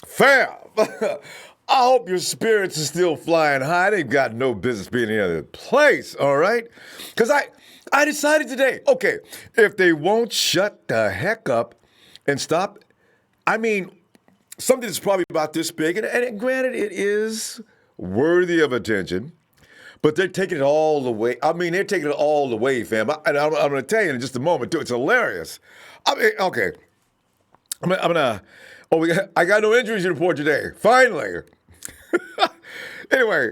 Fam, I hope your spirits are still flying high. They've got no business being in any other place, all right? Because I decided today, okay, if they won't shut the heck up and stop, I mean, something that's probably about this big, and granted, it is worthy of attention, but they're taking it all the way. I mean, they're taking it all the way, fam. And I'm going to tell you in just a moment, too. It's hilarious. I mean, okay. I'm gonna. Oh, I got no injuries to report today. Finally. Anyway,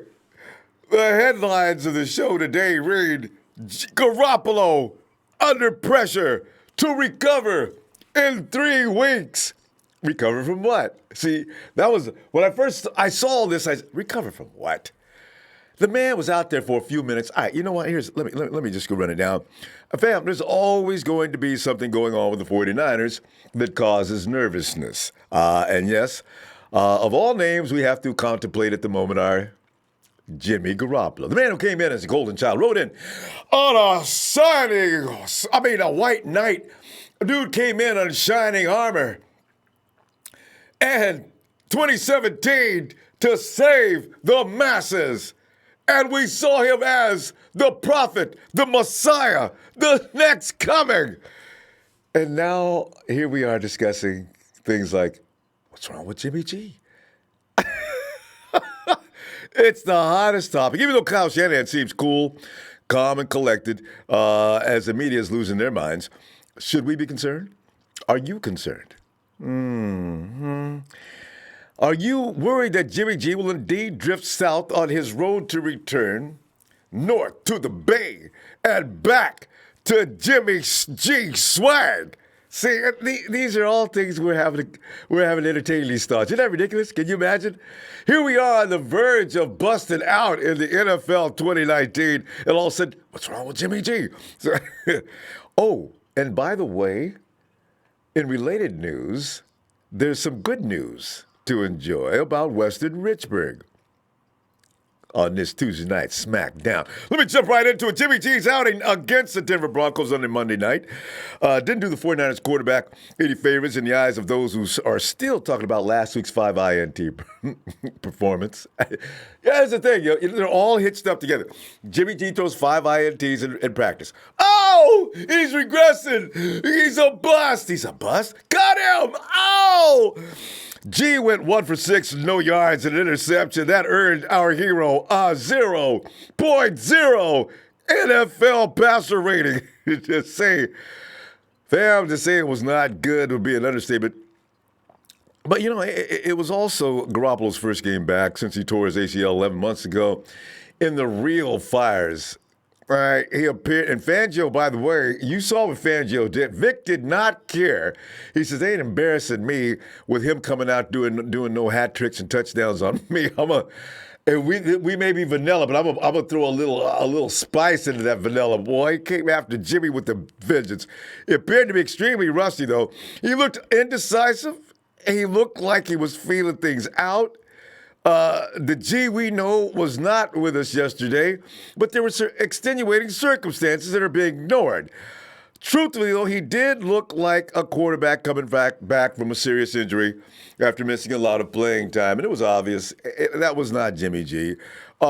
the headlines of the show today read: Garoppolo under pressure to recover in 3 weeks. Recover from what? See, that was when I saw this. I said, recover from what? The man was out there for a few minutes. All right, you know what? Let me just go run it down. Fam, there's always going to be something going on with the 49ers that causes nervousness. And yes, of all names we have to contemplate at the moment are Jimmy Garoppolo. The man who came in as a golden child, rode in on a white knight. A dude came in on shining armor. And 2017 to save the masses. And we saw him as the prophet, the Messiah, the next coming. And now here we are discussing things like, what's wrong with Jimmy G? It's the hottest topic. Even though Kyle Shanahan seems cool, calm, and collected, as the media is losing their minds, should we be concerned? Are you concerned? Are you worried that Jimmy G will indeed drift south on his road to return, north to the Bay, and back to Jimmy G swag? See, these are all things we're having entertaining these thoughts. Isn't that ridiculous? Can you imagine? Here we are on the verge of busting out in the NFL 2019, and all of a sudden, what's wrong with Jimmy G? So, oh, and by the way, in related news, there's some good news to enjoy about Weston Richburg on this Tuesday night Smackdown. Let me jump right into it. Jimmy G's outing against the Denver Broncos on Monday night didn't do the 49ers quarterback any favors in the eyes of those who are still talking about last week's 5 INT performance. Yeah, that's the thing. They're all hitched up together. Jimmy G throws 5 INTs in practice. Oh, he's regressing. He's a bust. He's a bust. Got him. Oh! G went 1 for 6, no yards, and an interception. That earned our hero a 0.0 NFL passer rating. To say it was not good would be an understatement. But, it was also Garoppolo's first game back since he tore his ACL 11 months ago in the real fires. All right, he appeared, and Fangio, by the way, you saw what Fangio did. Vic did not care. He says, they ain't embarrassing me with him coming out doing no hat tricks and touchdowns on me. And we may be vanilla, but I'm gonna throw a little spice into that vanilla. Boy, he came after Jimmy with the vengeance. It appeared to be extremely rusty, though. He looked indecisive, and he looked like he was feeling things out. The G we know was not with us yesterday, but there were extenuating circumstances that are being ignored. Truthfully, though, he did look like a quarterback coming back from a serious injury after missing a lot of playing time, and it was obvious that was not Jimmy G.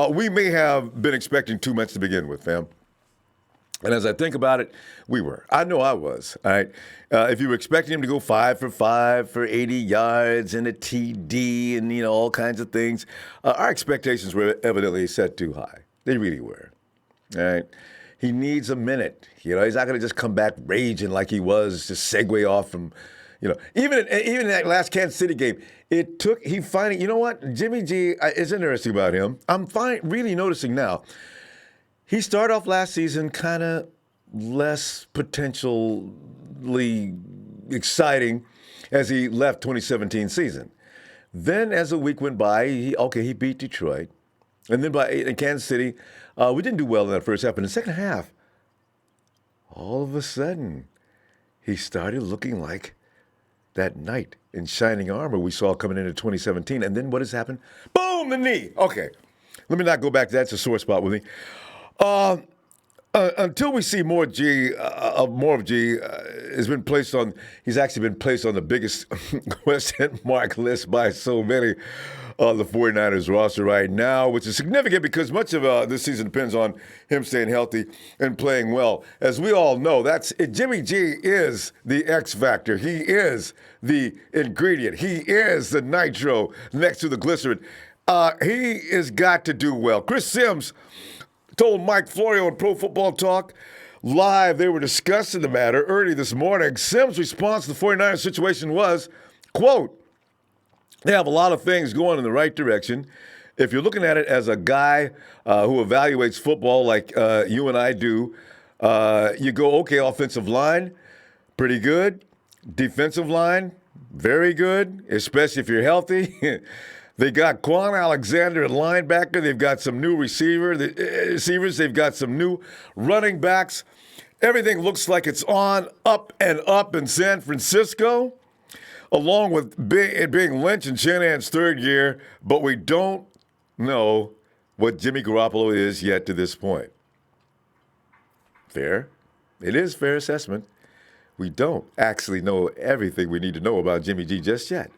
We may have been expecting too much to begin with, fam. And as I think about it, we were. I know I was. All right. If you were expecting him to go 5 for 5 for 80 yards and a TD and all kinds of things, our expectations were evidently set too high. They really were. All right. He needs a minute. He's not going to just come back raging like he was, just segue off from, even in that last Kansas City game. He finally. You know what? Jimmy G is interesting about him. I'm really noticing now. He started off last season kind of less potentially exciting as he left 2017 season. Then as the week went by, he beat Detroit. And then in Kansas City, we didn't do well in that first half. But in the second half, all of a sudden, he started looking like that knight in shining armor we saw coming into 2017. And then what has happened? Boom, the knee. Okay, let me not go back to that. It's a sore spot with me. until we see more more of G, he's actually been placed on the biggest question mark list by so many on the 49ers roster right now, which is significant because much of this season depends on him staying healthy and playing well. As we all know, Jimmy G is the X factor. He is the ingredient. He is the nitro next to the glycerin. He has got to do well. Chris Sims told Mike Florio on Pro Football Talk Live they were discussing the matter early this morning. Sims' response to the 49ers situation was, quote, they have a lot of things going in the right direction. If you're looking at it as a guy who evaluates football like you and I do, you go, okay, offensive line, pretty good. Defensive line, very good, especially if you're healthy. They got Quan Alexander at linebacker. They've got some new receivers. They've got some new running backs. Everything looks like it's up in San Francisco, along with being Lynch and Shanahan's third year. But we don't know what Jimmy Garoppolo is yet to this point. Fair. It is fair assessment. We don't actually know everything we need to know about Jimmy G just yet.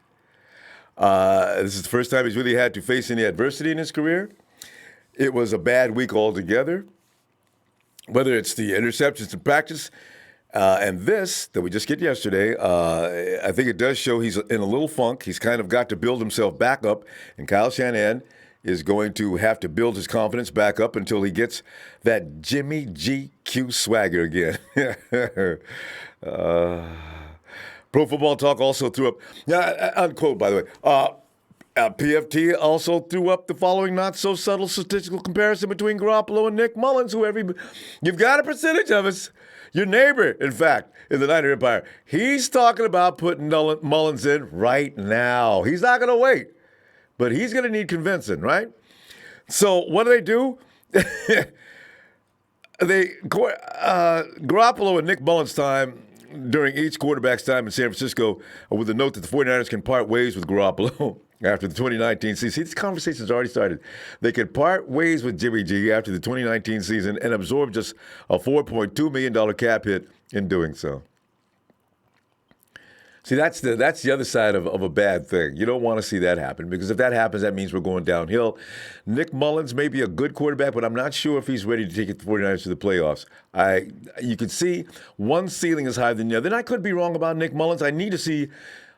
This is the first time he's really had to face any adversity in his career. It was a bad week altogether. Whether it's the interceptions in practice and this that we just get yesterday, I think it does show he's in a little funk. He's kind of got to build himself back up, and Kyle Shanahan is going to have to build his confidence back up until he gets that Jimmy GQ swagger again. Pro Football Talk also threw up, unquote, by the way, PFT also threw up the following not-so-subtle statistical comparison between Garoppolo and Nick Mullins, you've got a percentage of us. Your neighbor, in fact, in the Niner Empire, he's talking about putting Mullins in right now. He's not going to wait, but he's going to need convincing, right? So what do? Garoppolo and Nick Mullins' time during each quarterback's time in San Francisco, with the note that the 49ers can part ways with Garoppolo after the 2019 season. See, this conversation's already started. They can part ways with Jimmy G after the 2019 season and absorb just a $4.2 million cap hit in doing so. See, that's the other side of a bad thing. You don't want to see that happen because if that happens, that means we're going downhill. Nick Mullins may be a good quarterback, but I'm not sure if he's ready to take the 49ers to the playoffs. You could see one ceiling is higher than the other. And I could be wrong about Nick Mullins. I need to see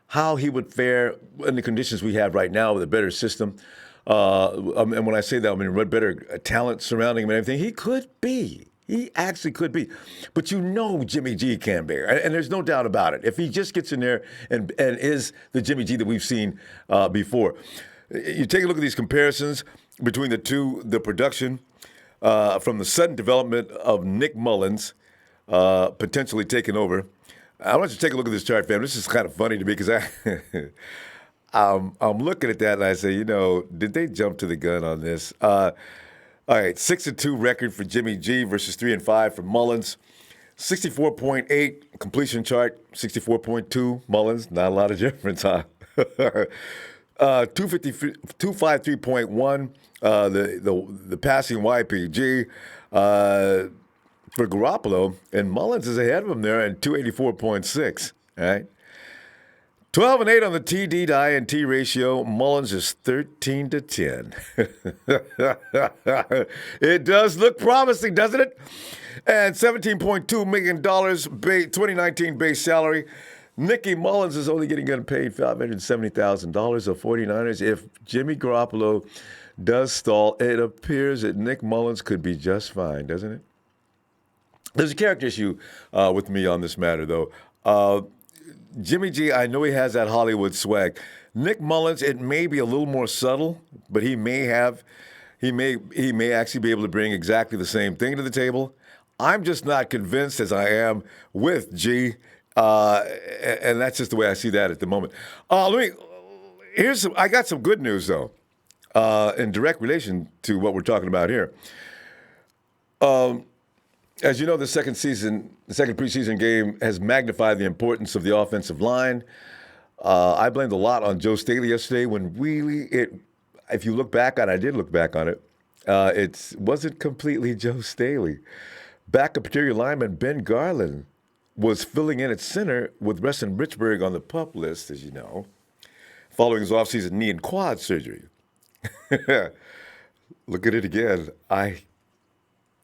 how he would fare in the conditions we have right now with a better system. And when I say that, I mean better talent surrounding him and everything. He could be. He actually could be. But Jimmy G can be. And there's no doubt about it. If he just gets in there and is the Jimmy G that we've seen before. You take a look at these comparisons between the two, the production from the sudden development of Nick Mullins potentially taking over. I want you to take a look at this chart, fam. This is kind of funny to me because I'm looking at that and I say, did they jump to the gun on this? All right, 6-2 record for Jimmy G versus 3-5 for Mullins. 64.8 completion chart, 64.2 Mullins. Not a lot of difference, huh? 253.1 the passing YPG for Garoppolo, and Mullins is ahead of him there at 284.6. All right. 12-8 on the TD to INT ratio. Mullins is 13-10. It does look promising, doesn't it? And $17.2 million 2019 base salary. Nicky Mullins is only getting paid $570,000 of 49ers. If Jimmy Garoppolo does stall, it appears that Nick Mullins could be just fine, doesn't it? There's a character issue with me on this matter, though. Jimmy G, I know he has that Hollywood swag. Nick Mullins, it may be a little more subtle, but he may actually be able to bring exactly the same thing to the table. I'm just not convinced as I am with G, and that's just the way I see that at the moment. I got some good news though, in direct relation to what we're talking about here. As you know, the second preseason game has magnified the importance of the offensive line. I blamed a lot on Joe Staley yesterday when really if you look back on it, I did look back on it, it wasn't completely Joe Staley. Backup interior lineman Ben Garland was filling in at center with Weston Richburg on the PUP list, as you know, following his offseason knee and quad surgery. Look at it again. I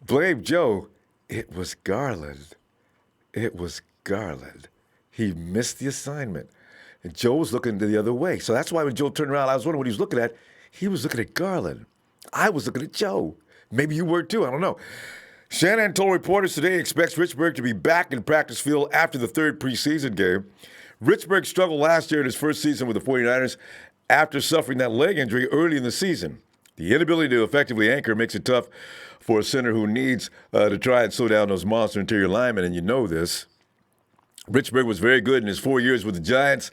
blame Joe. It was Garland. It was Garland. He missed the assignment. And Joe was looking the other way. So that's why when Joe turned around, I was wondering what he was looking at. He was looking at Garland. I was looking at Joe. Maybe you were too. I don't know. Shanahan told reporters today he expects Richburg to be back in practice field after the third preseason game. Richburg struggled last year in his first season with the 49ers after suffering that leg injury early in the season. The inability to effectively anchor makes it tough for a center who needs to try and slow down those monster interior linemen, and you know this. Richburg was very good in his 4 years with the Giants,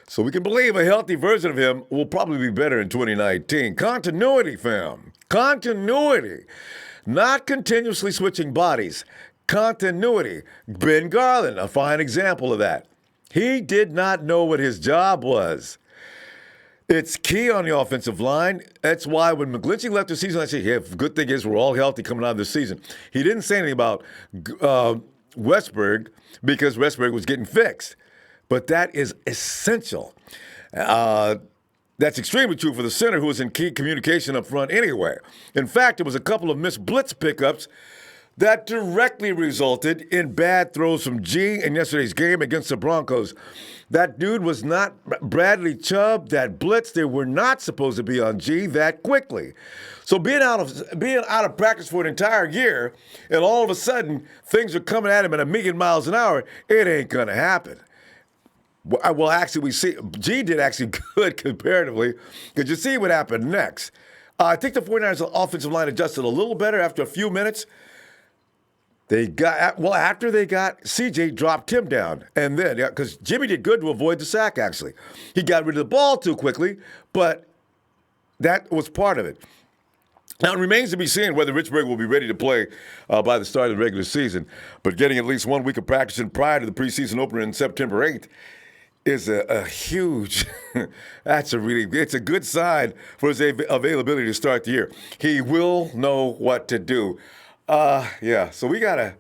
so we can believe a healthy version of him will probably be better in 2019. Continuity, fam. Continuity. Not continuously switching bodies. Continuity. Ben Garland, a fine example of that. He did not know what his job was. It's key on the offensive line. That's why when McGlinchey left the season, I said, yeah, the good thing is we're all healthy coming out of this season. He didn't say anything about Westberg because Westberg was getting fixed. But that is essential. That's extremely true for the center who was in key communication up front anyway. In fact, it was a couple of missed blitz pickups that directly resulted in bad throws from G in yesterday's game against the Broncos. That dude was not Bradley Chubb. That blitz, they were not supposed to be on G that quickly. So being out of practice for an entire year, and all of a sudden things are coming at him at 1,000,000 miles an hour, it ain't gonna happen. Well, actually, we see G did actually good comparatively. Because you see what happened next. I think the 49ers offensive line adjusted a little better after a few minutes. After they got CJ dropped him down. And then, because Jimmy did good to avoid the sack, actually. He got rid of the ball too quickly, but that was part of it. Now, it remains to be seen whether Richburg will be ready to play by the start of the regular season. But getting at least 1 week of practice in prior to the preseason opener on September 8th is a huge, it's a good sign for his availability to start the year. He will know what to do. So we got a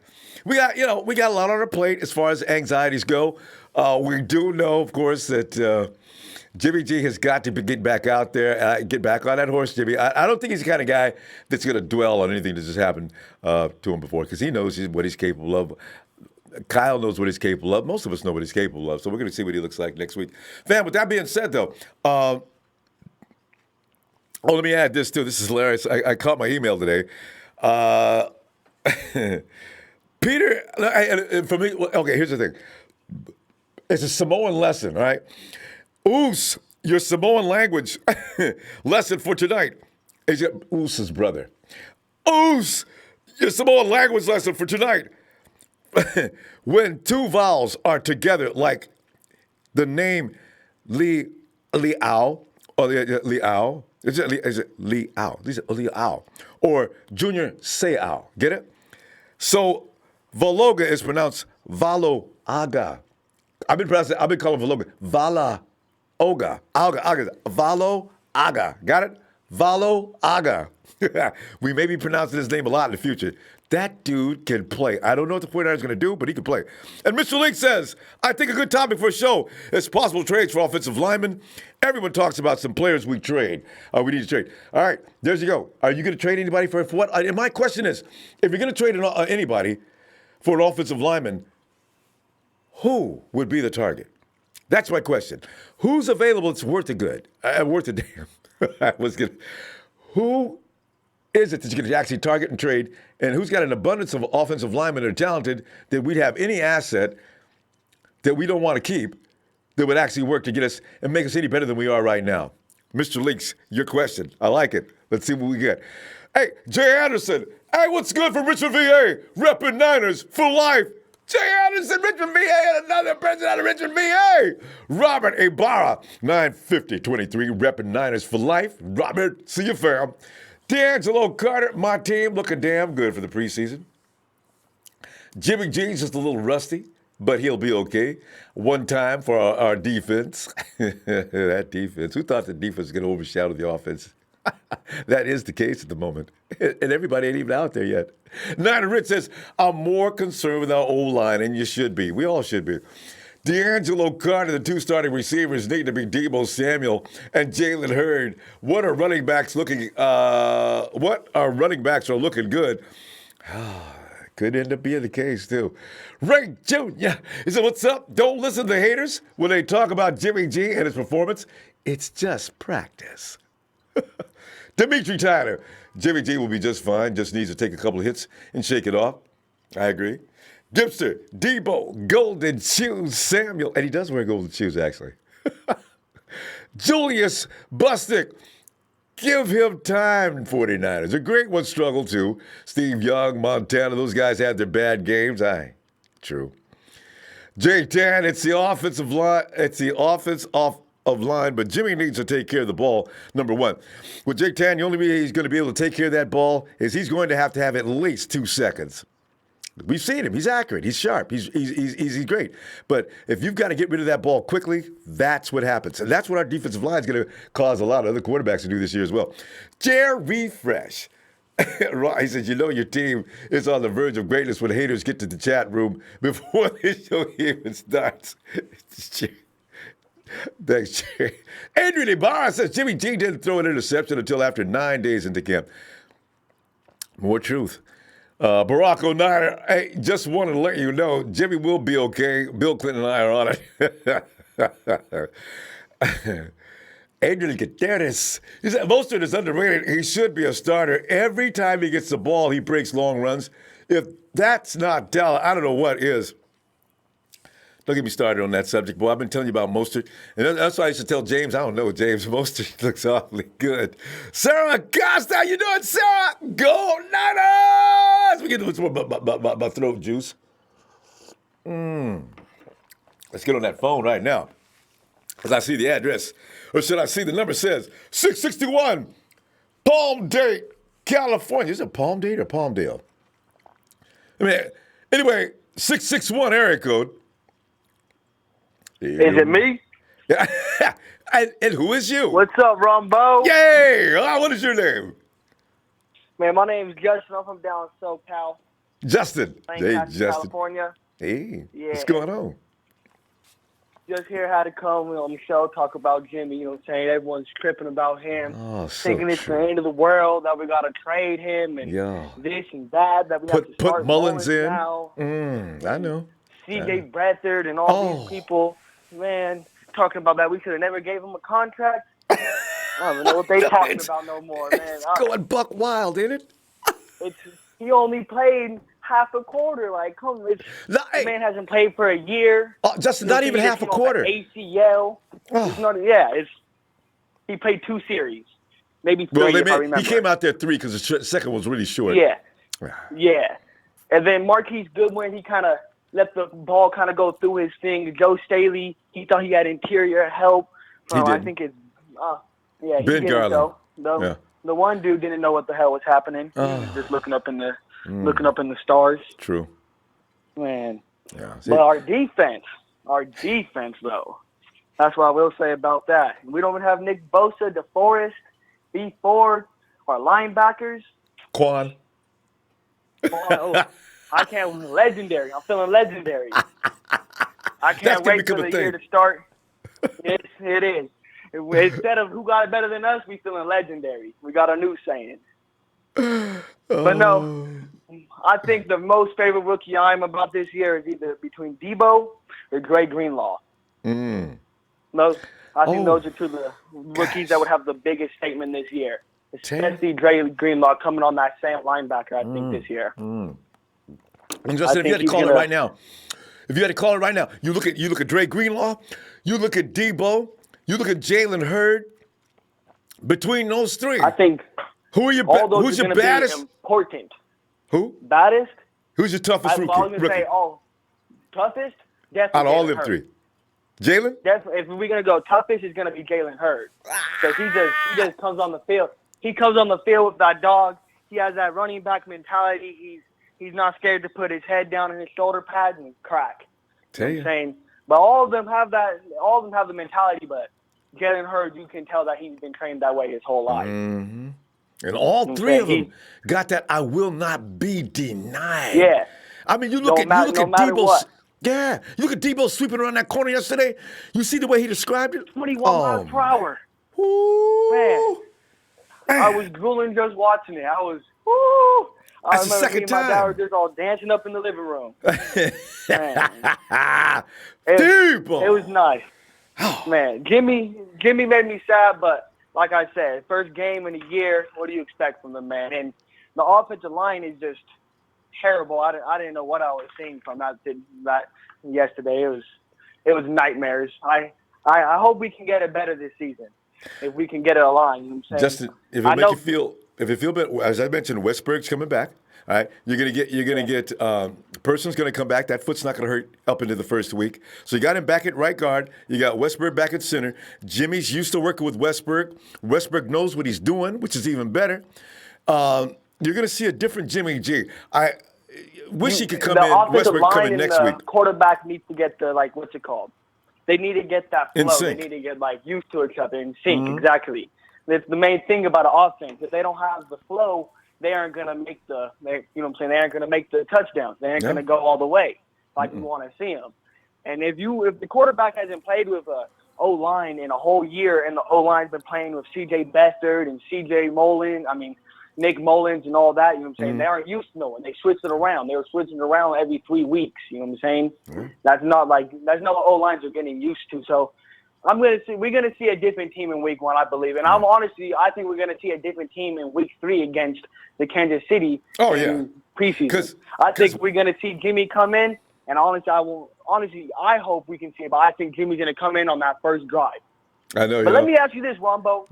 lot on our plate as far as anxieties go. We do know, of course, that Jimmy G has got to get back out there, get back on that horse, Jimmy. I don't think he's the kind of guy that's going to dwell on anything that just happened to him before because he knows what he's capable of. Kyle knows what he's capable of. Most of us know what he's capable of. So we're going to see what he looks like next week. Fam, with that being said, though, let me add this, too. This is hilarious. I caught my email today. Peter, for me, okay, here's the thing. It's a Samoan lesson, all right? Oos, your Samoan language lesson for tonight. Oos's brother. Oos, your Samoan language lesson for tonight. When two vowels are together, like the name Liao, or Liao, is it Liao? Liao. Or Junior Seau. Get it? So Valoga is pronounced Valo-aga. I've been calling Valoga Vala-oga. Valo-aga. Got it? Valo-aga. We may be pronouncing his name a lot in the future. That dude can play. I don't know what the 49ers are going to do, but he can play. And Mr. Link says, I think a good topic for a show is possible trades for offensive linemen. Everyone talks about some players we need to trade. All right, there you go. Are you going to trade anybody for what? And my question is, if you're going to trade anybody for an offensive lineman, who would be the target? That's my question. Who's available that's worth a good? Worth a damn. Who is it that you can actually target and trade, and who's got an abundance of offensive linemen that are talented that we'd have any asset that we don't want to keep that would actually work to get us and make us any better than we are right now? Mr. Leaks, your question. I like it. Let's see what we get. Hey, Jay Anderson. Hey, what's good from Richmond, VA? Repping Niners for life. Jay Anderson, Richmond, VA, and another president out of Richmond, VA. Robert Ibarra, 95023, repping Niners for life. Robert, see you, fam. D'Angelo Carter, my team, looking damn good for the preseason. Jimmy G's just a little rusty, but he'll be okay. One time for our defense. That defense. Who thought the defense was going to overshadow the offense? That is the case at the moment. And everybody ain't even out there yet. Niner Rich says, I'm more concerned with our O-line, and you should be. We all should be. D'Angelo Carter, the two starting receivers, need to be Deebo Samuel and Jalen Hurd. What are running backs looking? What are running backs are looking good? Could end up being the case too. Ray Jr. He said, "What's up? Don't listen to haters when they talk about Jimmy G and his performance. It's just practice." Dimitri Tyler, Jimmy G will be just fine. Just needs to take a couple of hits and shake it off. I agree. Gipster, Debo, golden shoes, Samuel. And he does wear golden shoes, actually. Julius Bustick, give him time, 49ers. A great one struggled, too. Steve Young, Montana, those guys had their bad games. True. Jay Tan, it's the offensive line. It's the offense off of line, but Jimmy needs to take care of the ball, number one. With Jake Tan, the only way he's going to be able to take care of that ball is he's going to have at least 2 seconds. We've seen him. He's accurate. He's sharp. He's great. But if you've got to get rid of that ball quickly, that's what happens. And that's what our defensive line is going to cause a lot of other quarterbacks to do this year as well. Jerry Fresh. He says, you know your team is on the verge of greatness when haters get to the chat room before the show even starts. Thanks, Jerry. Adrian Ibarra says Jimmy G didn't throw an interception until after 9 days into camp. More truth. Barack O'Neill, hey, just wanted to let you know, Jimmy will be okay. Bill Clinton and I are on it. Adrian Gutierrez, he said Mostert is underrated. He should be a starter. Every time he gets the ball, he breaks long runs. If that's not talent, I don't know what is. Don't get me started on that subject, boy. I've been telling you about Mostert. And that's why I used to tell James, I don't know, James, Mostert looks awfully good. Sarah Costa, how you doing, Sarah? Go Niners! We get to my throat juice. Let's get on that phone right now. Because I see the address. Or should I see the number says 661 Palmdale, California. Is it Palmdale or Palmdale? I mean, anyway, 661 area code. Is it me? Yeah. and who is you? What's up, Ronbo? Yay! What is your name? Man, my name's Justin. I'm from down SoCal. Justin. Hey, Justin. California. Hey, yeah. What's going on? Just here had to come on the show, talk about Jimmy, you know what I'm saying? Everyone's tripping about him. Oh, so thinking it's the end of the world, that we got to trade him, and this and that we have to start put Mullins in. Now. I know. C.J. Beathard and all these people, man, talking about that. We should have never gave him a contract. I don't even know what they talking about no more, man. It's going buck wild, ain't it? He only played half a quarter. Like, the man hasn't played for a year. Justin, not even half a quarter. ACL. He played 2 series, maybe 3 if I remember. He came out there 3 because the second was really short. Yeah. And then Marquise Goodwin, he kind of let the ball kind of go through his thing. Joe Staley, he thought he had interior help from, I think it's, Ben Garland. The one dude didn't know what the hell was happening. He was just looking up in the stars. True. Man. Yeah. But our defense though, that's what I will say about that. We don't even have Nick Bosa, DeForest, B. Ford, our linebackers. Quan. I can't. Legendary. I'm feeling legendary. I can't wait for the year to start. It is. Instead of who got it better than us, we feeling legendary. We got a new saying. But no, I think the most favorite rookie I'm about this year is either between Debo or Dre Greenlaw. I think those are 2 of the rookies that would have the biggest statement this year. Especially Dre Greenlaw coming on that same linebacker, I think, this year. And Justin, if you had to call it right now, you look at Dre Greenlaw, you look at Debo, you look at Jalen Hurd. Between those 3, I think who's your baddest? Important. Who? Baddest? Who's your toughest rookie? I was going to say, toughest? Definitely out of all them 3. Jalen? Definitely. If we're going to go toughest, it's going to be Jalen Hurd. Because he just comes on the field. He comes on the field with that dog. He has that running back mentality. He's not scared to put his head down in his shoulder pads and crack. Tell you. But all of them have that. All of them have the mentality. But Jalen Hurd, you can tell that he's been trained that way his whole life. Mm-hmm. And all three of them got that "I will not be denied." Yeah. I mean, you look at Debo. What. Yeah, you look at Debo sweeping around that corner yesterday. You see the way he described it. 21 miles per hour. Ooh. Man, I was drooling just watching it. I was. Woo. That's the second time. My dad were just all dancing up in the living room. Debo. It was nice. Man, Jimmy made me sad, but like I said, first game in a year, what do you expect from the man? And the offensive line is just terrible. I didn't know what I was seeing from that yesterday. It was nightmares. I hope we can get it better this season. If we can get it aligned, you know what I'm saying? Justin, if you feel better, as I mentioned, Westberg's coming back. All right, you're gonna get Person's gonna come back. That foot's not gonna hurt up into the first week. So you got him back at right guard. You got Westberg back at center. Jimmy's used to working with Westberg. Westberg knows what he's doing, which is even better. You're gonna see a different Jimmy G. I wish he could come in. Westberg come in next week. Quarterback needs to get the what's it called? They need to get that flow. In sync. They need to get used to each other in sync. Mm-hmm. Exactly. That's the main thing about an offense. If they don't have the flow, they aren't gonna make They aren't gonna make the touchdowns. They aren't gonna go all the way like we want to see them. And if the quarterback hasn't played with a O-line in a whole year, and the O-line's been playing with C.J. Beathard and C.J. Nick Mullins and all that, you know what I'm saying? They aren't used to knowing. They switched it around. They were switching it around every 3 weeks, you know what I'm saying? That's not what O-lines are getting used to. So we're gonna see a different team in week 1, I believe. And I think we're gonna see a different team in week 3 against the Kansas City in preseason. I think we're gonna see Jimmy come in, and I hope we can see it, but I think Jimmy's gonna come in on that first drive. I know. But let me ask you this, Ronbo.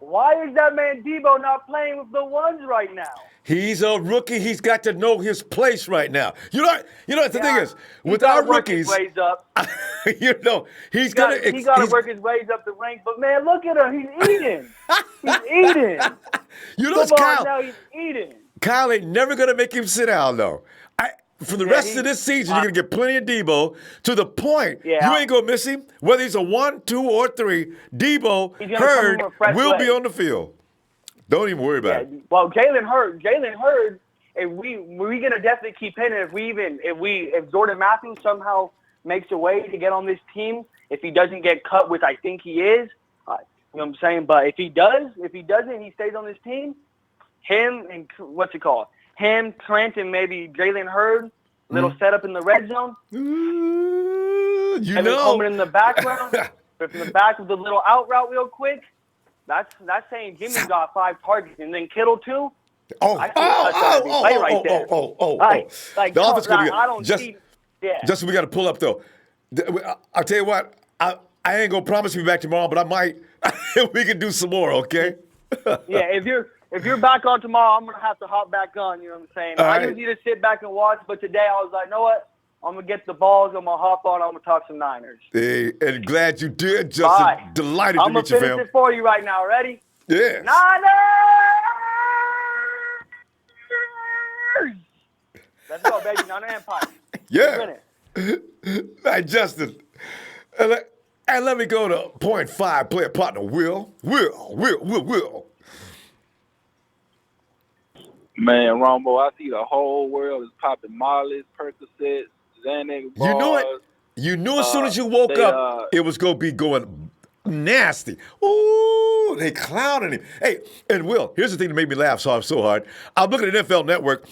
Why is that man Debo not playing with the ones right now? He's a rookie. He's got to know his place right now. You know what the thing is? With our rookies, he's got to work his ways up the ranks. But man, look at him. He's eating. He's eating. You know, it's Kyle. Now he's eating. Kyle ain't never gonna make him sit down though. For the rest of this season, you're going to get plenty of Debo to the point you ain't going to miss him. Whether he's a 1, 2, or 3, Debo, Hurd will be on the field. Don't even worry about it. Well, Jalen Hurd, if we're going to definitely keep hitting. If Jordan Matthews somehow makes a way to get on this team, if he doesn't get cut, which I think he is, you know what I'm saying? But if he doesn't, he stays on this team, him and him, Trent, and maybe Jalen Hurd, little setup in the red zone. Coming in the background, from the back with the little out route real quick. That's saying Jimmy got 5 targets, and then Kittle too. The offense going to be Justin, we got to pull up though. I'll tell you what, I ain't gonna promise you back tomorrow, but I might. We can do some more, okay? If you're back on tomorrow, I'm going to have to hop back on, you know what I'm saying? I usually just sit back and watch, but today I was like, you know what? I'm going to get the balls, I'm going to hop on, I'm going to talk some Niners. Hey, and glad you did, Justin. Bye. Delighted to meet you, fam. I'm going to finish it for you right now. Ready? Yes. Niners! Let's go, baby. Niner Empire. Yeah. Hey, Justin. And let me go to point 5, player partner, Will. Man, Ronbo, I see the whole world is popping Molly's, Percocets, Xanax bars. You knew it. You knew as soon as you woke up, it was going to be going nasty. Ooh, they clowning him. Hey, and Will, here's the thing that made me laugh so hard. I'm looking at NFL Network.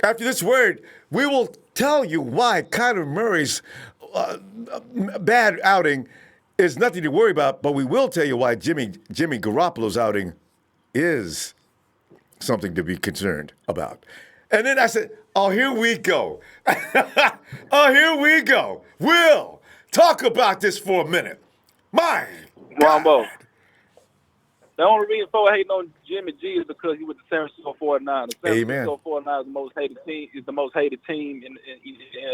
After this word, we will tell you why Kyler Murray's bad outing is nothing to worry about, but we will tell you why Jimmy Garoppolo's outing is something to be concerned about. And then I said, oh, here we go. Here we go. Will, talk about this for a minute. My Ronbo, the only reason for hating on Jimmy G is because he was the San Francisco 49ers. The San Francisco 49ers is the most hated team in the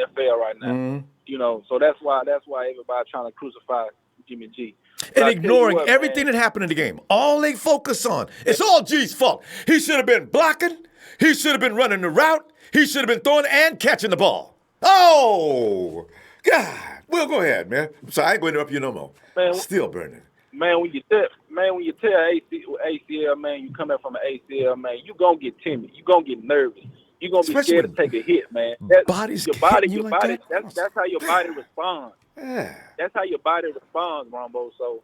NFL right now. Mm-hmm. You know, so that's why everybody trying to crucify Jimmy G. And ignoring everything that happened in the game. All they focus on. It's all G's fault. He should have been blocking. He should have been running the route. He should have been throwing and catching the ball. Oh, God. Well, go ahead, man. I'm sorry, I ain't going to interrupt you no more. Man, still burning. Man, when you tell ACL, man, you come back from an ACL, man, you gonna get timid. You gonna get nervous. You gonna be scared to take a hit, man. That's your body. That's how your body responds. Yeah. That's how your body responds, Ronbo. So,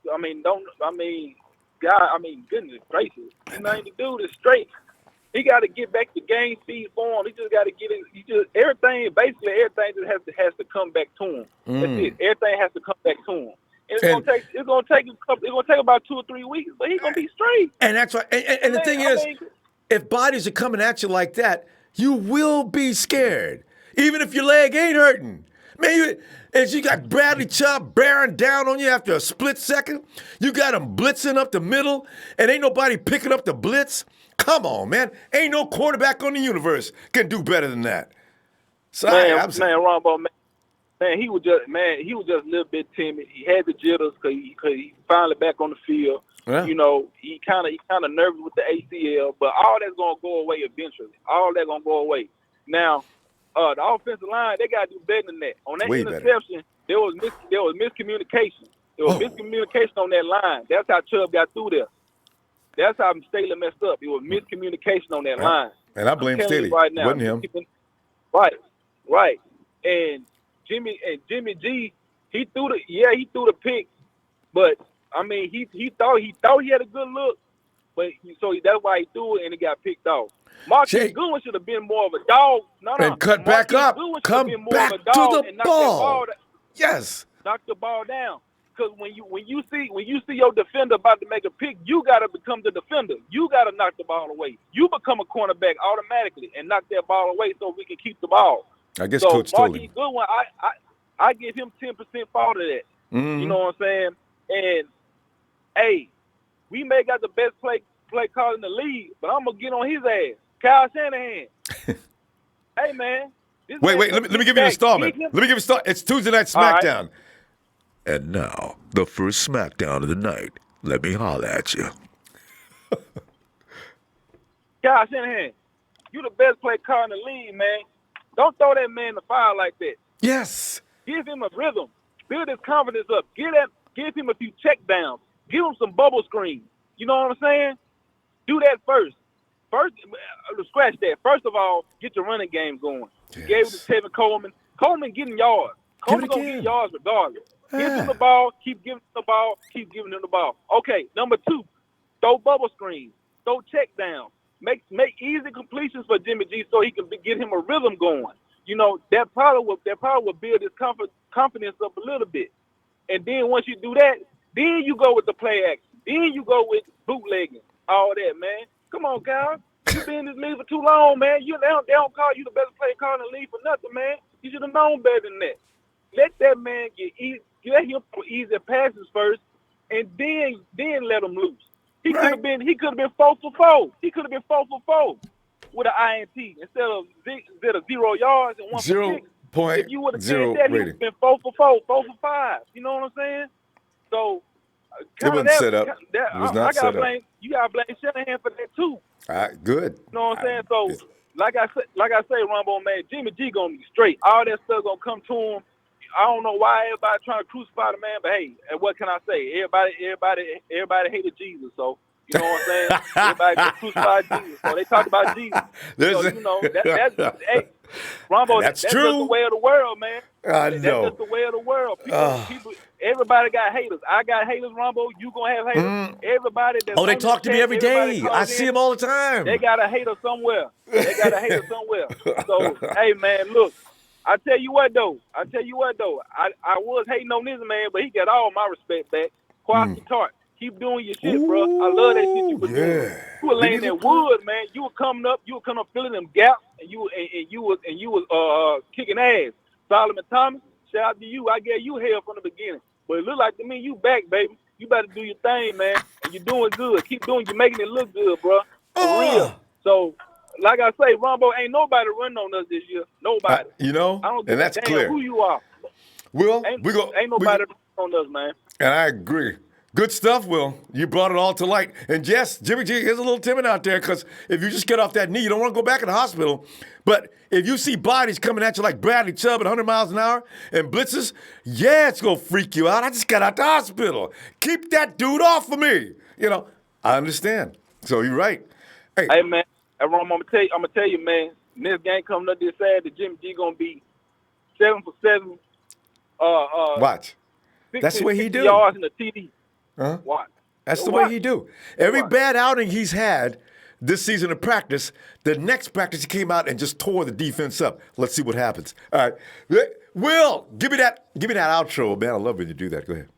goodness gracious, nothing to do this straight. He got to get back to game speed form. He just got to get in. Everything just has to come back to him. That's it. Everything has to come back to him. And it's gonna take about 2 or 3 weeks, but he's gonna be straight. And that's right. And the thing is, if bodies are coming at you like that, you will be scared, even if your leg ain't hurting. Man, you got Bradley Chubb bearing down on you after a split second. You got him blitzing up the middle, and ain't nobody picking up the blitz. Come on, man. Ain't no quarterback on the universe can do better than that. So Ronbo, man, he was just a little bit timid. He had the jitters because he finally back on the field. Yeah. You know, he kind of nervous with the ACL, but all that's gonna go away eventually. All that's gonna go away. Now, the offensive line, they gotta do better than that. On that interception, there was miscommunication. There was miscommunication on that line. That's how Chubb got through there. That's how Staley messed up. It was miscommunication on that line. And I blame Staley. Right now, wasn't him. Right. And Jimmy G, he threw the pick, but I mean he thought he had a good look, but that's why he threw it and it got picked off. Marquise Goodwin should have been more of a dog. And cut back up. Come back to the ball. Yes. Knock the ball down. Because when you see your defender about to make a pick, you gotta become the defender. You gotta knock the ball away. You become a cornerback automatically and knock that ball away so we can keep the ball. I guess Coach told him. Goodwin, I give him 10% fault of that. Mm-hmm. You know what I'm saying? And hey, we may got the best play call in the league, but I'm gonna get on his ass. Kyle Shanahan. Hey man. Wait, let me give you an installment. Let me give you a start. It's Tuesday Night Smackdown. Right. And now, the first Smackdown of the night. Let me holler at you. Kyle Shanahan, you the best play caller in the league, man. Don't throw that man in the fire like that. Yes. Give him a rhythm. Build his confidence up. Give him a few check downs. Give him some bubble screens. You know what I'm saying? Do that first. Scratch that. First of all, get your running game going. Yes. Gave it to Tevin Coleman. Coleman getting yards. Coleman going to get yards regardless. Give him the ball. Keep giving him the ball. Keep giving him the ball. Okay, number 2, throw bubble screens. Throw check downs. Make easy completions for Jimmy G so he can get him a rhythm going. You know, that probably will build his confidence up a little bit. And then once you do that, then you go with the play action. Then you go with bootlegging. All that, man. Come on, Kyle. You've been in this league for too long, man. They don't call you the best player caller in the league for nothing, man. You should have known better than that. Let that man let him put easy passes first, and then let him loose. He could have been 4 for 4. He could have been 4 for 4 with an INT instead of 0 yards and 1 for 6. If you would have said that, he would have been 4 for 4, 4 for 5. You know what I'm saying? So it wasn't set up. It was not set up. You gotta blame Shanahan for that too. Good. You know what I'm saying? So like I say, Ronbo, man, Jimmy G gonna be straight. All that stuff gonna come to him. I don't know why everybody trying to crucify the man, but hey, what can I say? Everybody hated Jesus, so you know what I'm saying? Everybody just crucified Jesus, so they talked about Jesus. So, you know, that's hey, Ronbo, that's true. That's just the way of the world, man. I know. That's just the way of the world. People, everybody got haters. I got haters, Ronbo. You gonna have haters. Everybody. They talk to me every day. I see them all the time. They got a hater somewhere. So, hey, man, look. I tell you what, though. I was hating on this man, but he got all my respect back. Quasi Tart. Keep doing your shit, bro. I love that shit you were doing. You were laying that wood, man. You were coming up filling them gaps, and you was kicking ass. Solomon Thomas, shout out to you. I gave you hell from the beginning. But it look like to me you back, baby. You better do your thing, man. And you're doing good. Keep doing. You're making it look good, bro. For real. So, like I say, Ronbo, ain't nobody running on us this year. Nobody. I don't give a damn who you are. Well, ain't nobody running on us, man. And I agree. Good stuff, Will. You brought it all to light. And yes, Jimmy G is a little timid out there because if you just get off that knee, you don't want to go back in the hospital. But if you see bodies coming at you like Bradley Chubb at 100 miles an hour and blitzes, yeah, it's going to freak you out. I just got out the hospital. Keep that dude off of me. I understand. So you're right. Hey man, Ron, I'm gonna tell you, man. This game coming up this Saturday, Jimmy G gonna be 7 for 7. Watch. That's the way he do. Yards in the TD. Huh? Watch. That's the way he do. Every bad outing he's had this season of practice, the next practice he came out and just tore the defense up. Let's see what happens. All right. Will, give me that outro, man. I love when you do that. Go ahead.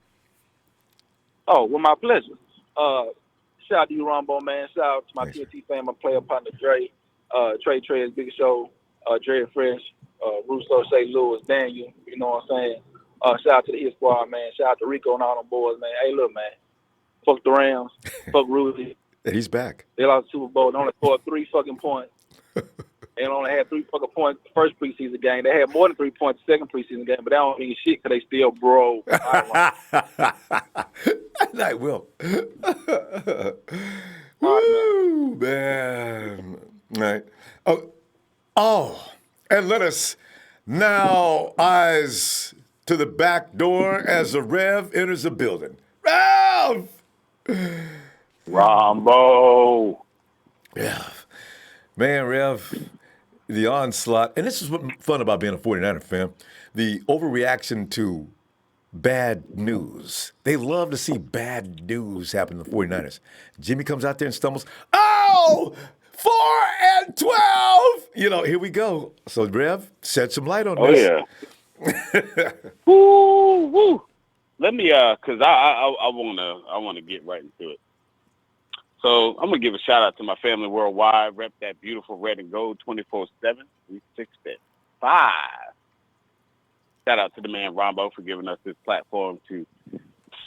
Oh, well, my pleasure. Shout out to you, Ronbo, man. Shout out to my TNT fan, my player partner, Dre. Trey's Big Show, Dre Fresh, Russo, St. Louis, Daniel. You know what I'm saying? Shout out to the Hit Squad, man. Shout out to Rico and all them boys, man. Hey, look, man. Fuck the Rams. Fuck Rudy. And he's back. They lost the Super Bowl. They only scored 3 fucking points. They only had 3 fucking points the first preseason game. They had more than 3 points the second preseason game, but that don't mean shit because they still broke. I will. Woo, man. All right. Oh, and let us now eyes to the back door as the Rev enters the building. Rev! Ronbo. Yeah. Man, Rev, the onslaught. And this is what's fun about being a 49er fan. The overreaction to bad news. They love to see bad news happen to the 49ers. Jimmy comes out there and stumbles. Oh! 4-12! Here we go. So, Rev, shed some light on this. Oh, yeah. Woo! Let me, because I want to get right into it. So I'm going to give a shout out to my family worldwide. Rep that beautiful red and gold 24/7, 365. Shout out to the man Ronbo for giving us this platform to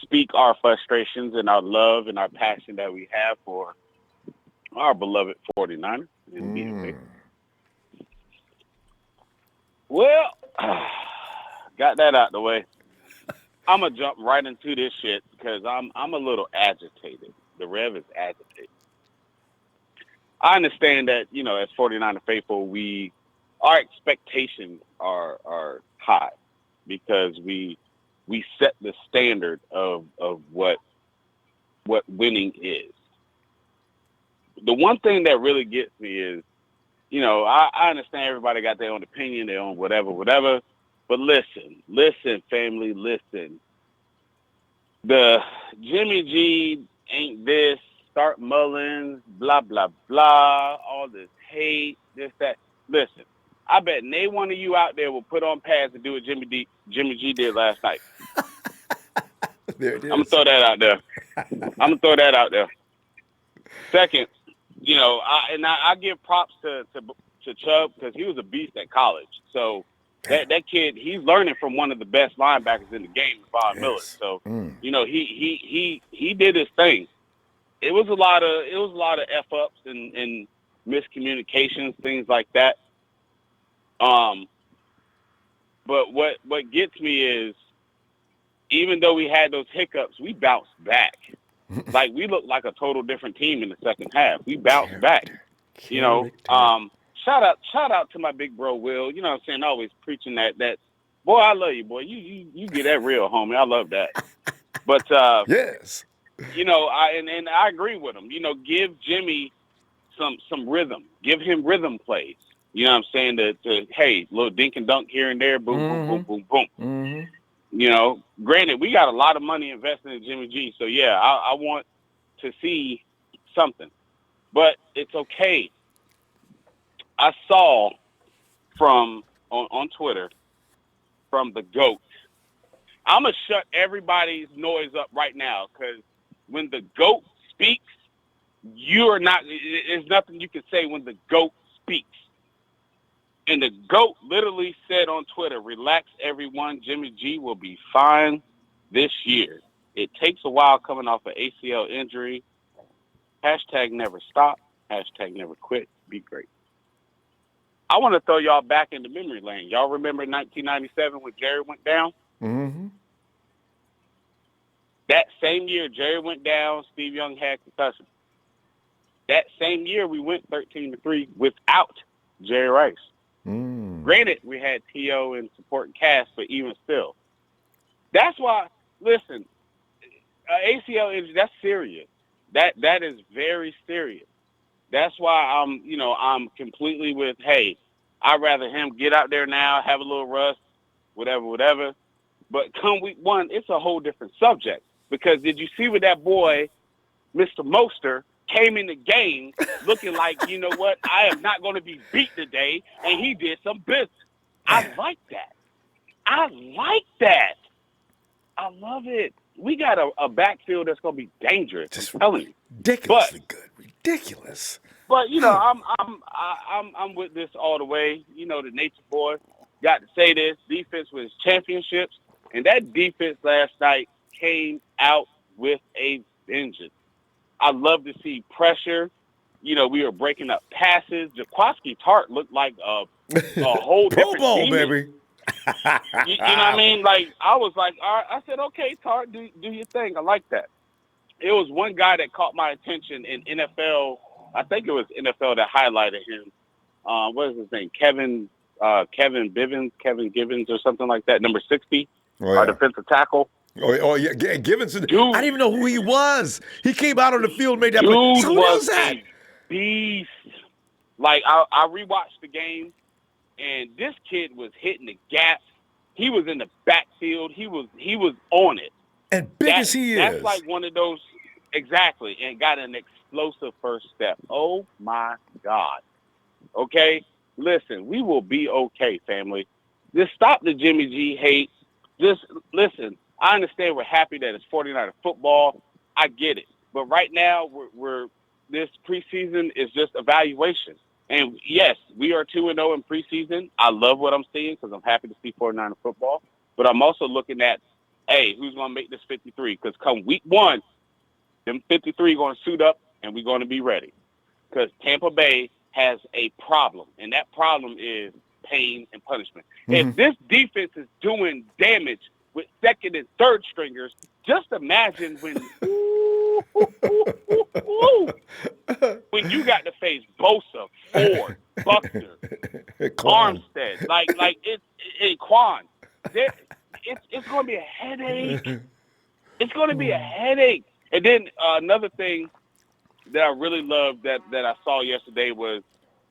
speak our frustrations and our love and our passion that we have for our beloved 49ers. Well, got that out the way. I'm going to jump right into this shit because I'm a little agitated. The Rev is agitated. I understand that, as 49er faithful, our expectations are high because we set the standard of what winning is. The one thing that really gets me is, I understand everybody got their own opinion, their own whatever. But listen, family, listen. The Jimmy G ain't this, start Mullins, blah, blah, blah, all this hate, this, that. Listen, I bet one of you out there will put on pads and do what Jimmy G did last night. There it is. I'm going to throw that out there. Second, I give props to Chubb because he was a beast at college. So that kid, he's learning from one of the best linebackers in the game, Von Miller. So he did his thing. It was a lot of F ups and miscommunications, things like that. But what gets me is, even though we had those hiccups, we bounced back. Like, we looked like a total different team in the second half. We bounced back. Shout out to my big bro Will. You know what I'm saying? Always preaching that boy, I love you, boy. You get that real, homie. I love that. But yes. I agree with him. Give Jimmy some rhythm. Give him rhythm plays. You know what I'm saying? To hey, little dink and dunk here and there, boom, boom, boom, boom, boom. Mm-hmm. Granted, we got a lot of money invested in Jimmy G, so yeah, I want to see something. But it's okay. I saw on Twitter from the GOAT. I'm going to shut everybody's noise up right now because when the GOAT speaks, there's nothing you can say when the GOAT speaks. And the GOAT literally said on Twitter, relax everyone, Jimmy G will be fine this year. It takes a while coming off an ACL injury. Hashtag never stop. Hashtag never quit. Be great. I want to throw y'all back into memory lane. Y'all remember 1997 when Jerry went down? Mm-hmm. That same year, Jerry went down. Steve Young had concussion. That same year, we went 13-3 without Jerry Rice. Granted, we had T.O. and supporting cast, but even still. That's why, listen, ACL injury, that's serious. That is very serious. That's why I'm completely with, hey, I'd rather him get out there now, have a little rust, whatever. But come week one, it's a whole different subject. Because did you see what that boy, Mr. Moster, came in the game looking like, you know what, I am not going to be beat today, and he did some business. I like that. I love it. We got a backfield that's going to be dangerous. Just I'm telling you. ridiculously good. Ridiculous. But I'm with this all the way. You know, the nature boy got to say this. Defense wins championships, and that defense last night came out with a vengeance. I love to see pressure. You know, we were breaking up passes. Jaquaski Tart looked like a whole Pro different Bowl, demon. baby. You know what I mean? Like, I was like, all right. I said, okay, Tart, do your thing. I like that. It was one guy that caught my attention in NFL. I think it was NFL that highlighted him. What is his name? Kevin Givens or something like that. Number 60, our defensive tackle. Oh yeah, Givens. Dude, I didn't even know who he was. He came out on the field, made that dude play. So who was that? a beast. Like, I rewatched the game, and this kid was hitting the gaps. He was in the backfield. He was on it. And big as he is. That's like one of those, exactly, and got an explosive first step. Oh, my God. Okay? Listen, we will be okay, family. Just stop the Jimmy G hate. Just listen. I understand we're happy that it's 49er football. I get it. But right now, we're this preseason is just evaluation. And, yes, we are 2-0 in preseason. I love what I'm seeing because I'm happy to see 49er football. But I'm also looking at, hey, who's going to make this 53? Because come week one, them 53 going to suit up, and we're going to be ready. Because Tampa Bay has a problem, and that problem is pain and punishment. If this defense is doing damage with second and third stringers, just imagine when when you got to face Bosa, Ford, Buckner, Armstead, like it's Quan. It's going to be a headache. It's going to be a headache. And then another thing that I really loved that I saw yesterday was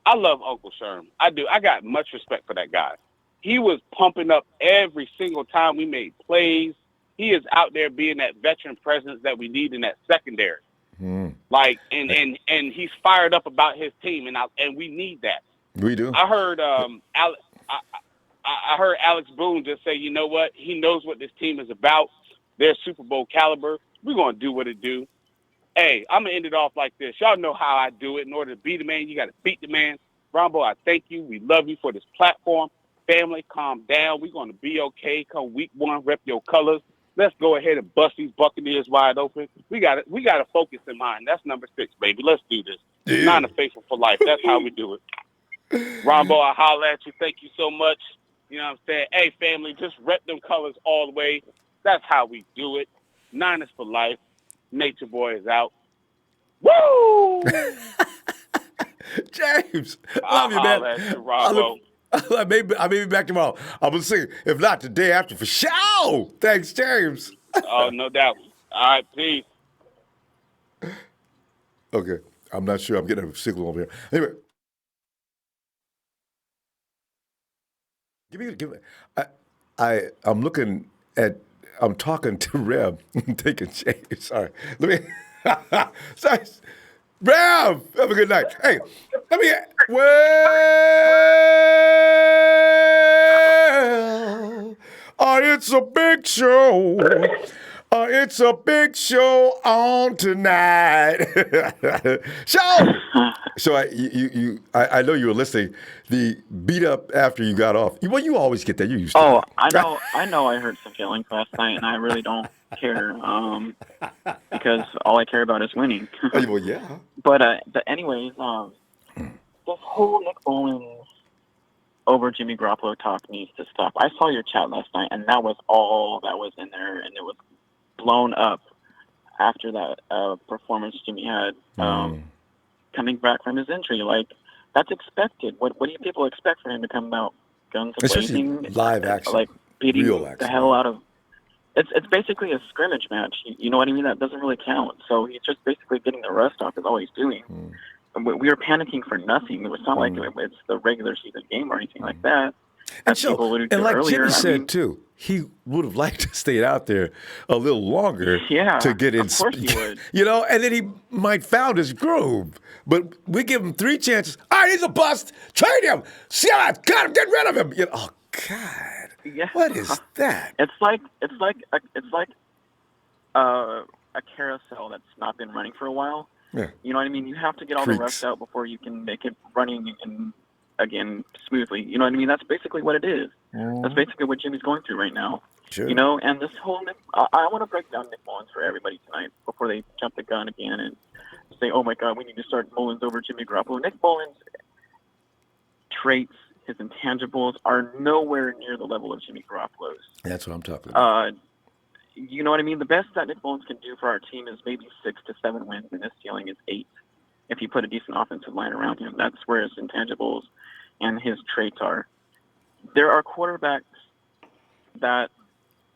I love Uncle Sherm. I do. I got much respect for that guy. He was pumping up every single time we made plays. He is out there being that veteran presence that we need in that secondary. Like, and he's fired up about his team, and we need that. We do. I heard I heard Alex Boone just say, you know what? He knows what this team is about. They're Super Bowl caliber. We're going to do what it do. Hey, I'm going to end it off like this. Y'all know how I do it. In order to be the man, you got to beat the man. Ronbo, I thank you. We love you for this platform. Family, calm down. We're going to be okay. Come week one, rep your colors. Let's go ahead and bust these Buccaneers wide open. We got to focus in mind. That's number 6, baby. Let's do this. Yeah. 9 of faithful for life. That's how we do it. Ronbo, I holler at you. Thank you so much. You know what I'm saying? Hey, family, just rep them colors all the way. That's how we do it. 9 is for life. Nature Boy is out. Woo! James, love you, man. At you, Ronbo. I may be back tomorrow. I'm going to sing. If not, the day after for sure. Thanks, James. Oh, no doubt. All right, peace. Okay. I'm not sure. I'm getting a signal over here. Anyway. Give me. I'm looking at. I'm talking to Reb. I'm taking James. Sorry. Let me. Sorry. Reb, have a good night. Hey, let me. Well, it's a big show. It's a big show on tonight. Show. So I know you were listening. The beat up after you got off. Well, you always get that. You used to. Oh, I know. I hurt some feelings last night, and I really don't care. Because all I care about is winning. Well, yeah. But anyways, this whole Nick Mullins over Jimmy Garoppolo talk needs to stop. I saw your chat last night, and that was all that was in there, and it was blown up after that performance Jimmy had coming back from his injury. Like, that's expected. What do you people expect for him to come out guns Especially blazing, live action, like beating real the action, hell out of? It's basically a scrimmage match. You know what I mean? That doesn't really count. So he's just basically getting the rust off is all he's doing. And we were panicking for nothing. It was not like it's the regular season game or anything like that. And like Jimmy said too, he would have liked to stay out there a little longer to get in. Of course he would. You know, and then he might found his groove. But we give him 3 chances. All right, he's a bust. Trade him. Sell it. Got him. Get rid of him. You know, oh God. Yeah. What is that? It's like a carousel that's not been running for a while. Yeah. You know what I mean? You have to get all the rust out before you can make it running and again smoothly. You know what I mean? That's basically what it is. That's basically what Jimmy's going through right now. Sure. You know, and this whole I want to break down Nick Mullins for everybody tonight before they jump the gun again and say, "Oh my God, we need to start Mullins over Jimmy Garoppolo." Nick Mullins' traits, his intangibles, are nowhere near the level of Jimmy Garoppolo's. That's what I'm talking about. You know what I mean? The best that Nick Mullins can do for our team is maybe 6 to 7 wins, and his ceiling is 8. If you put a decent offensive line around him, that's where his intangibles and his traits are. There are quarterbacks that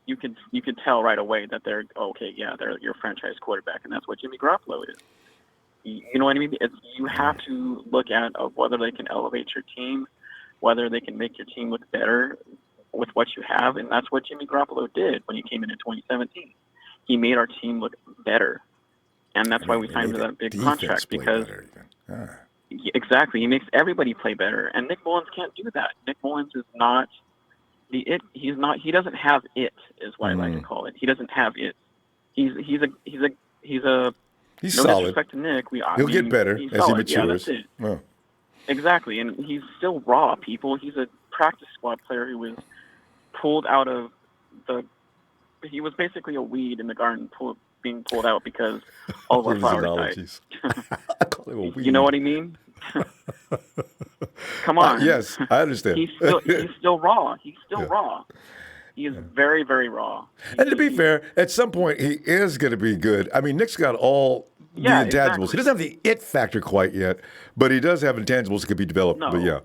you could tell right away that they're they're your franchise quarterback, and that's what Jimmy Garoppolo is. You know what I mean? You have to look at whether they can elevate your team, whether they can make your team look better with what you have, and that's what Jimmy Garoppolo did when he came in 2017. He made our team look better, and that's why we signed him to that big contract because exactly, he makes everybody play better, and Nick Mullins can't do that. Nick Mullins is not the it. He's not. He doesn't have it. Is what I like to call it. He doesn't have it. He's no solid. disrespect to Nick. He'll get better as he matures. Yeah, that's it. Oh. Exactly, and he's still raw, people. He's a practice squad player who was pulled out of the. He was basically a weed in the garden, being pulled out because all of our flowers died. I call him a weed. You know what I mean? Come on. Yes, I understand. He's still raw. He's still raw. He is very, very raw. And to be fair, at some point he is going to be good. I mean, Nick's got all the intangibles. Exactly. He doesn't have the it factor quite yet, but he does have intangibles that could be developed. No.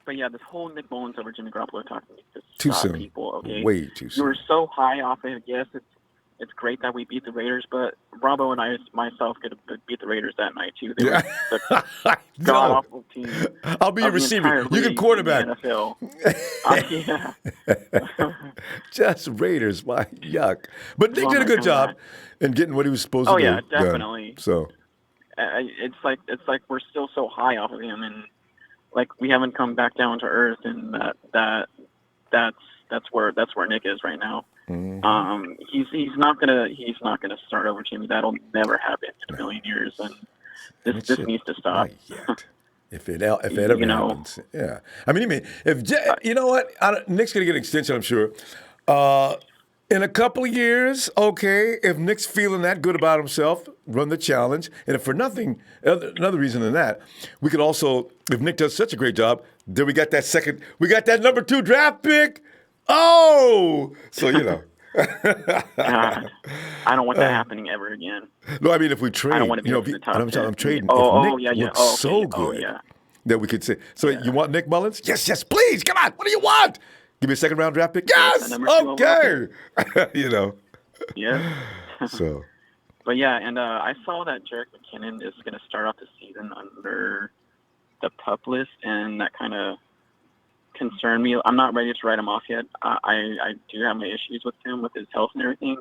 But yeah, this whole Nick Mullins over Jimmy Garoppolo talking to too soon. People, okay? Way too soon. You were so high off it. Yes, it's great that we beat the Raiders, but Ronbo and myself could have beat the Raiders that night too. They were the god awful team. I'll be your receiver. You can quarterback. NFL. Just Raiders, my yuck. But Nick did a good job in getting what he was supposed to do. Oh yeah, definitely. Done. So it's like we're still so high off of him, and like we haven't come back down to earth, and that's where Nick is right now. Mm-hmm. He's not gonna start over Jimmy. That'll never happen in a million years, and this needs to stop. If it ever happens, yeah. I mean, if you know what, Nick's gonna get an extension, I'm sure. In a couple of years, okay. If Nick's feeling that good about himself, run the challenge. And if for nothing, another reason than that, we could also, if Nick does such a great job, then we got that number 2 draft pick. Oh, so you know. God, I don't want that happening ever again. No, I mean if we trade, I don't want to be in the top 10. I'm trading. If Nick looks so good that we could say. So you want Nick Mullins? Yes, please. Come on. What do you want? Give me a second round draft pick. Yes. Okay. You know. Yeah. So. But yeah, and I saw that Jerick McKinnon is going to start off the season under the PUP list, and that kind of concerned me. I'm not ready to write him off yet. I do have my issues with him, with his health and everything,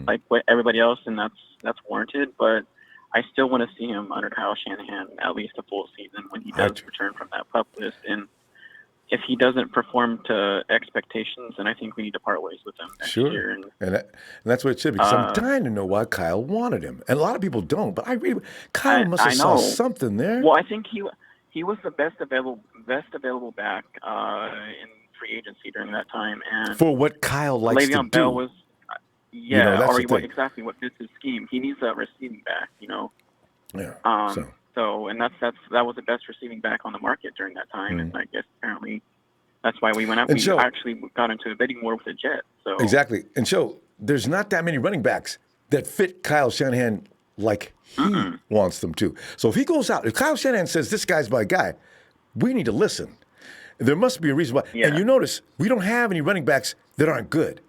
like what everybody else, and that's warranted. But I still want to see him under Kyle Shanahan at least a full season when he does return from that PUP list. And if he doesn't perform to expectations, then I think we need to part ways with him next year. And that's what it should be. Because I'm dying to know why Kyle wanted him, and a lot of people don't. But Kyle must have saw something there. Well, I think he was the best available back in free agency during that time, and for what Kyle likes to do. Le'Veon Bell was, exactly what fits his scheme. He needs a receiving back, you know. Yeah. So and that was the best receiving back on the market during that time, and I guess apparently that's why we went out. We actually got into a bidding war with the Jets. So exactly, and there's not that many running backs that fit Kyle Shanahan like he wants them to. So if he goes out, if Kyle Shanahan says this guy's my guy, we need to listen. There must be a reason why. Yeah. And you notice we don't have any running backs that aren't good.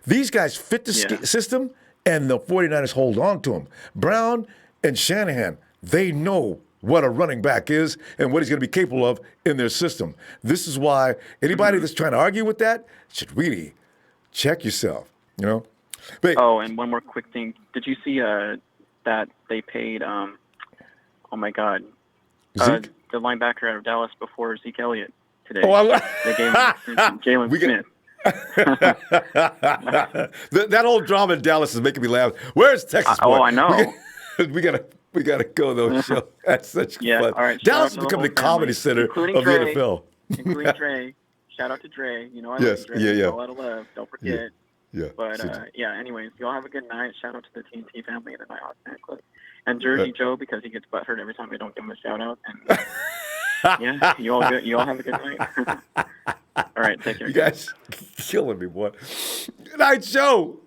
These guys fit the system, and the 49ers hold on to him. Brown and Shanahan, they know what a running back is and what he's going to be capable of in their system. This is why anybody that's trying to argue with that should really check yourself, you know? But, and one more quick thing. Did you see that they paid, oh my God, Zeke? the linebacker out of Dallas before Zeke Elliott today? They gave him Jalen Smith. That whole drama in Dallas is making me laugh. Where's Texas? I know. We gotta go though. Show. That's such fun. All right. Dallas has become the comedy center of the NFL. Including Dre. Shout out to Dre. You know I Yes, love Dre. yeah. A lot of love. Don't forget. Yeah. But anyways, y'all have a good night. Shout out to the TNT family and the Night Fan Club. And Jersey Joe, because he gets butthurt every time we don't give him a shout out. And you all have a good night. All right, take care. You guys killing me, boy. Good night, Joe.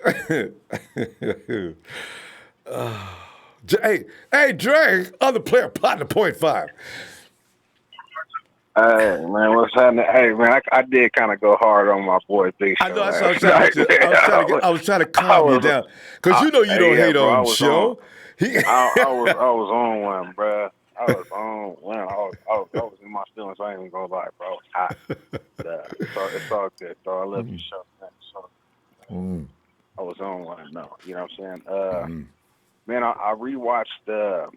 Hey, Dre, other player, partner, .5. Hey, man, what's happening? Hey, man, I did kind of go hard on my boy Big Show. I know. I was trying to calm you down because you know you don't hate on Show. I was on one, bro. I was on one. I was in my feelings. I ain't even gonna lie, bro. It's all good, though. I love your show, man. So I was on one. No, you know what I'm saying? Man, I rewatched the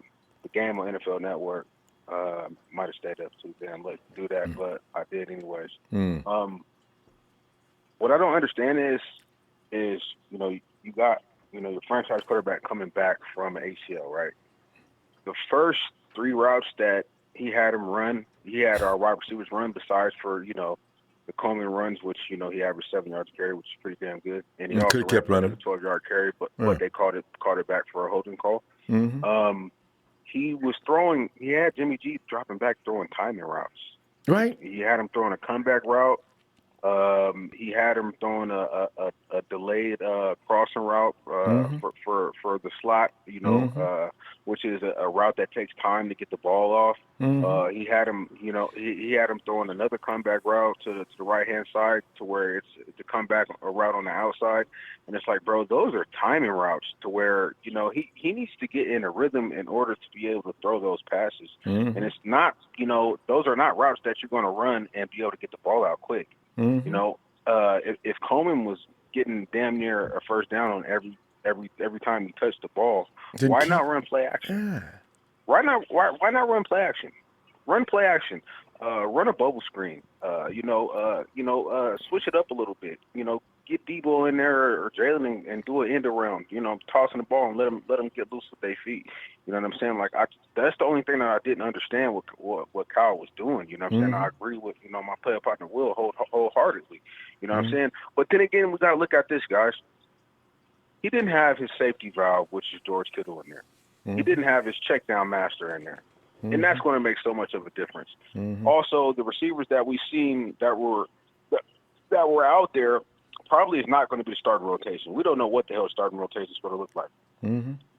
game on NFL Network. Might have stayed up too damn late to do that, but I did anyways. What I don't understand is you got your franchise quarterback coming back from an ACL, right? The first 3 routes that he had him run, he had our wide receivers run besides for the Coleman runs, which he averaged 7 yards a carry, which is pretty damn good, and he also kept running a 12-yard carry, but they called it back for a holding call. He was throwing. He had Jimmy G dropping back, throwing timing routes. Right. He had him throwing a comeback route. He had him throwing a delayed crossing route for the slot. Which is a route that takes time to get the ball off. He had him. He had him throwing another comeback route to the right hand side to where it's the comeback a route on the outside. And it's like, bro, those are timing routes to where he needs to get in a rhythm in order to be able to throw those passes. And it's not those are not routes that you're going to run and be able to get the ball out quick. If Coleman was getting damn near a first down on every time he touched the ball, why not run play action? Yeah. Why not run play action? Run play action. Run a bubble screen. Switch it up a little bit. Get Debo in there or Jalen and do an end around. Tossing the ball and let them get loose with their feet. You know what I'm saying? Like that's the only thing that I didn't understand what Kyle was doing. You know what I'm saying? I agree with my player partner Will wholeheartedly. You know what I'm saying? But then again, we got to look at this, guys. He didn't have his safety valve, which is George Kittle, in there. He didn't have his check down master in there. And that's going to make so much of a difference. Also, the receivers that we've seen that were out there probably is not going to be the starting rotation. We don't know what the hell starting rotation is going to look like.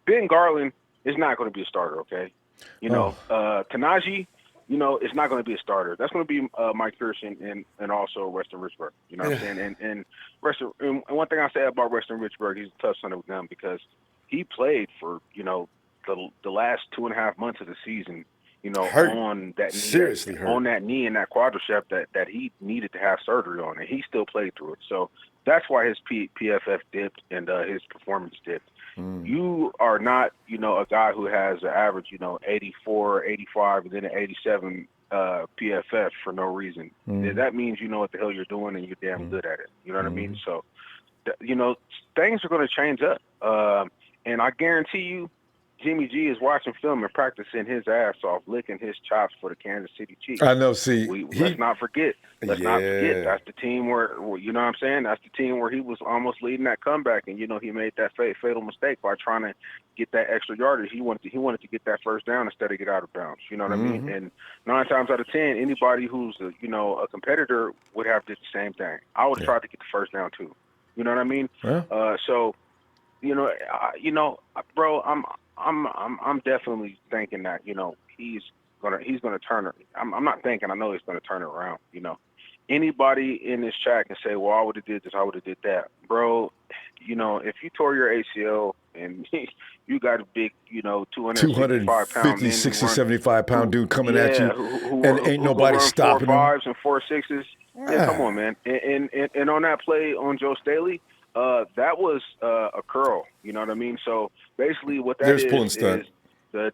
Ben Garland is not going to be a starter, okay? Kanaji, it's not going to be a starter. That's going to be Mike Pearson and also Weston Richburg. You know what I'm saying? And one thing I say about Weston Richburg, he's a tough son of a gun because he played for, the last 2.5 months of the season, on that knee, seriously hurt. On that knee and that quadricep that he needed to have surgery on, and he still played through it. So that's why his PFF dipped and his performance dipped. You are not, a guy who has an average, 84, 85, and then an 87 PFF for no reason. That means you know what the hell you're doing and you're damn good at it. You know what I mean? So, things are going to change up. And I guarantee you, Jimmy G is watching film and practicing his ass off, licking his chops for the Kansas City Chiefs. I know. See, let's not forget. Let's not forget. That's the team where, you know what I'm saying? That's the team where he was almost leading that comeback, and he made that fatal mistake by trying to get that extra yardage. He wanted to get that first down instead of get out of bounds. You know what I mean? And 9 times out of 10, anybody who's a competitor would have did the same thing. I would have tried to get the first down too. You know what I mean? Yeah. So, bro, I'm definitely thinking that he's gonna turn it. I'm not thinking. I know he's gonna turn it around. Anybody in this chat can say, "Well, I would have did this. I would have did that," bro. If you tore your ACL and you got a big, 265 pound, 60, 75 pound dude coming at you, who ain't nobody run stopping 4.5s and 4.6s. Yeah, come on, man. And on that play on Joe Staley, that was a curl. You know what I mean? So basically, what that is the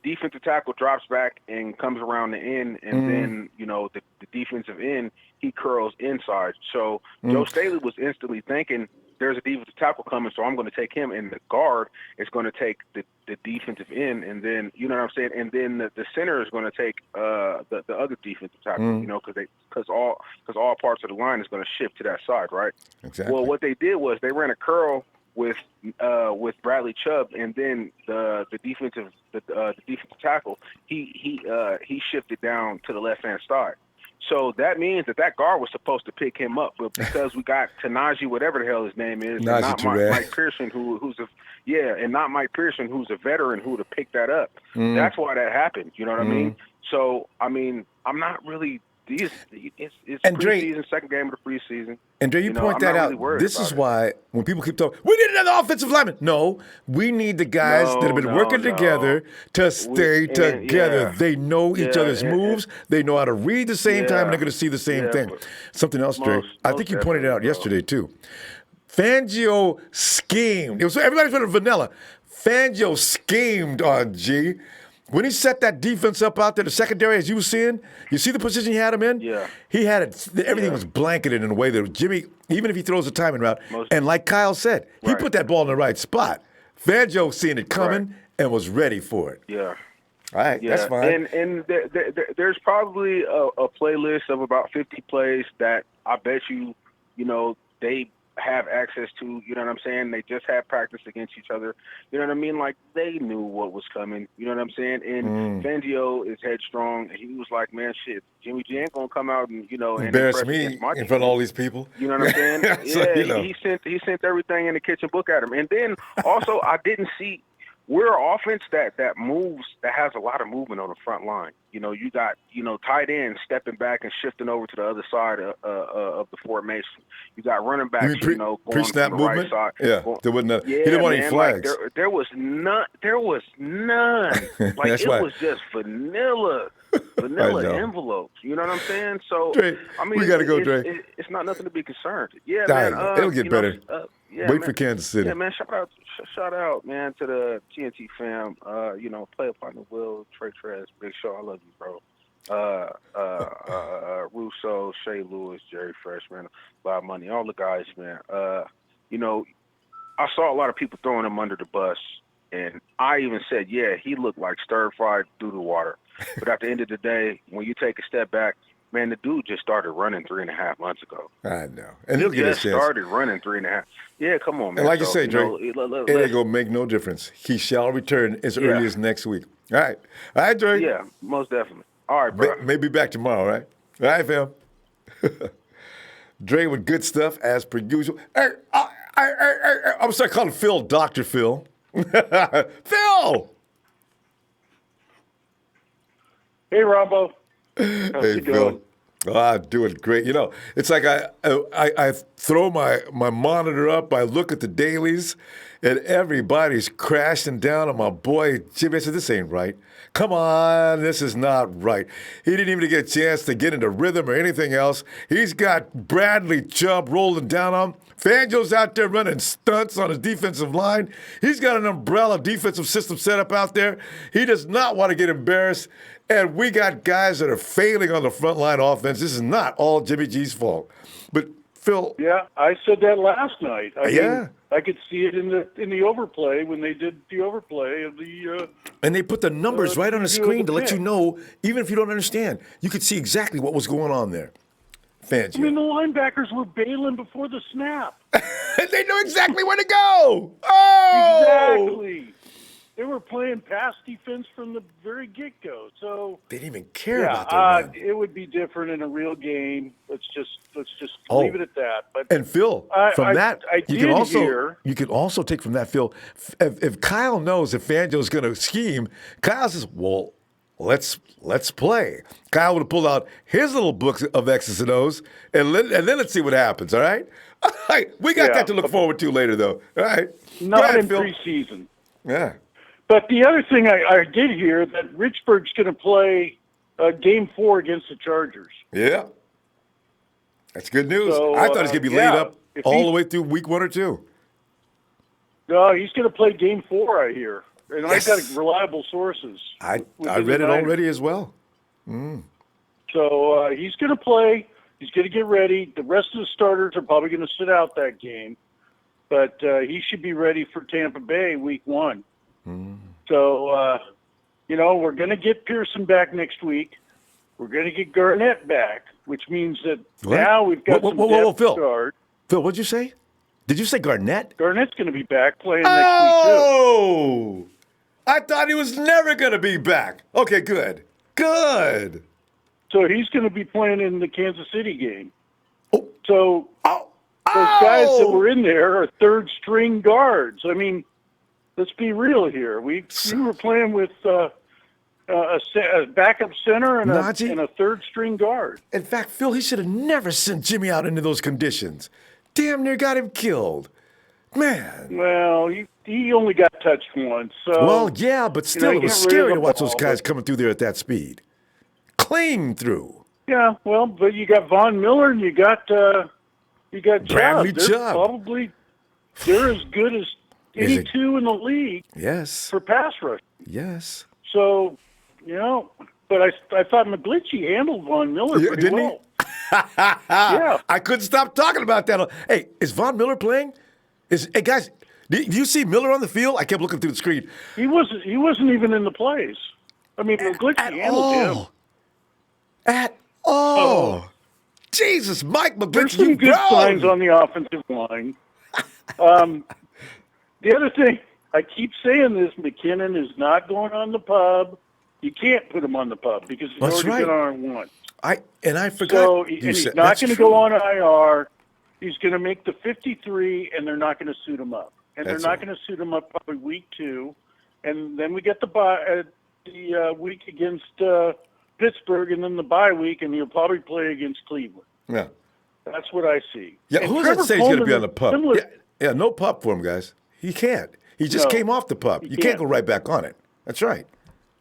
defensive tackle drops back and comes around the end, and then the defensive end, he curls inside. So Joe Staley was instantly thinking, there's a defensive tackle coming, so I'm going to take him, and the guard is going to take the defensive end, and then you know what I'm saying, and then the center is going to take the other defensive tackle, because all parts of the line is going to shift to that side, right? Exactly. Well, what they did was they ran a curl with Bradley Chubb, and then the defensive tackle he shifted down to the left hand side. So that means that guard was supposed to pick him up, but because we got Najee, whatever the hell his name is, and not Mike Pearson, not Mike Pearson, who's a veteran, who would have picked that up. That's why that happened. You know what I mean? So I'm not really. It's preseason, second game of the preseason. And Dre, you point that out. Really this is why when people keep talking, we need another offensive lineman. No, we need the guys that have been working together to stay together. Yeah. They know each other's moves. They know how to read the same time, and they're going to see the same thing. Something else, Dre. I think you pointed it out yesterday, too. Fangio schemed. Everybody's running vanilla. Fangio schemed on G. When he set that defense up out there, the secondary, as you were seeing, you see the position he had him in? Yeah. He had it, everything was blanketed in a way that Jimmy, even if he throws a timing route, and like Kyle said, he put that ball in the right spot. Fangio seeing it coming and was ready for it. Yeah. All right, that's fine. And there's probably a playlist of about 50 plays that I bet they have access to, you know what I'm saying? They just had practice against each other. You know what I mean? Like, they knew what was coming. You know what I'm saying? And Fangio is headstrong. And he was like, man, shit, Jimmy G ain't going to come out and, embarrass me in front of all these people. You know what I'm saying? So, he sent everything in the kitchen book at him. And then also I didn't see – we're an offense that moves, that has a lot of movement on the front line. You got, tight ends stepping back and shifting over to the other side of the formation. You got running backs, going to the movement? right side. Yeah, there wasn't he didn't want any flags. Like there was none. Like, it was just vanilla envelopes. You know what I'm saying? So, Dre, we got to go, Dre. It's not nothing to be concerned. Yeah, man. It'll get better. Wait for man. Kansas City. Yeah, man. Shout out, man, to the TNT fam. Play upon the will, Trey Trez, Big Show. I love you, bro. Russo, Shea Lewis, Jerry Freshman, Bob Money, all the guys, man. I saw a lot of people throwing him under the bus, and I even said, yeah, he looked like stir-fried through the water. But at the end of the day, when you take a step back, man, the dude just started running 3.5 months ago. I know. And he'll get a chance. He just started running 3.5. Yeah, come on, man. And like you say, Dre, it ain't going to make no difference. He shall return as early as next week. All right. All right, Dre. Yeah, most definitely. All right, bro. Maybe back tomorrow, right? All right, fam. Dre with good stuff as per usual. I'm going to start calling Phil Dr. Phil. Phil! Hey, Ronbo. Hey, Phil. I'm doing great. It's like I throw my monitor up, I look at the dailies, and everybody's crashing down on my boy Jimmy. I said, this ain't right. Come on, this is not right. He didn't even get a chance to get into rhythm or anything else. He's got Bradley Chubb rolling down on him. Fangio's out there running stunts on his defensive line. He's got an umbrella defensive system set up out there. He does not want to get embarrassed. And we got guys that are failing on the front line offense. This is not all Jimmy G's fault. But Phil. Yeah, I said that last night. I mean, I could see it in the overplay when they did the overplay of the. And they put the numbers right on the screen to let you know, even if you don't understand, you could see exactly what was going on there. Fangio. I mean, the linebackers were bailing before the snap. They knew exactly where to go. Oh! Exactly. They were playing pass defense from the very get-go. So they didn't even care about that. It would be different in a real game. Let's just leave it at that. But and Phil, you can also take from that, Phil, if Kyle knows if Fangio's going to scheme, Kyle says, "Well, let's play." Kyle would have pulled out his little book of X's and O's, and then let's see what happens. All right, all right. We got that to look forward to later, though. All right, not in preseason. Yeah. But the other thing I did hear that Richburg's going to play Game 4 against the Chargers. Yeah. That's good news. So, I thought he was going to be laid up all the way through week 1 or 2. No, he's going to play Game 4, I hear. And yes. I've got reliable sources. I read it already as well. So he's going to play. He's going to get ready. The rest of the starters are probably going to sit out that game. But he should be ready for Tampa Bay week 1. So, we're going to get Pearson back next week. We're going to get Garnett back, which means that now we've got some depth guard. Phil, what'd you say? Did you say Garnett? Garnett's going to be back playing next week, too. Oh! I thought he was never going to be back. Okay, good. Good. So he's going to be playing in the Kansas City game. Oh. So those guys that were in there are third-string guards. I mean, let's be real here. We were playing with a backup center and a third-string guard. In fact, Phil, he should have never sent Jimmy out into those conditions. Damn near got him killed. Man. Well, he only got touched once. So, well, yeah, but still, it was scary to watch those guys coming through there at that speed. Clean through. Yeah, well, but you got Von Miller and you got Bradley Chubb. They're as good as any two in the league. Yes. For pass rush. Yes. So, but I thought McGlinchey handled Von Miller pretty well. Yeah. I couldn't stop talking about that. Hey, is Von Miller playing? Hey guys, do you see Miller on the field? I kept looking through the screen. He wasn't even in the plays. I mean, McGlinchey handled him. At all. Oh. Jesus, Mike McGlinchey. There's some good signs on the offensive line. The other thing, I keep saying this, McKinnon is not going on the pub. You can't put him on the pub because he's already been on once. I forgot. So he's not going to go on IR. He's going to make the 53, and they're not going to suit him up. And they're not going to suit him up probably week 2. And then we get the week against Pittsburgh, and then the bye week, and he'll probably play against Cleveland. Yeah. That's what I see. Yeah, who does that say he's going to be on the pup? Yeah, no pup for him, guys. He can't. He just came off the pup. You can't go right back on it. That's right.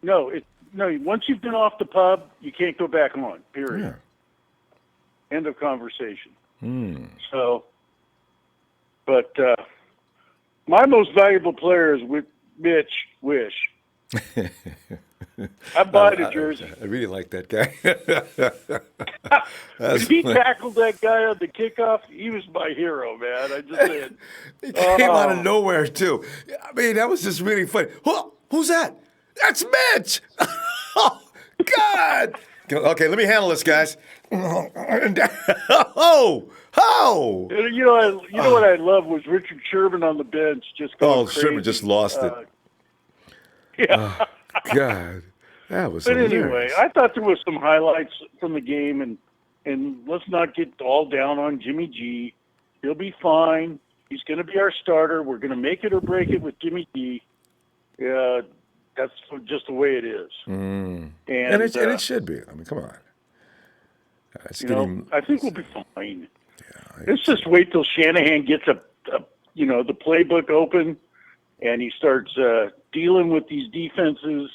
No, once you've been off the pub, you can't go back on, period. Yeah. End of conversation. So, but my most valuable player is Mitch Wish. I buy the jersey. I really like that guy. When he tackled that guy on the kickoff, he was my hero, man. I just said. He came out of nowhere, too. I mean, that was just really funny. Who's that? That's Mitch! Oh, God! Okay, let me handle this, guys. Oh! You know what I love was Richard Sherman on the bench just going crazy. Sherman just lost it. Yeah. God, that was. But hilarious. Anyway, I thought there was some highlights from the game, and let's not get all down on Jimmy G. He'll be fine. He's going to be our starter. We're going to make it or break it with Jimmy G. That's just the way it is. And it should be. I mean, come on. I think we'll be fine. Yeah, let's just wait till Shanahan gets the playbook open, and he starts dealing with these defenses.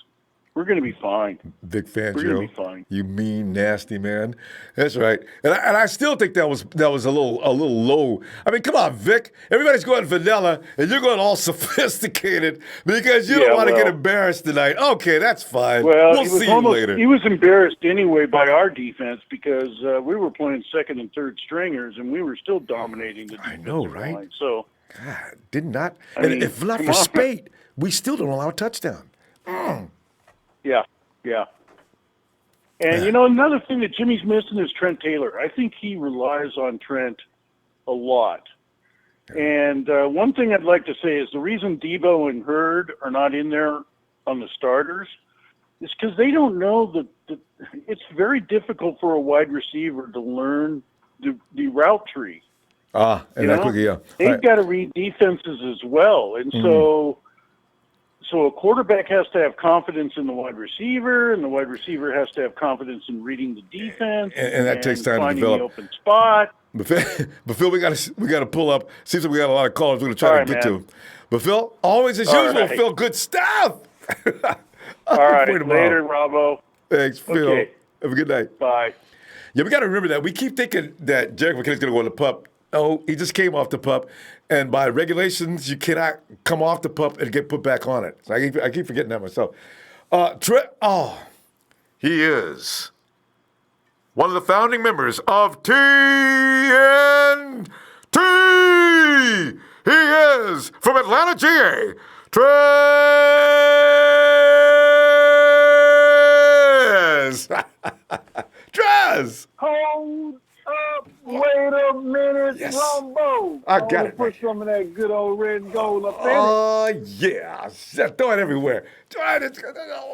We're going to be fine. Big fan, We're Joe. going to be fine. You mean nasty man. That's right. And I still think that was a little low. I mean, come on, Vic. Everybody's going vanilla, and you're going all sophisticated because you don't want to get embarrassed tonight. Okay, that's fine. Well, we'll see you later. He was embarrassed anyway by our defense because we were playing second and third stringers, and we were still dominating the defensive right? line. So, God, did not. And if not for Spate, we still don't allow a touchdown. Yeah. And, another thing that Jimmy's missing is Trent Taylor. I think he relies on Trent a lot. And one thing I'd like to say is the reason Debo and Hurd are not in there on the starters is because they don't know that it's very difficult for a wide receiver to learn the route tree. They've got to read defenses as well. And so a quarterback has to have confidence in the wide receiver, and the wide receiver has to have confidence in reading the defense. And that takes time to develop. Finding the open spot. But Phil, we got to pull up. Seems like we got a lot of callers we're going to try to get to. But Phil, always as usual, Phil, good stuff. All right, later, Ronbo. Thanks, Phil. Okay. Have a good night. Bye. Yeah, we got to remember that. We keep thinking that Jerick McKinnon's going to go on the pup. Oh, he just came off the pup. And by regulations, you cannot come off the pup and get put back on it. So I keep forgetting that myself. He is one of the founding members of TNT. He is from Atlanta, GA. Trez! Hold up, wait a minute, Yes. Ronbo. I got it. Put some of that good old red and gold up in it. Oh, yeah. Throw it everywhere. Throw it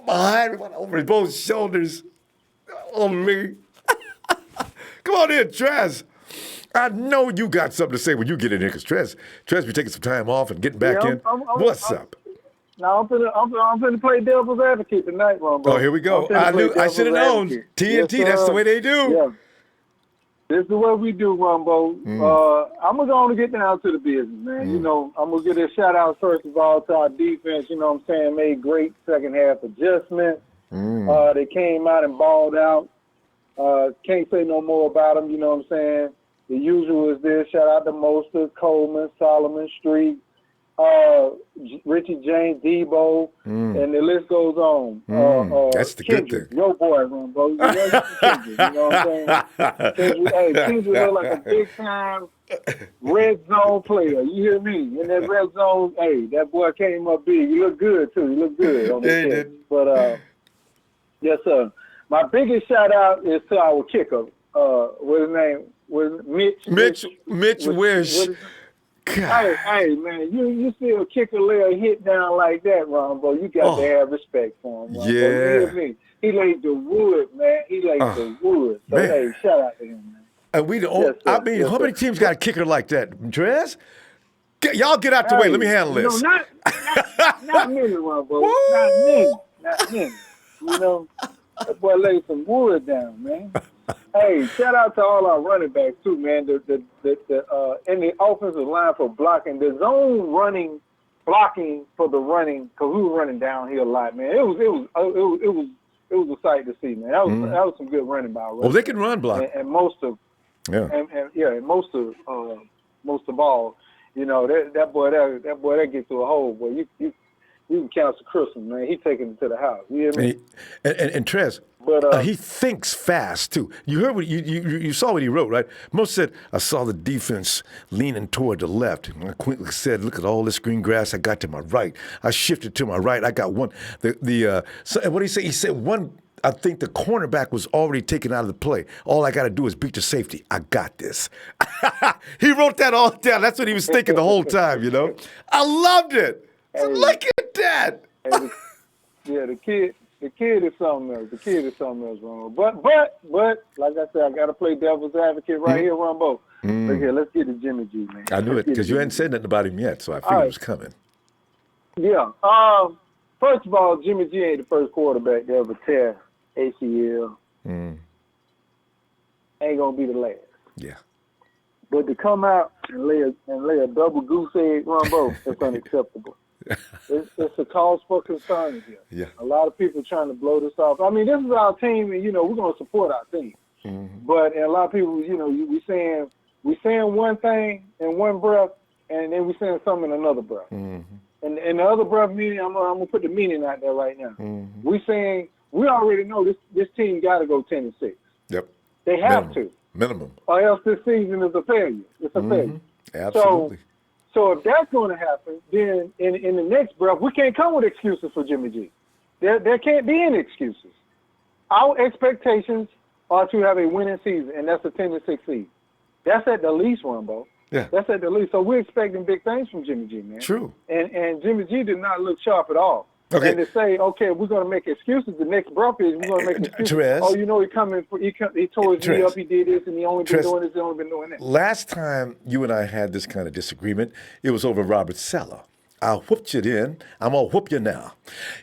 behind everyone, over both shoulders. On me. Come on in, Trez. I know you got something to say when you get in here, because Trez be taking some time off and getting back in. What's up? Now I'm finna play devil's advocate tonight, Ronbo. Oh, here we go. I should have known. TNT, that's the way they do. Yeah. This is what we do, Ronbo. I'm going to get down to the business, man. You know, I'm going to give a shout-out, first of all, to our defense. You know what I'm saying? Made great second-half adjustments. They came out and balled out. Can't say no more about them, you know what I'm saying? The usual is this. Shout out to Mostert, Coleman, Solomon Street, Richie James, Debo, and the list goes on. That's the Kendrick, good thing. Your boy, Ronbo. You know what I'm saying? Kendrick look like a big-time red zone player. You hear me? In that red zone, that boy came up big. He looked good, too. He looked good on the pitch. But, yes, sir. My biggest shout-out is to our kicker. What's his name? Mitch Wish. Hey, man, you see a kicker lay a hit down like that, Ronbo, you got to have respect for him, Ronbo. Yeah. You hear me? He laid the wood, man. He laid the wood. So, hey, shout out to him, man. And how many teams got a kicker like that? Trez? Y'all get out the way. Let me handle this. No, not many, Ronbo. Not many. You know, that boy laid some wood down, man. Hey, shout out to all our running backs too, man. The in the offensive line for blocking, the zone blocking for the running, because we were running downhill a lot, man. It was a sight to see, man. That was some good running by. Well, they can run block, and most of all, you know, that boy that gets to a hole, boy. You can counsel Christmas, man. He taking it to the house. You hear me? And Trez, but he thinks fast too. You heard what you saw what he wrote, right? Most said, I saw the defense leaning toward the left. And I quickly said, look at all this green grass I got to my right. I shifted to my right. I got one. So what did he say? He said one. I think the cornerback was already taken out of the play. All I got to do is beat the safety. I got this. He wrote that all down. That's what he was thinking the whole time, you know? I loved it. So look at that. The kid is something else. The kid is something else, Ronbo. But like I said, I got to play devil's advocate right here, Ronbo. Look here, let's get to Jimmy G, man. I knew it because you hadn't said nothing about him yet, so I figured it was coming. Yeah. First of all, Jimmy G ain't the first quarterback to ever tear ACL. Ain't gonna be the last. Yeah. But to come out and lay a double goose egg, Ronbo, that's unacceptable. It's a cause for concern here. Yeah. A lot of people trying to blow this off. I mean, this is our team, and, you know, we're going to support our team. But a lot of people, you know, we saying one thing in one breath, and then we saying something in another breath. And the other breath meaning, I'm going to put the meaning out there right now. We saying, we already know this team got to go 10-6. Yep. They have to. Minimum. Or else this season is a failure. It's a failure. Absolutely. So if that's going to happen, then in the next breath, we can't come with excuses for Jimmy G. There can't be any excuses. Our expectations are to have a winning season, and that's a 10-6 season. That's at the least, Ronbo. Yeah. That's at the least. So we're expecting big things from Jimmy G, man. True. And Jimmy G did not look sharp at all. Okay. And to say, okay, we're going to make excuses. The next breath is we're going to make excuses. Trez, oh, you know, he tore his knee up. He did this, and he only been doing this. He only been doing that. Last time you and I had this kind of disagreement, it was over Robert Saleh. I whooped you then. I'm going to whoop you now.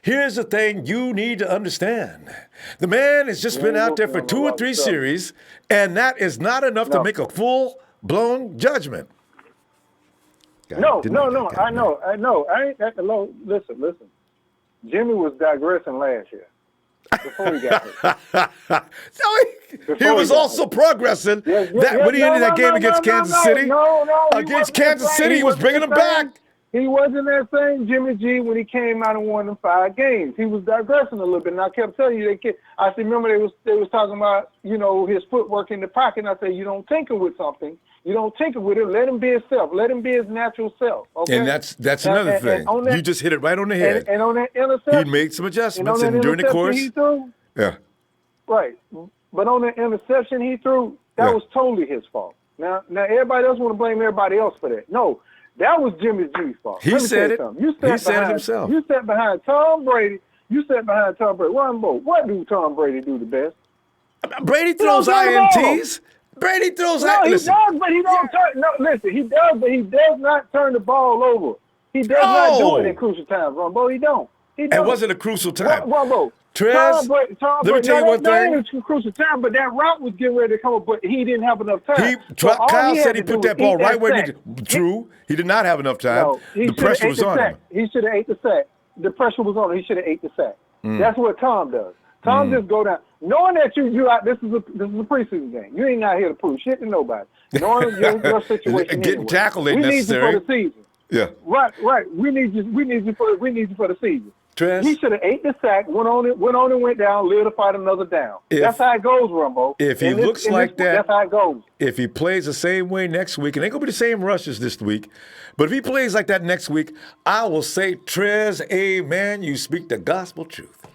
Here's the thing you need to understand. The man has just been out there for 2 or 3 series, and that is not enough to make a full-blown judgment. No. I know. Listen. Listen. Jimmy was digressing last year before he got hurt. He was also progressing. When he ended that game against Kansas City. Against Kansas City, he was bringing them back. He wasn't that same Jimmy G when he came out and won them 5 games. He was digressing a little bit, and I kept telling you, I remember they was talking about, you know, his footwork in the pocket, and I said, you don't tinker with something. You don't tinker with it. Let him be himself. Let him be his natural self. Okay? And that's another thing. You just hit it right on the head. And on that interception, he made some adjustments during the course. He threw, yeah. Right. But on that interception he threw, that was totally his fault. Now everybody else want to blame everybody else for that. No, that was Jimmy G's fault. He said it. He said it himself. You sat behind Tom Brady. Ronbo, what do Tom Brady do the best? Brady throws INTs. Brady throws he does, but he don't turn. No, listen, he does, but he does not turn the ball over. He does not do it in crucial times, Ronbo. He don't. It wasn't a crucial time. Ronbo. Trez, let me tell you one thing. It was a crucial time, but that route was getting ready to come up, but he didn't have enough time. Kyle said he put that ball right where he needed. True, he did not have enough time. No, the pressure was on him. He should have ate the sack. The pressure was on him. He should have ate the sack. That's what Tom does. Tom just go down, knowing that you out. This is a preseason game. You ain't out here to prove shit to nobody. Knowing your situation. Getting tackled ain't necessary. We need you for the season. Yeah. Right. We need you for the season. Trez, he should have ate the sack, went on and went down, lived to fight another down. That's how it goes, Rumbo. If he looks like that, that's how it goes. If he plays the same way next week, and it ain't gonna be the same rushes this week, but if he plays like that next week, I will say, Trez, amen. You speak the gospel truth.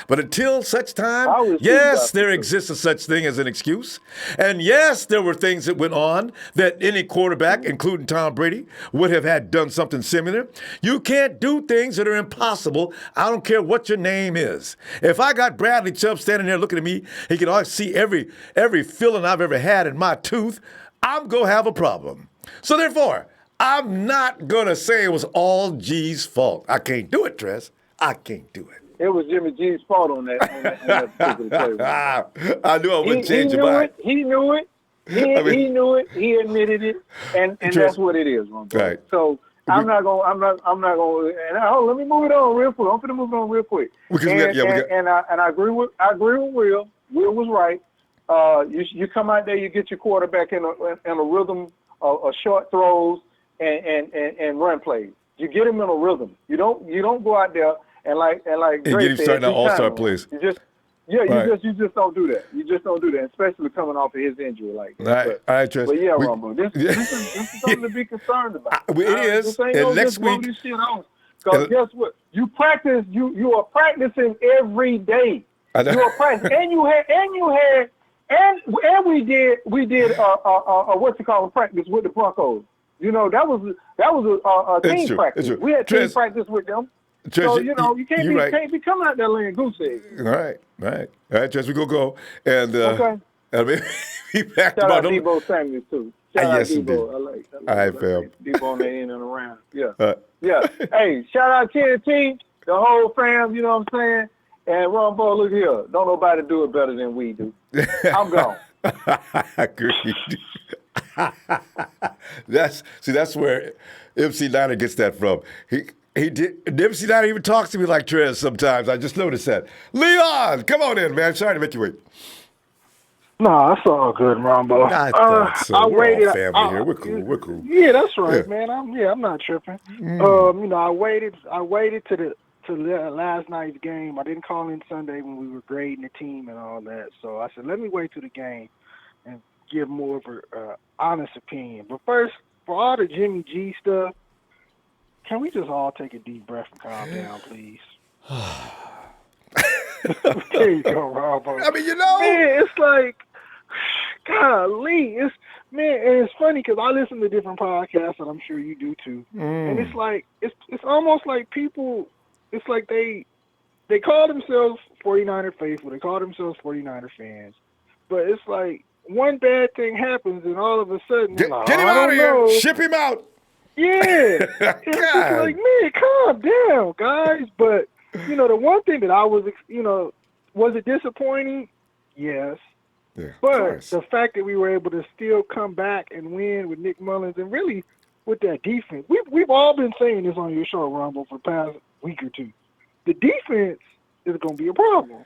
But until such time, yes, there exists a such thing as an excuse. And yes, there were things that went on that any quarterback, including Tom Brady, would have had done something similar. You can't do things that are impossible. I don't care what your name is. If I got Bradley Chubb standing there looking at me, he can always see every feeling I've ever had in my tooth, I'm going to have a problem. So therefore, I'm not going to say it was all G's fault. I can't do it, Trez. I can't do it. It was Jimmy G's fault on that particular play. I knew I wouldn't change your mind. He knew it. He knew it. He admitted it, and that's what it is, Ronbo. Right. So I'm not going. And let me move it on real quick. I'm going to move it on real quick. And I agree with Will. Will was right. You come out there, you get your quarterback in a rhythm of short throws and run plays. You get him in a rhythm. You don't go out there. And like Greg said, starting out all-star plays. You just don't do that. You just don't do that, especially coming off of his injury like that. All right, Trez. But yeah, Ronbo, this is something to be concerned about. It is. And next week, because guess what? You practice. You are practicing every day. You are practicing, and we did what's it called practice with the Broncos. You know that was a team practice. We had team practice with them. Trez, so, you can't be coming out there laying goose eggs. All right. All right, Trez, we're going to go. And, okay. Shout out Debo Samuels, too. Shout out Debo. I like all right, fam. Debo on the in and around. Yeah. Yeah. Hey, shout out TNT, the whole fam, you know what I'm saying? And Ronbo, look here. Don't nobody do it better than we do. I'm gone. Agreed. That's where MC Niner gets that from. He did. MC Niner even talks to me like Trez sometimes. I just noticed that. Leon, come on in, man. Sorry to make you wait. No, that's all good, Ronbo. I thought so. I We're waited. all family here. We're cool. Yeah, that's right, man. I'm not tripping. I waited to last night's game. I didn't call in Sunday when we were grading the team and all that. So I said, let me wait till the game and give more of an honest opinion. But first, for all the Jimmy G stuff, can we just all take a deep breath and calm down, please? There you go, Rob. I mean, man, it's like, golly, Man, and it's funny because I listen to different podcasts, and I'm sure you do too. And it's like it's almost like people. It's like they call themselves 49er faithful. They call themselves 49er fans, but it's like one bad thing happens, and all of a sudden, get like, him out of here! Ship him out! Yeah, it's just like, man, calm down, guys. But the one thing that I was, was it disappointing? Yes. Yeah, but the fact that we were able to still come back and win with Nick Mullins and really with that defense, we've all been saying this on your show, Ronbo, for the past week or two. The defense is going to be a problem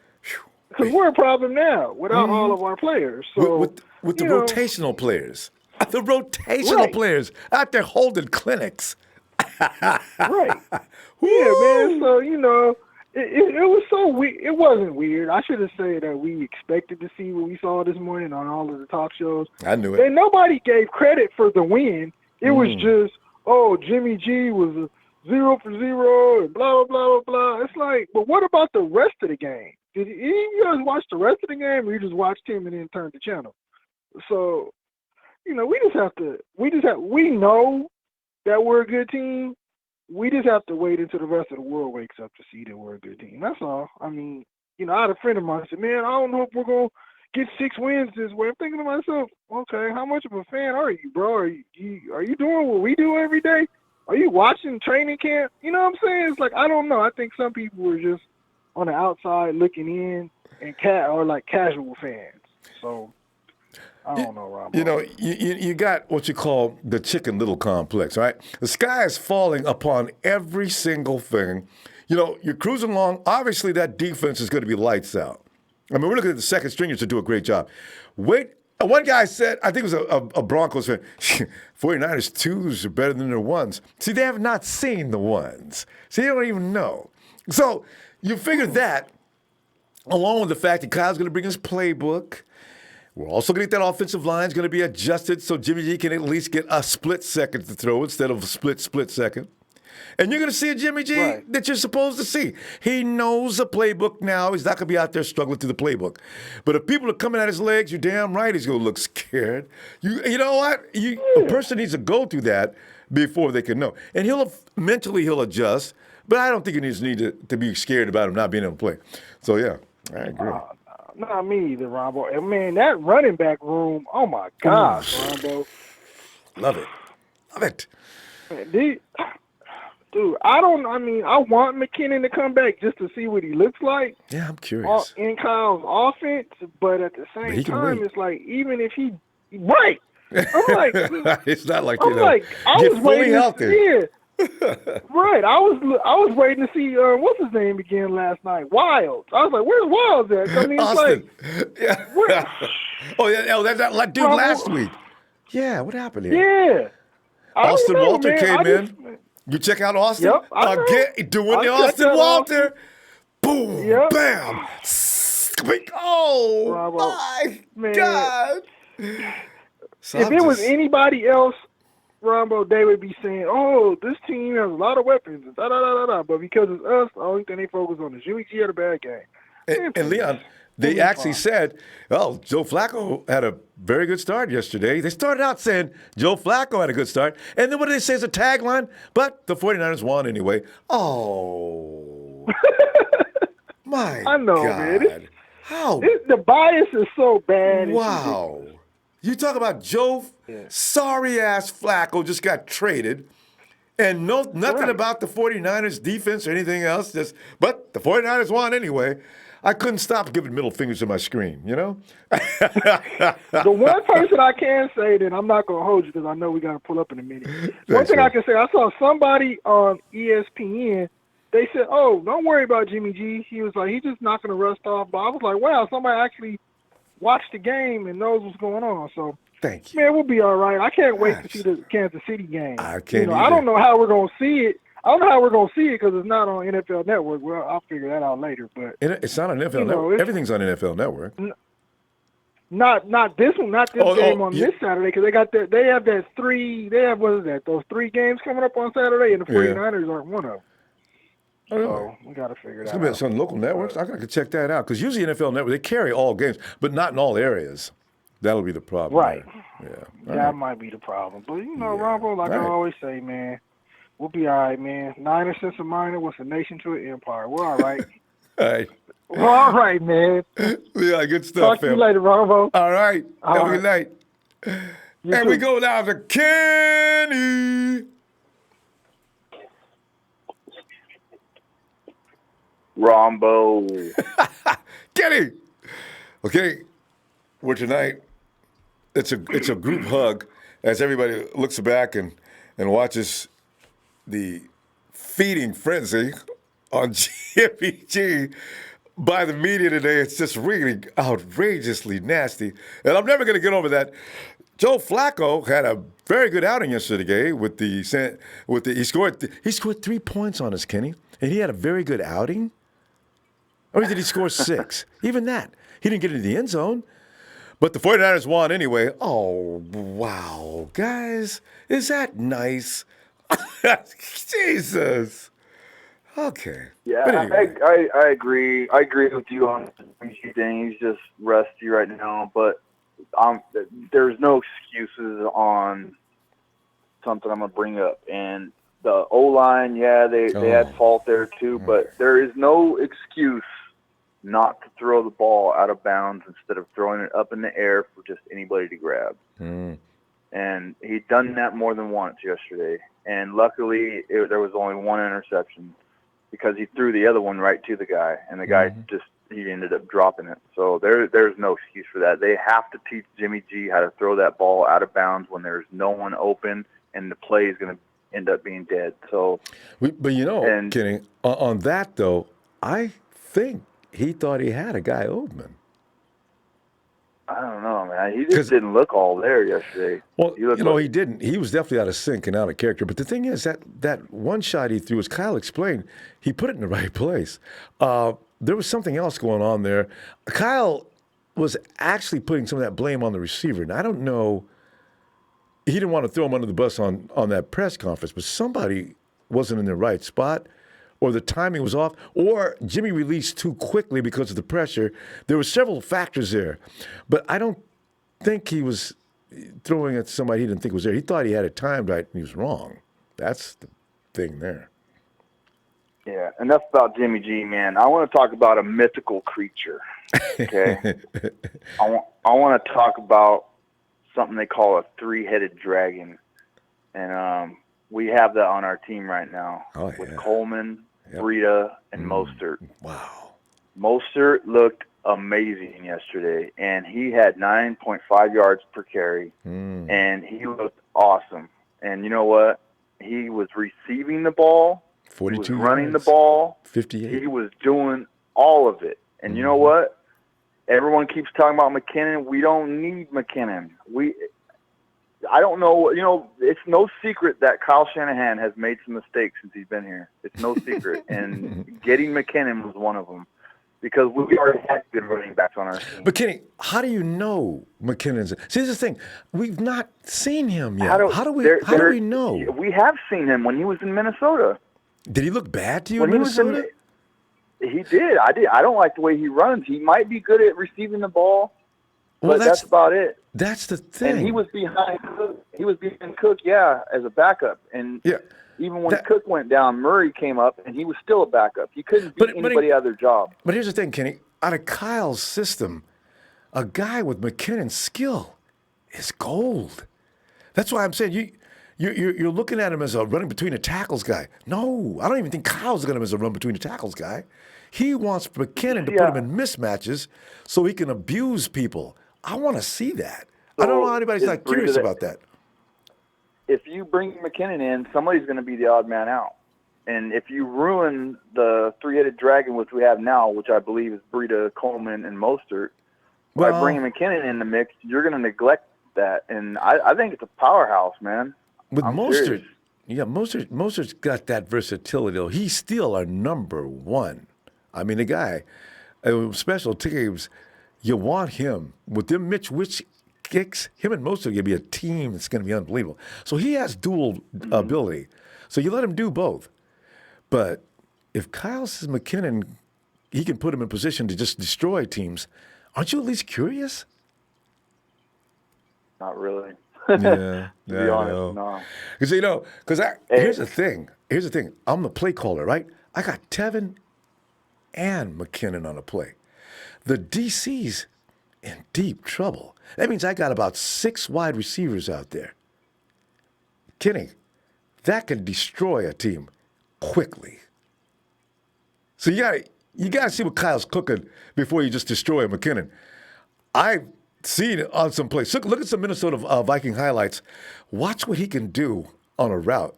because we're a problem now without all of our players. So with the rotational players, the rotational players out there holding clinics. Right. Yeah, man. So It was so weird. It wasn't weird. I should have said that we expected to see what we saw this morning on all of the talk shows. I knew it. And nobody gave credit for the win. It was just, Jimmy G was 0 for 0 and blah, blah, blah, blah, blah. It's like, but what about the rest of the game? Did you guys watch the rest of the game, or you just watched him and then turned the channel? So, we know that we're a good team. We just have to wait until the rest of the world wakes up to see that we're a good team. That's all. I mean, I had a friend of mine said, man, I don't know if we're going to get 6 wins this way. I'm thinking to myself, okay, how much of a fan are you, bro? Are you doing what we do every day? Are you watching training camp? You know what I'm saying? It's like, I don't know. I think some people were just on the outside looking in and casual fans. So I don't know, Rob. You got what you call the Chicken Little complex, right? The sky is falling upon every single thing. You're cruising along. Obviously, that defense is going to be lights out. I mean, we're looking at the second stringers to do a great job. Wait, one guy said, I think it was a Broncos fan, 49ers 2s are better than their 1s. See, they have not seen the 1s. See, they don't even know. So you figure that, along with the fact that Kyle's going to bring his playbook. We're also going to get that offensive line is going to be adjusted so Jimmy G can at least get a split second to throw instead of a split second. And you're going to see a Jimmy G that you're supposed to see. He knows the playbook now. He's not going to be out there struggling through the playbook. But if people are coming at his legs, you're damn right he's going to look scared. You know what? A person needs to go through that before they can know. And mentally he'll adjust, but I don't think he needs to be scared about him not being able to play. So, yeah, I agree. Not me either, Ronbo. And, man, that running back room, oh, my gosh, Ronbo. Love it. Man, dude, I want McKinnon to come back just to see what he looks like. Yeah, I'm curious. In Kyle's offense, but at the same time, it's like, even if he – right. I'm like – it's not like, I was fully healthy. Right. I was waiting to see what's his name again last night. Wilds. I was like, where's Wilds at? I mean, it's Austin. Like, that dude last week. Yeah, what happened here? Yeah. Austin Walter came in. You check out Austin? Yep, again, doing the Austin Walter. Boom, bam. Oh, my God. So if it was anybody else, Ronbo, they would be saying, oh, this team has a lot of weapons, but because it's us, the only thing they focus on is Jimmy G had a bad game. And Leon, they actually said, Joe Flacco had a very good start yesterday. They started out saying Joe Flacco had a good start, and then what did they say as a tagline? But the 49ers won anyway. Oh, my God. I know, man. The bias is so bad. Wow. You talk about Joe, sorry-ass Flacco just got traded, and nothing about the 49ers defense or anything else. But the 49ers won anyway. I couldn't stop giving middle fingers to my screen, The one person I can say that I'm not going to hold you because I know we got to pull up in a minute. One thing I can say, I saw somebody on ESPN. They said, oh, don't worry about Jimmy G. He was like, he's just not going to rust off. But I was like, wow, somebody actually watched the game and knows what's going on. So, thank you. Man, we'll be all right. I can't wait to see the Kansas City game. I can't I don't know how we're going to see it. I don't know how we're going to see it because it's not on NFL Network. Well, I'll figure that out later. But it's not on NFL Network. Everything's on NFL Network. Not this one. Not this game on this Saturday because they got that. They have that three. They have what is that? Those 3 games coming up on Saturday, and the 49ers aren't one of them. So we got to figure that out. It's on local networks. I got to check that out because usually NFL Network they carry all games, but not in all areas. That'll be the problem. Right. There. Yeah. That might be the problem. But, Ronbo, like I always say, man, we'll be all right, man. Niners since a minor was a nation to an empire. We're all right. All right. We're all right, man. Yeah, good stuff, Talk to you later, Ronbo. All right. All Have a good right. night. And we go down to Kenny. Ronbo. Kenny. Okay. We're tonight. It's a group hug as everybody looks back and watches the feeding frenzy on Jimmy G by the media today. It's just really outrageously nasty. And I'm never going to get over that. Joe Flacco had a very good outing yesterday he scored 3 points on us, Kenny, and he had a very good outing. Or did he score 6? Even that. He didn't get into the end zone. But the 49ers won anyway. Oh, wow. Guys, is that nice? Jesus. Okay. Yeah, anyway. I agree. I agree with you on the thing. He's just rusty right now. But there's no excuses on something I'm going to bring up. And the O-line, they had fault there too. But there is no excuse not to throw the ball out of bounds instead of throwing it up in the air for just anybody to grab. And he'd done that more than once yesterday. And luckily, there was only one interception because he threw the other one right to the guy, and the guy he ended up dropping it. So there's no excuse for that. They have to teach Jimmy G how to throw that ball out of bounds when there's no one open, and the play is going to end up being dead. So, but Kenny, on that though, I think he thought he had a guy open. I don't know, man. He just didn't look all there yesterday. Well, he didn't. He was definitely out of sync and out of character. But the thing is that one shot he threw, as Kyle explained, he put it in the right place. There was something else going on there. Kyle was actually putting some of that blame on the receiver. And I don't know. He didn't want to throw him under the bus on that press conference, but somebody wasn't in the right spot, or the timing was off, or Jimmy released too quickly because of the pressure. There were several factors there. But I don't think he was throwing at somebody he didn't think was there. He thought he had it timed right, and he was wrong. That's the thing there. Yeah, enough about Jimmy G, man. I want to talk about a mythical creature, okay? I want to talk about something they call a three-headed dragon. And we have that on our team right now with Coleman, Breida, and Mostert. Wow. Mostert looked amazing yesterday, and he had 9.5 yards per carry, and he looked awesome. And you know what? He was receiving the ball. 42 he was running yards, the ball. 58. He was doing all of it. And you know what? Everyone keeps talking about McKinnon. We don't need McKinnon. I don't know. It's no secret that Kyle Shanahan has made some mistakes since he's been here. It's no secret. And getting McKinnon was one of them because we already had good running backs on our team. But, Kenny, how do you know McKinnon's – see, this is the thing. We've not seen him yet. How do we know? We have seen him when he was in Minnesota. Did he look bad to you in Minnesota? He did. I don't like the way he runs. He might be good at receiving the ball, but that's about it. That's the thing. And he was behind Cook. He was behind Cook, as a backup. And even when Cook went down, Murray came up, and he was still a backup. He couldn't beat anybody out of their job. But here's the thing, Kenny. Out of Kyle's system, a guy with McKinnon's skill is gold. That's why I'm saying you're looking at him as a running between the tackles guy. No, I don't even think Kyle's looking at him as a run between the tackles guy. He wants McKinnon to put him in mismatches so he can abuse people. I want to see that. So I don't know how anybody's not curious about that. If you bring McKinnon in, somebody's going to be the odd man out. And if you ruin the three-headed dragon, which we have now, which I believe is Breida, Coleman, and Mostert, by bringing McKinnon in the mix, you're going to neglect that. And I think it's a powerhouse, man. With Mostert, Mostert's got that versatility, though. He's still our number one. I mean, the guy, special teams, you want him. With them Mitch Wich kicks, him and Mostert are going to be a team that's going to be unbelievable. So he has dual ability. So you let him do both. But if Kyle says McKinnon, he can put him in position to just destroy teams, aren't you at least curious? Not really. Yeah, to be honest, no. Because here's the thing. I'm the play caller, right? I got Tevin and McKinnon on the play. The DC's in deep trouble. That means I got about 6 wide receivers out there. Kidding. That can destroy a team quickly. So you gotta see what Kyle's cooking before you just destroy McKinnon. I've seen it on some plays. Look at some Minnesota Viking highlights. Watch what he can do on a route,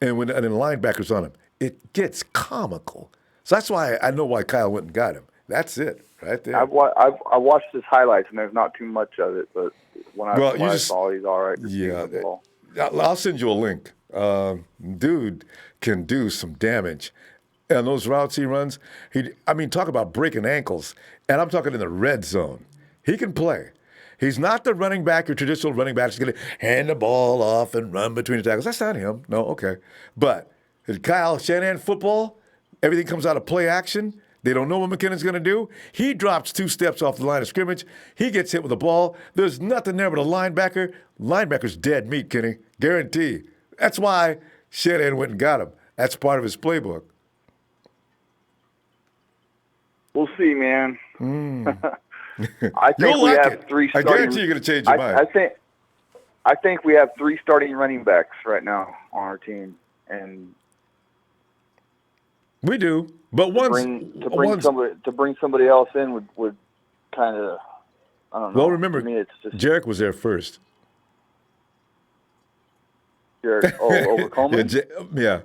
and then the linebackers on him. It gets comical. So that's why I know why Kyle went and got him. That's it, right there. I watched his highlights, and there's not too much of it, but when I saw, he's all right. Yeah, I'll send you a link. Dude can do some damage. And those routes he runs, talk about breaking ankles. And I'm talking in the red zone. He can play. He's not the running back, your traditional running back who's going to hand the ball off and run between the tackles. That's not him. No, okay. But in Kyle Shanahan football, everything comes out of play action. They don't know what McKinnon's going to do. He drops 2 steps off the line of scrimmage. He gets hit with the ball. There's nothing there but a linebacker. Linebacker's dead meat, Kenny. Guarantee. That's why Shanahan went and got him. That's part of his playbook. We'll see, man. I think we have 3 starting. I guarantee you're going to change your mind. I think we have 3 starting running backs right now on our team, and we do. But to bring somebody else in would kind of, I don't know. Well, remember, Jarek was there first. Jarek, over Coleman? Yeah.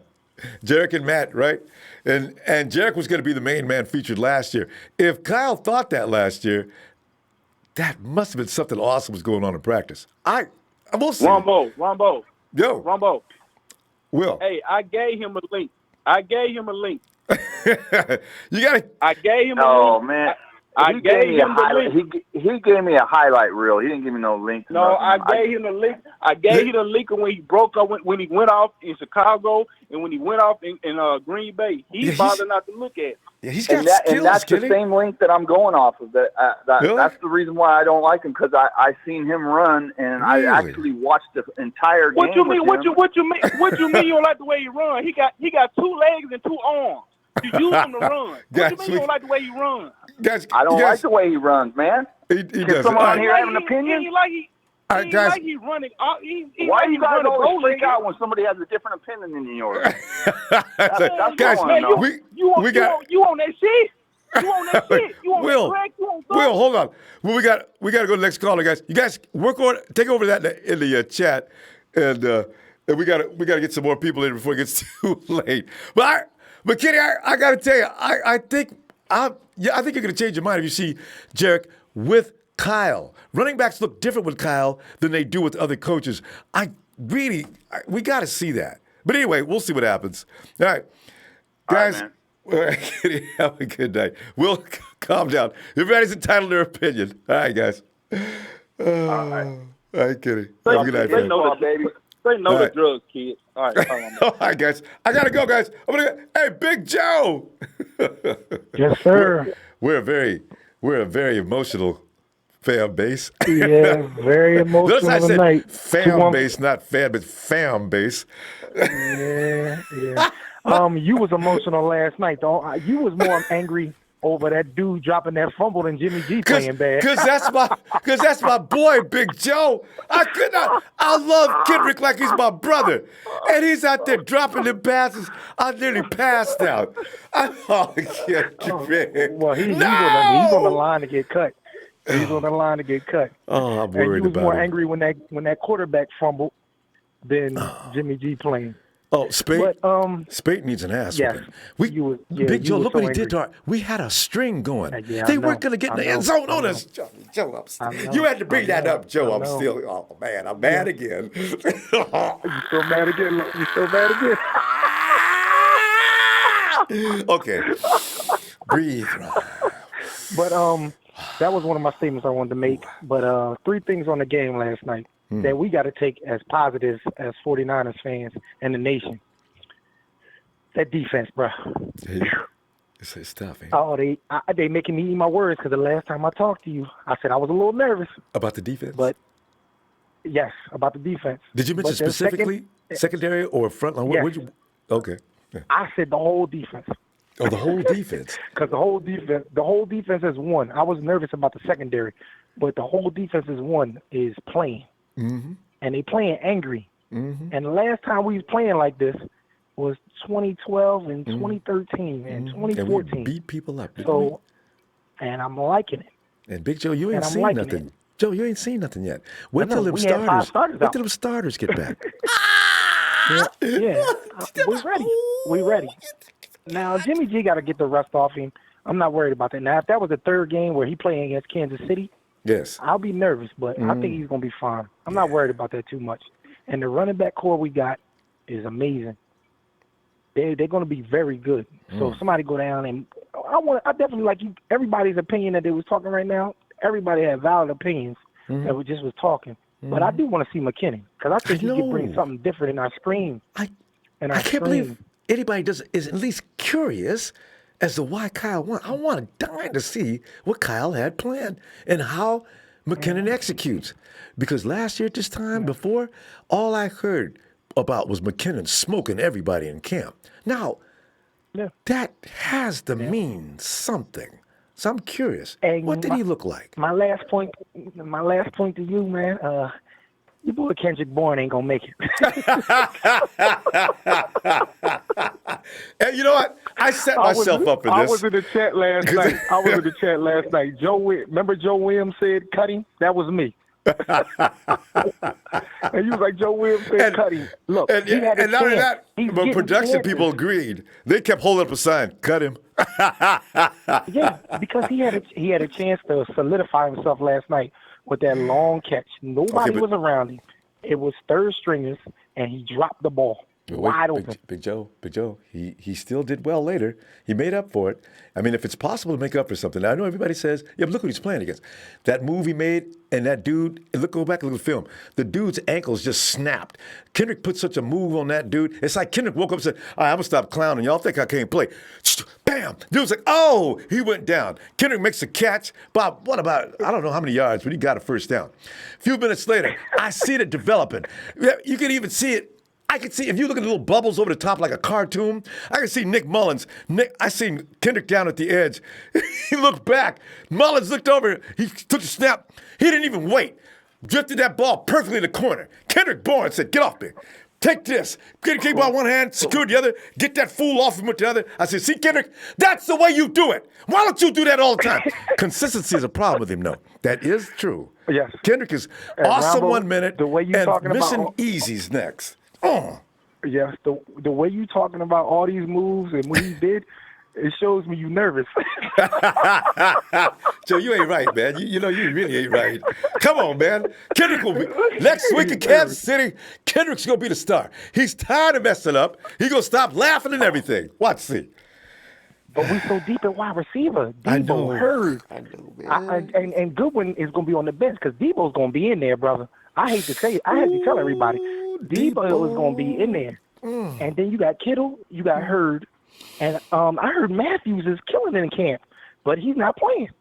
Jarek and Matt, right? And Jarek was going to be the main man featured last year. If Kyle thought that last year, that must have been something awesome was going on in practice. I will see. Ronbo. Yo. Ronbo. Will. Hey, I gave him a link. You got to. I gave him a link. Oh, man. He gave me a highlight reel. He didn't give me no link. No, I gave him the link. I gave him the link when he broke up, when he went off in Chicago and when he went off in Green Bay. He's bothered not to look at. Yeah, he's got skills, and that's the same link that I'm going off of. Really? That's the reason why I don't like him, because I seen him run and I actually watched the entire game. What you mean? What you mean? You don't like the way he run? He got 2 legs and 2 arms. You use him to run. What you mean you don't like the way he runs? I don't like the way he runs, man. Can someone on here have an opinion? He's running. Why you guys always freak out when somebody has a different opinion than yours? That's guys, you on that shit? You on that shit? You on Will, that track? You on Will, hold on. Well, we got to go to the next caller, guys. You guys take over that in the chat, and we got to get some more people in before it gets too late. But Kenny, I got to tell you, I think you're going to change your mind if you see Jarek with Kyle. Running backs look different with Kyle than they do with other coaches. We got to see that. But anyway, we'll see what happens. All right, guys. All right, Kenny, have a good night. We'll calm down. Everybody's entitled to their opinion. All right, guys. All right, Kenny. Have a good night, friend. Baby. They know the drugs, kids. All right. All right, guys. I got to go, guys. Hey, Big Joe. Yes, sir. We're a very emotional fan base. Yeah, very emotional. Notice I said tonight. Fan base, not fan, but fan base. Yeah. You was emotional last night, though. You was more angry over that dude dropping that fumble than Jimmy G playing bad. Because that's my boy, Big Joe. I love Kendrick like he's my brother. And he's out there dropping them passes. I nearly passed out. Well, he's on the line to get cut. He's on the line to get cut. Oh, I'm worried about it. And you was more angry when that quarterback fumbled than Jimmy G playing. Oh, Spate needs an ass. Yeah, Big Joe, look what he did to our. We had a string going. They weren't going to get in the end zone on us. Joe, you had to bring that up, Joe. I'm still. Oh man, I'm mad again. You still mad again? Okay, breathe. But that was one of my statements I wanted to make. But 3 things on the game last night that we got to take as positive as 49ers fans and the nation. That defense, bro. It's tough, ain't it? Oh, they making me eat my words because the last time I talked to you, I said I was a little nervous about the defense. But Yes, about the defense. Did you mention specifically secondary or front line? Yes. What you? Okay. Yeah. I said the whole defense. Oh, the whole defense. Because the whole defense is one. I was nervous about the secondary, but the whole defense is playing, and they playing angry. And the last time we was playing like this was 2012 and 2013 and 2014. And we beat people up. So, and I'm liking it. And Big Joe, you ain't seen nothing. It. Joe, you ain't seen nothing yet. Wait till them starters. Wait till them starters get back. Yeah. We ready. Now Jimmy G got to get the rust off him. I'm not worried about that. Now, if that was the third game where he playing against Kansas City, yes, I'll be nervous, but I think he's gonna be fine. I'm not worried about that too much. And the running back core we got is amazing. They're going to be very good. So if somebody go down, and I definitely like you. Everybody's opinion that they was talking right now. Everybody had valid opinions that we just was talking. But I do want to see McKinnon because I think he can bring something different in our screen. I can't believe anybody is at least curious as to why Kyle won. I want to die to see what Kyle had planned and how McKinnon executes. Because last year at this time before, all I heard about was McKinnon smoking everybody in camp. Now, that has to mean something. So I'm curious. And what did he look like? My last point to you, man, your boy Kendrick Bourne ain't going to make it. And you know what? I set myself up for this. I was in the chat last night. Remember Joe Williams said cut him? That was me. And you was like, Joe Williams said cut him. Look, and not only that, but production people agreed. They kept holding up a sign, cut him. Yeah, because he had a chance to solidify himself last night with that long catch. Nobody was around him. It was third stringers, and he dropped the ball. Wide open. Big Joe, he still did well later. He made up for it. I mean, if it's possible to make up for something. Now, I know everybody says, yeah, but look what he's playing against. That move he made, and that dude, go back and look at the film. The dude's ankles just snapped. Kendrick put such a move on that dude. It's like Kendrick woke up and said, all right, I'm going to stop clowning. Y'all think I can't play. Bam! Dude's like, oh, he went down. Kendrick makes a catch. Bob, what about, I don't know how many yards, but he got a first down. A few minutes later, I see it developing. You can even see it. I can see, if you look at the little bubbles over the top like a cartoon, I can see Nick Mullins. I seen Kendrick down at the edge. He looked back. Mullins looked over. He took the snap. He didn't even wait. Drifted that ball perfectly in the corner. Kendrick Bourne said, get off me. Take this. Get the ball one hand, secure the other. Get that fool off him with the other. I said, see, Kendrick, that's the way you do it. Why don't you do that all the time? Consistency is a problem with him, no. That is true. Yes. Kendrick is awesome Rambo, 1 minute the way you and talking mission about easy's next. Oh. Yes, the way you talking about all these moves and what he did, it shows me you nervous. Joe, you ain't right, man. You know you really ain't right. Come on, man. Kendrick will be next week in Kansas City. Kendrick's gonna be the star. He's tired of messing up. He's gonna stop laughing and everything. Watch, see. But we so deep at wide receiver. Debo Hurd. I know, man. And Goodwin is gonna be on the bench because Debo's gonna be in there, brother. I hate to say it. I had to tell everybody. Debo was going to be in there. And then you got Kittle, you got Hurd, and I heard Matthews is killing it in camp, but he's not playing,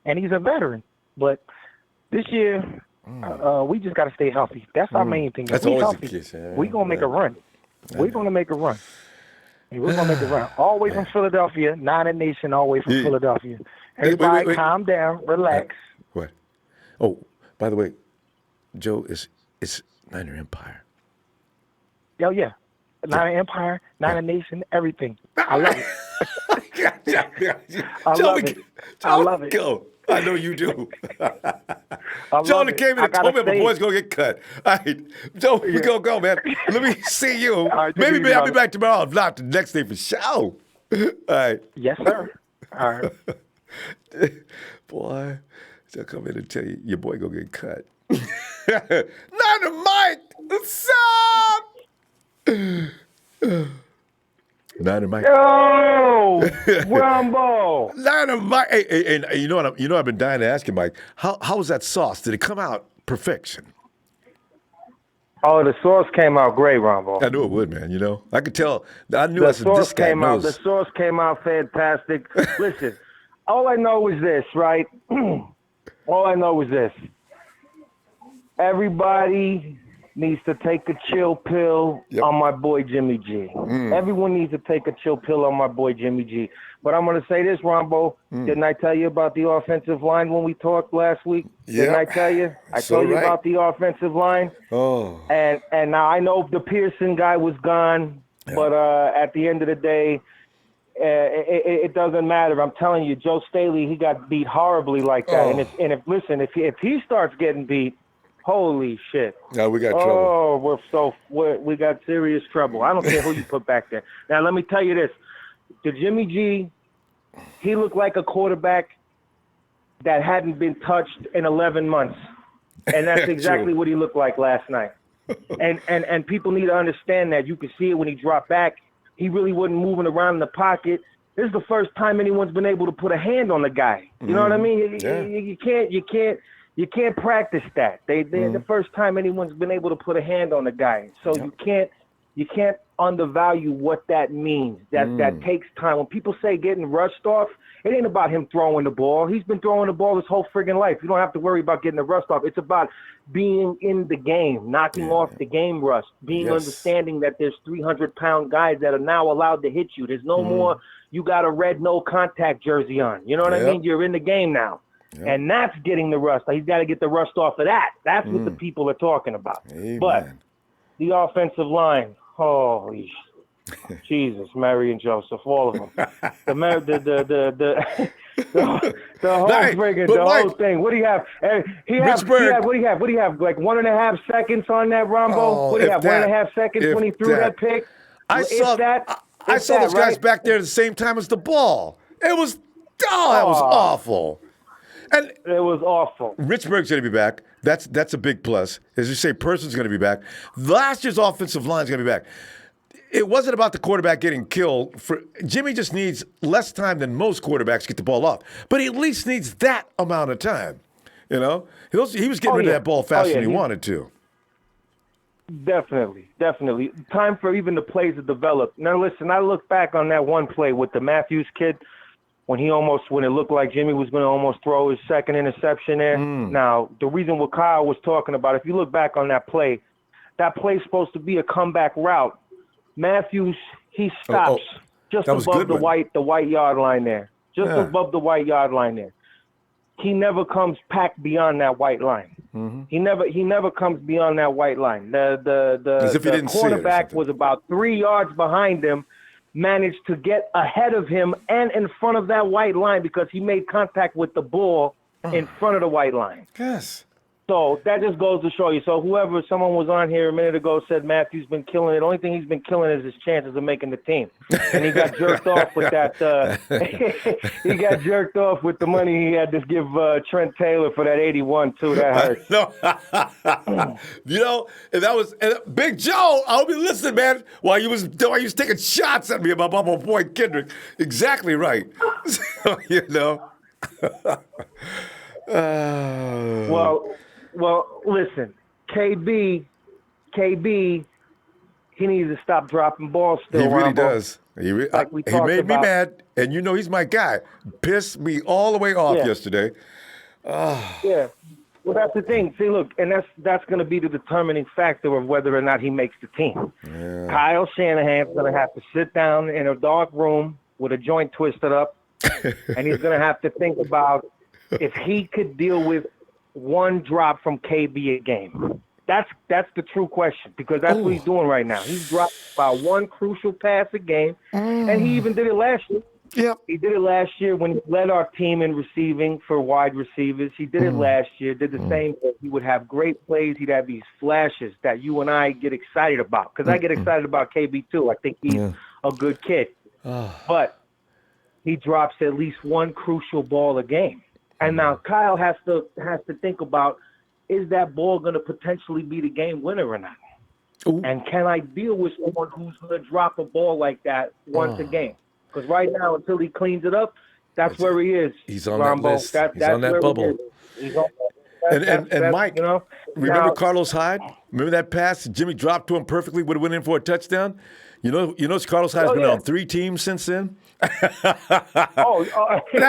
and he's a veteran. But this year, we just got to stay healthy. That's our main thing. That's always the case. Yeah, we're going to make a run. We're going to make a run. We're going to make a run. Always from Philadelphia, Niner Nation, always from Philadelphia. Everybody wait. Calm down, relax. What? Oh, by the way, Joe, it's Niner Empire. Oh, yeah. Niner Empire, Niner Nation, everything. I love it. I love it. Go. I know you do. Joe came in and told me my boy's going to get cut. All right. Joe, we going to go, man. Let me see you. Right, maybe I'll be back tomorrow. If not, the next day for sure. All right. Yes, sir. All right. Boy, Joe come in and tell you your boy going to get cut. Niner Mike, what's up? Niner Mike. Yo, Ronbo. Niner Mike. Hey, you know what? I've been dying to ask you, Mike. How was that sauce? Did it come out perfection? Oh, the sauce came out great, Ronbo. I knew it would, man. You know, I could tell. I knew this guy knows. The sauce came out fantastic. Listen, all I know is this, right? All I know is this. Everybody needs to take a chill pill on my boy Jimmy G. Everyone needs to take a chill pill on my boy Jimmy G. But I'm going to say this, Ronbo. Didn't I tell you about the offensive line when we talked last week? Didn't I tell you? I told you about the offensive line. Oh. And now I know the Pearson guy was gone, but at the end of the day, it doesn't matter. I'm telling you, Joe Staley, he got beat horribly like that. And if he starts getting beat, holy shit! No, we got trouble. Oh, we got serious trouble. I don't care who you put back there. Now let me tell you this: the Jimmy G, he looked like a quarterback that hadn't been touched in 11 months, and that's exactly what he looked like last night. And people need to understand that. You could see it when he dropped back. He really wasn't moving around in the pocket. This is the first time anyone's been able to put a hand on the guy. You know what I mean? You can't practice that. They're the first time anyone's been able to put a hand on the guy. So you can't undervalue what that means. That takes time. When people say getting rushed off, it ain't about him throwing the ball. He's been throwing the ball his whole friggin' life. You don't have to worry about getting the rust off. It's about being in the game, knocking off the game rust, understanding that there's 300-pound guys that are now allowed to hit you. There's no more you got a red no contact jersey on. You know what I mean? You're in the game now. Yep. And that's getting the rust. He's got to get the rust off of that. That's what the people are talking about. Amen. But the offensive line, holy Jesus, Mary and Joseph, all of them. The whole friggin', the whole thing. What do you have? What do you have? Like 1.5 seconds on that, Rombo? What do you have? 1.5 seconds when he threw that pick? I saw those guys back there at the same time as the ball. That was awful. And it was awful. Richburg's going to be back. That's a big plus. As you say, Person's going to be back. Last year's offensive line is going to be back. It wasn't about the quarterback getting killed. Jimmy just needs less time than most quarterbacks to get the ball off. But he at least needs that amount of time. You know? He was getting rid of that ball faster than he wanted to. Definitely. Time for even the plays to develop. Now, listen, I look back on that one play with the Matthews kid when it looked like Jimmy was going to almost throw his second interception there. Now, the reason what Kyle was talking about, if you look back on that play's supposed to be a comeback route. Matthews, he stops just above the white yard line there. Above the white yard line there. He never comes packed beyond that white line. He never comes beyond that white line. The quarterback was about 3 yards behind him, managed to get ahead of him and in front of that white line because he made contact with the ball in front of the white line. Yes. So that just goes to show you. So someone was on here a minute ago said Matthew's been killing it. The only thing he's been killing is his chances of making the team. And he got jerked off with that. He got jerked off with the money he had to give Trent Taylor for that 81 too. That hurts. You know, and that was Big Joe. I'll be listening, man. While you was taking shots at me about my boy Kendrick. Exactly right. So, you know. Well, listen, KB, he needs to stop dropping balls still. He really Ronbo. does. He made me mad, and you know he's my guy. Pissed me all the way off yesterday. Yeah. Well, that's the thing. See, look, and that's going to be the determining factor of whether or not he makes the team. Yeah. Kyle Shanahan's going to have to sit down in a dark room with a joint twisted up, and he's going to have to think about if he could deal with one drop from KB a game. That's the true question, because that's what he's doing right now. He's dropped about one crucial pass a game, and he even did it last year. Yep. He did it last year when he led our team in receiving for wide receivers. He did it last year, did the same thing. He would have great plays. He'd have these flashes that you and I get excited about, because I get excited about KB too. I think he's a good kid. But he drops at least one crucial ball a game. And now Kyle has to think about, is that ball going to potentially be the game winner or not? And can I deal with someone who's going to drop a ball like that once a game? Because right now, until he cleans it up, that's where he is. He's on that list. He's on that bubble. And Mike, you know, remember Carlos Hyde? Remember that pass Jimmy dropped to him perfectly, would have went in for a touchdown? Carlos Hyde's been on 3 teams since then. That's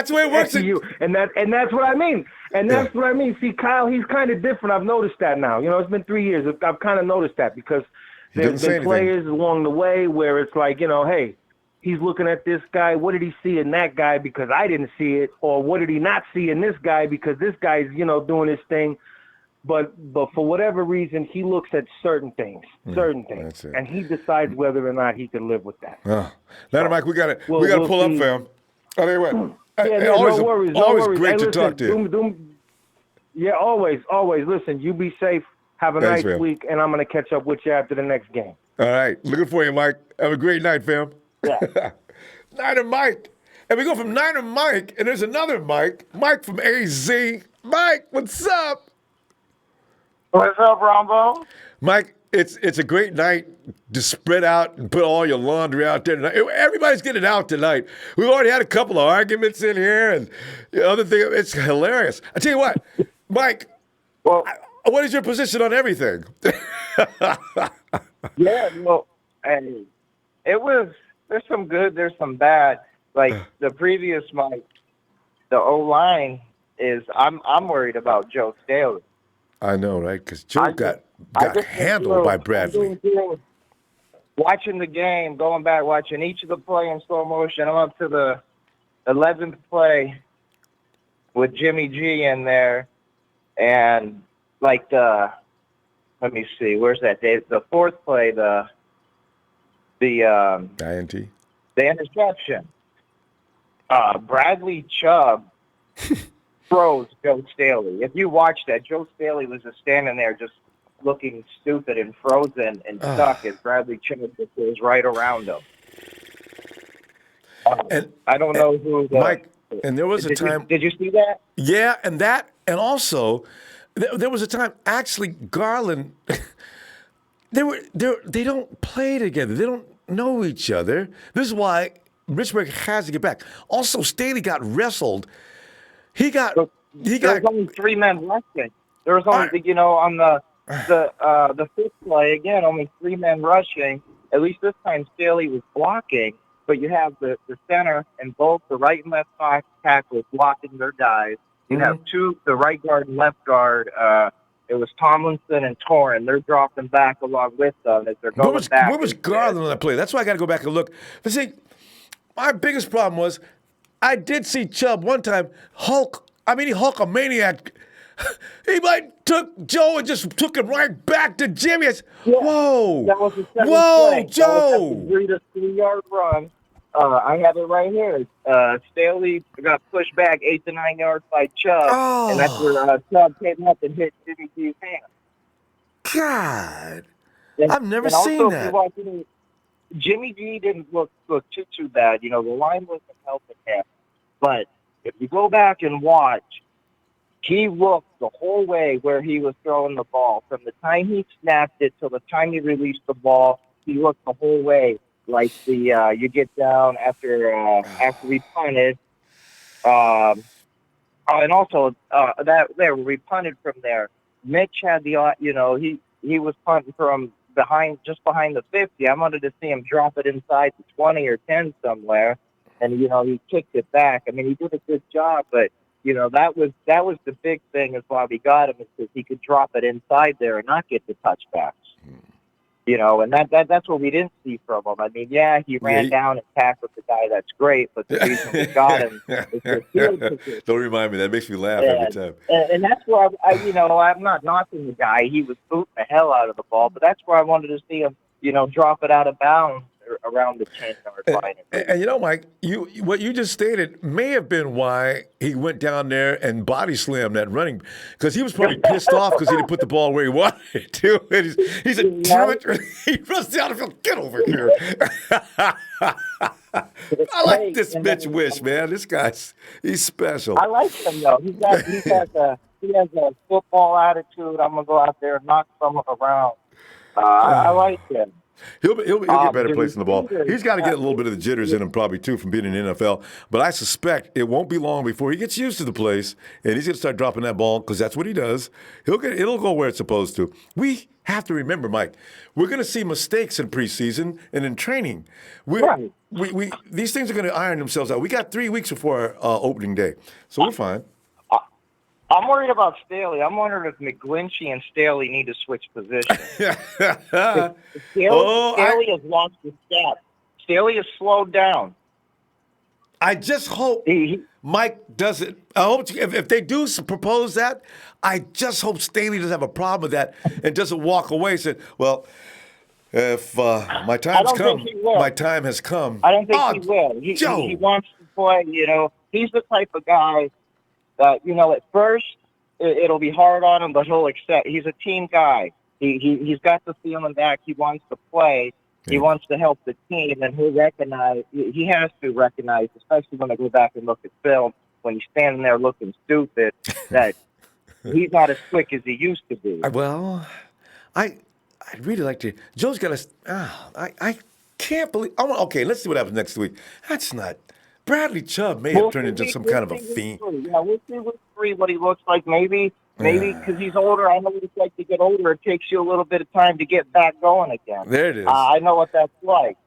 the way it works. And that's what I mean. And that's what I mean. See, Kyle, he's kind of different. I've noticed that now. It's been 3 years. I've kind of noticed that because there's been players along the way where it's like, hey, he's looking at this guy. What did he see in that guy because I didn't see it? Or what did he not see in this guy because this guy's, doing his thing? But for whatever reason, he looks at certain things, and he decides whether or not he can live with that. Now, Mike, we got to pull up, fam. I'll tell you what. No worries. Great to talk to you. Always. Listen, you be safe. Have a nice week, and I'm going to catch up with you after the next game. All right. Looking for you, Mike. Have a great night, fam. Yeah. Niner Mike. And we go from Niner Mike, and there's another Mike. Mike from AZ. Mike, what's up? What's up, Ronbo? Mike, it's a great night to spread out and put all your laundry out there tonight. Everybody's getting out tonight. We've already had a couple of arguments in here and the other thing. It's hilarious. I tell you what, Mike, what is your position on everything? And there's some good, there's some bad. Like the previous Mike, the O-line is, I'm worried about Joe Staley. I know, right? Because Joe got handled by Bradley. Watching the game, going back, watching each of the play in slow motion. I'm up to the 11th play with Jimmy G in there. And let me see, where's that? The 4th play, the INT. The interception. Bradley Chubb froze Joe Staley. If you watch that, Joe Staley was just standing there just looking stupid and frozen and stuck as Bradley Chubb just goes right around him. I don't know who Mike, and there was a time. Did you see that? Yeah, and also there was a time actually Garland they don't play together. They don't know each other. This is why Richburg has to get back. Also, Staley got wrestled. There was only 3 men rushing. There was only, on the 5th play, again, only 3 men rushing. At least this time Staley was blocking, but you have the center and both the right and left tackles blocking their guys. You have the right guard and left guard. It was Tomlinson and Torrin. They're dropping back along with them as they're going back. Where was Garland on that play? That's why I got to go back and look. But see, my biggest problem was I did see Chubb one time Hulk a maniac. He took Joe and just took him right back to Jimmy. Whoa. That was the 7th play. Joe. That was a 3-yard run. I have it right here. Staley got pushed back 8 to 9 yards by Chubb, and that's where Chubb came up and hit Jimmy G's hand. God. I've never seen that. Jimmy G didn't look too bad. The line wasn't helping him. But if you go back and watch, he looked the whole way where he was throwing the ball. From the time he snapped it till the time he released the ball, he looked the whole way like you get down after we punted. And also we punted from there. Mitch had he was punting from just behind the 50. I wanted to see him drop it inside the 20 or 10 somewhere. And, he kicked it back. I mean, he did a good job, but, that was the big thing is why we got him is because he could drop it inside there and not get the touchbacks. And that's what we didn't see from him. I mean, he ran down and tackled the guy. That's great, but the reason we got him is the field position. Don't remind me. That makes me laugh every time. And that's where I'm not knocking the guy. He was booting the hell out of the ball, but that's where I wanted to see him, drop it out of bounds around the 10-yard line. And Mike, what you just stated may have been why he went down there and body slammed that running, because he was probably pissed off because he didn't put the ball where he wanted to. And he said, "Damn it!" He runs down the field. Get over here. I like this Mitch Wish, man. This he's special. I like him though. He has a football attitude. I'm gonna go out there and knock someone around. I like him. He'll get better placing the ball. He's got to get a little bit of the jitters in him probably, too, from being in the NFL. But I suspect it won't be long before he gets used to the place, and he's going to start dropping that ball because that's what he does. It'll go where it's supposed to. We have to remember, Mike, we're going to see mistakes in preseason and in training. These things are going to iron themselves out. We got 3 weeks before our opening day, so we're fine. I'm worried about Staley. I'm wondering if McGlinchey and Staley need to switch positions. Staley has lost his step. Staley has slowed down. I just hope Mike doesn't. I hope if they do propose that, I just hope Staley doesn't have a problem with that and doesn't walk away and say, "Well, if my time's come, my time has come." I don't think he will. He wants to play. He's the type of guy that, at first it'll be hard on him, but he'll accept. He's a team guy. He's got the feeling back. He wants to play. He wants to help the team, and he has to recognize, especially when I go back and look at film, when he's standing there looking stupid, that he's not as quick as he used to be. Well, I'd really like to. Joe's got to. I can't believe. Okay, let's see what happens next week. That's not. Bradley Chubb may have turned into some kind of a fiend. Yeah, we'll see with 3 what he looks like. Maybe because he's older. I know what it's like to get older. It takes you a little bit of time to get back going again. There it is. I know what that's like.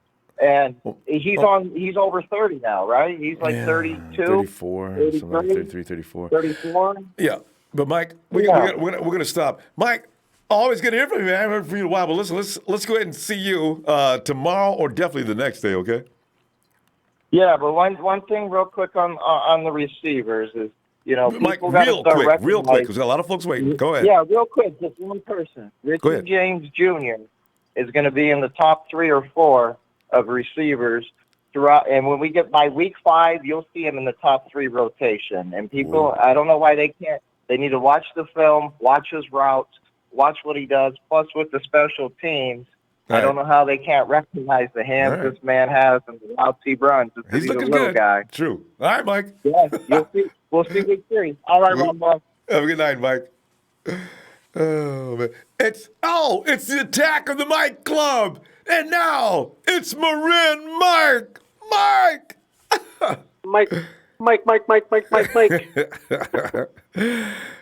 And he's over 30 now, right? He's like 32, 34, 33, 34. 34. Yeah, but Mike, we're gonna stop. Mike, always good to hear from you, man. I haven't heard from you in a while, but listen, let's go ahead and see you tomorrow or definitely the next day, okay? Yeah, but one thing real quick on the receivers is, Mike, real quick, because a lot of folks waiting. Go ahead. Yeah, real quick, just one person. Richard James Jr. is going to be in the top 3 or 4 of receivers throughout. And when we get by week 5, you'll see him in the top 3 rotation. And people, I don't know why they can't. They need to watch the film, watch his routes, watch what he does, plus with the special teams. I don't know how they can't recognize the hands this man has and the routes he runs. He's looking little good. Guy. True. All right, Mike. Yeah, you'll see. We'll see week 3. All right, Ronbo. Have a good night, Mike. Oh, man. It's the attack of the Mike Club. And now it's Marin Mike. Mike. Mike. Hey,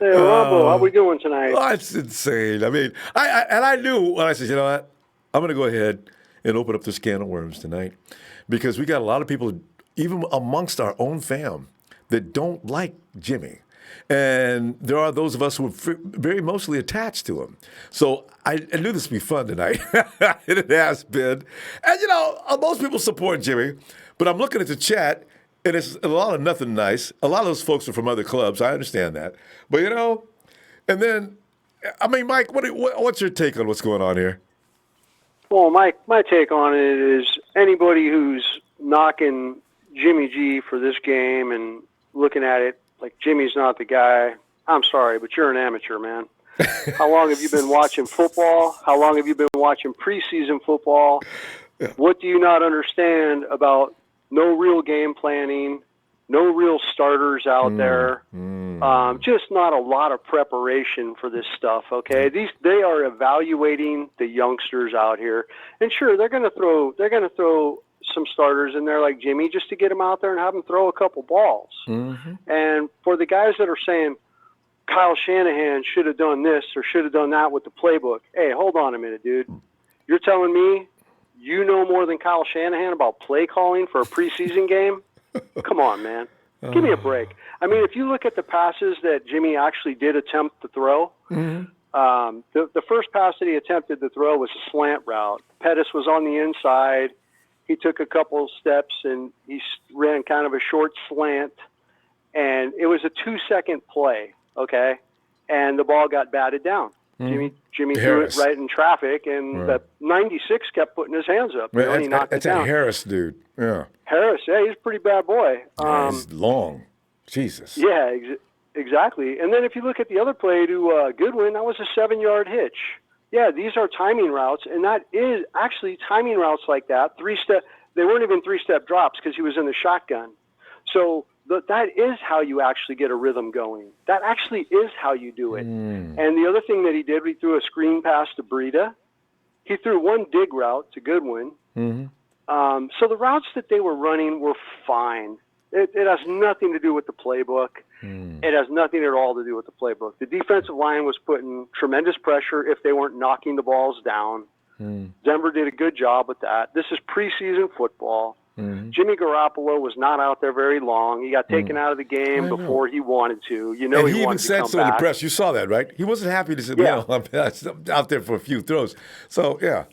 Ronbo, how we doing tonight? Oh, that's insane. I mean, I knew when I said, you know what? I'm going to go ahead and open up this can of worms tonight because we got a lot of people, even amongst our own fam, that don't like Jimmy. And there are those of us who are very mostly attached to him. So I knew this would be fun tonight. It has been. And, most people support Jimmy, but I'm looking at the chat, and it's a lot of nothing nice. A lot of those folks are from other clubs. I understand that. But, and then, Mike, what's your take on what's going on here? Well, my take on it is anybody who's knocking Jimmy G for this game and looking at it like Jimmy's not the guy, I'm sorry, but you're an amateur, man. How long have you been watching football? How long have you been watching preseason football? What do you not understand about no real game planning, no real starters out there, just not a lot of preparation for this stuff, okay? They are evaluating the youngsters out here. And sure, they're going to throw some starters in there like Jimmy just to get them out there and have them throw a couple balls. Mm-hmm. And for the guys that are saying Kyle Shanahan should have done this or should have done that with the playbook, hey, hold on a minute, dude. You're telling me you know more than Kyle Shanahan about play calling for a preseason game? Come on, man. Give me a break. I mean, if you look at the passes that Jimmy actually did attempt to throw, the first pass that he attempted to throw was a slant route. Pettis was on the inside. He took a couple steps, and he ran kind of a short slant, and it was a 2-second play, okay? And the ball got batted down. Jimmy threw it right in traffic, and the 96 kept putting his hands up. Man, he knocked it down. That's a Harris dude. Yeah. Harris, yeah, he's a pretty bad boy. He's long. Jesus. Yeah, exactly. And then if you look at the other play to Goodwin, that was a 7-yard hitch. Yeah, these are timing routes, and that is actually timing routes like that. 3-step. They weren't even 3-step drops because he was in the shotgun. So that is how you actually get a rhythm going. That actually is how you do it. And the other thing that he did, he threw a screen pass to Breida, He threw one dig route to Goodwin. Mm-hmm. So the routes that they were running were fine. It has nothing to do with the playbook. It has nothing at all to do with the playbook. The defensive line was putting tremendous pressure if they weren't knocking the balls down. Denver did a good job with that. This is preseason football. Jimmy Garoppolo was not out there very long. He got taken out of the game before he wanted to. You know, and he even wanted to said come so in the back. press. You saw that, right? He wasn't happy to say, I'm out there for a few throws. So, yeah.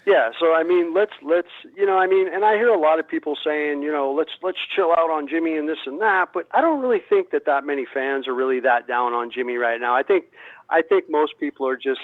Yeah, so I mean, let's and I hear a lot of people saying, let's chill out on Jimmy and this and that, but I don't really think that many fans are really that down on Jimmy right now. I think most people are just,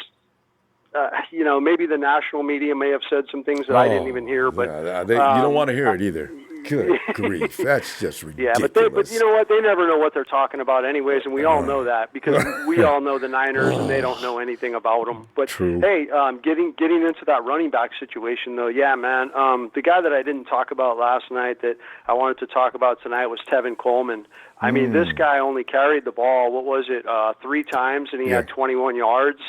maybe the national media may have said some things that I didn't even hear, but you don't want to hear it either. Good grief, that's just ridiculous. Yeah, but you know what? They never know what they're talking about, anyways, and we all know that because we all know the Niners and they don't know anything about them. But True. Hey, getting into that running back situation, though, yeah, man. The guy that I didn't talk about last night that I wanted to talk about tonight was Tevin Coleman. I mean, this guy only carried the ball. What was it? 3 times, and he had 21 yards.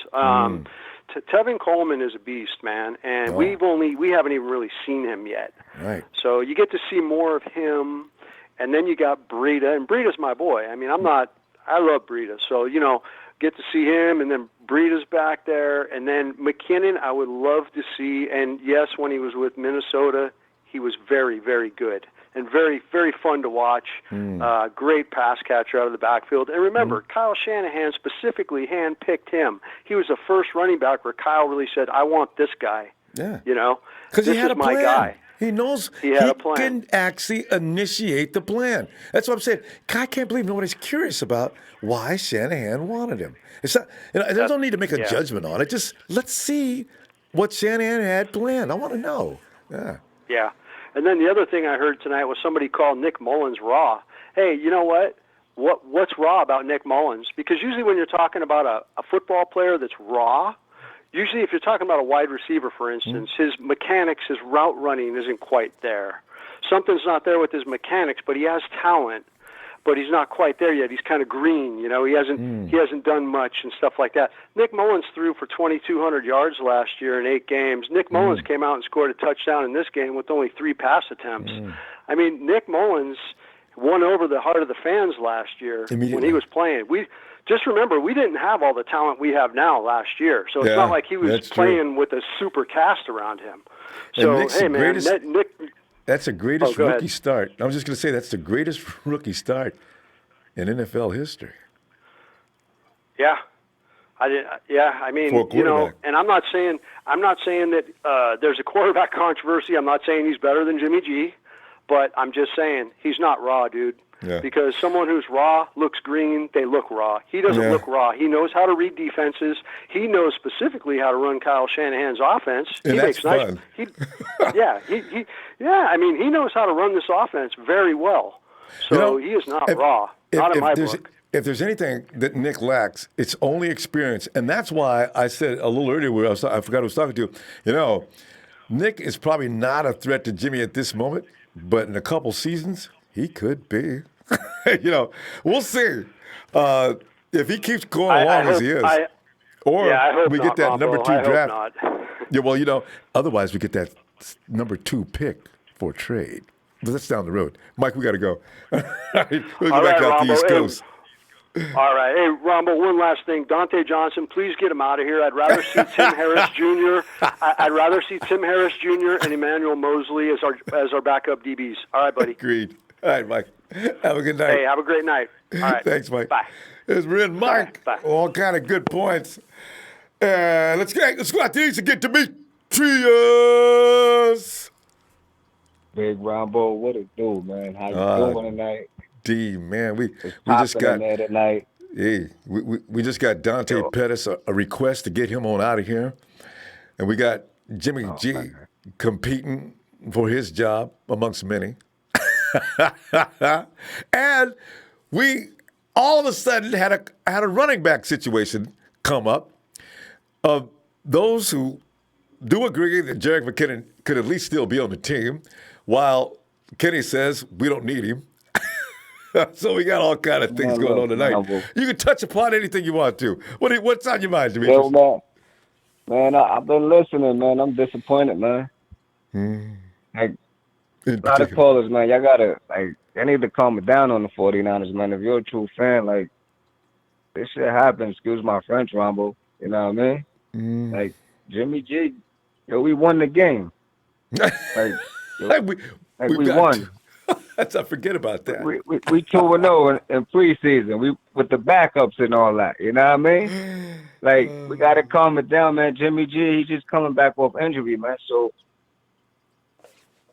Tevin Coleman is a beast, man, and we haven't even really seen him yet. Right. So you get to see more of him, and then you got Breida, and Breida's my boy. I mean, I love Breida, so get to see him, and then Breida's back there, and then McKinnon I would love to see. And yes, when he was with Minnesota, he was very, very good and very, very fun to watch. Great pass catcher out of the backfield. And remember, Kyle Shanahan specifically handpicked him. He was the first running back where Kyle really said, I want this guy. Yeah. Because he had a plan. My guy. He knows he had a plan. Can actually initiate the plan. That's what I'm saying. I can't believe nobody's curious about why Shanahan wanted him. It's not, there's no need to make a judgment on it. Just let's see what Shanahan had planned. I want to know. Yeah. Yeah. And then the other thing I heard tonight was somebody called Nick Mullins raw. Hey, you know what? What's raw about Nick Mullins? Because usually when you're talking about a football player that's raw, usually if you're talking about a wide receiver, for instance, his mechanics, his route running isn't quite there. Something's not there with his mechanics, but he has talent. But he's not quite there yet. He's kind of green, He hasn't done much and stuff like that. Nick Mullins threw for 2,200 yards last year in 8 games. Nick Mullins came out and scored a touchdown in this game with only 3 pass attempts. I mean, Nick Mullins won over the heart of the fans last year when he was playing. Just remember, we didn't have all the talent we have now last year, so it's not like he was playing with a super cast around him. So, hey, man, Nick. That's the greatest rookie start. I was just going to say that's the greatest rookie start in NFL history. Yeah, I mean, and I'm not saying that there's a quarterback controversy. I'm not saying he's better than Jimmy G, but I'm just saying he's not raw, dude. Yeah. Because someone who's raw looks green, they look raw. He doesn't look raw. He knows how to read defenses. He knows specifically how to run Kyle Shanahan's offense. And he that's makes fun. I mean, he knows how to run this offense very well. So he is not raw. Not in my book. If there's anything that Nick lacks, it's only experience. And that's why I said a little earlier where I forgot who I was talking to, Nick is probably not a threat to Jimmy at this moment, but in a couple seasons, he could be. We'll see if he keeps going along as he is. We get that number 2 draft. Yeah, well, otherwise we get that number 2 pick for trade. But that's down the road. Mike, we got to go. We'll get back out to the East Coast. All right. Hey, Ronbo, one last thing. Dante Johnson, please get him out of here. I'd rather see Tim Harris Jr. I'd rather see Tim Harris Jr. and Emmanuel Mosley as our backup DBs. All right, buddy. Agreed. All right, Mike. Have a good night. Hey, have a great night. All right. Thanks, Mike. Bye. There's Red Mike. Bye. All kind of good points. Let's go out to East and get Demetrius. Big Ronbo, what it do, man? How you doing tonight? D, man, we just got there tonight. Hey, we just got Dante Pettis a request to get him on out of here, and we got Jimmy G competing for his job amongst many. And we all of a sudden had a running back situation come up of those who do agree that Jerick McKinnon could at least still be on the team, while Kenny says we don't need him. So we got all kind of things going on tonight. You can touch upon anything you want to. What's on your mind, Demetrius? Man, I've been listening, man. I'm disappointed, man. Like, a lot of callers, man, y'all gotta, like, y'all need to calm it down on the 49ers, man. If you're a true fan, like, this shit happens. Excuse my French, Rombo. You know what I mean? Like, Jimmy G, yo, we won the game. Like, yo, we won. Let's not forget about that. We 2-0 in preseason. We with the backups and all that. You know what I mean? Like, we gotta calm it down, man. Jimmy G, he's just coming back off injury, man. So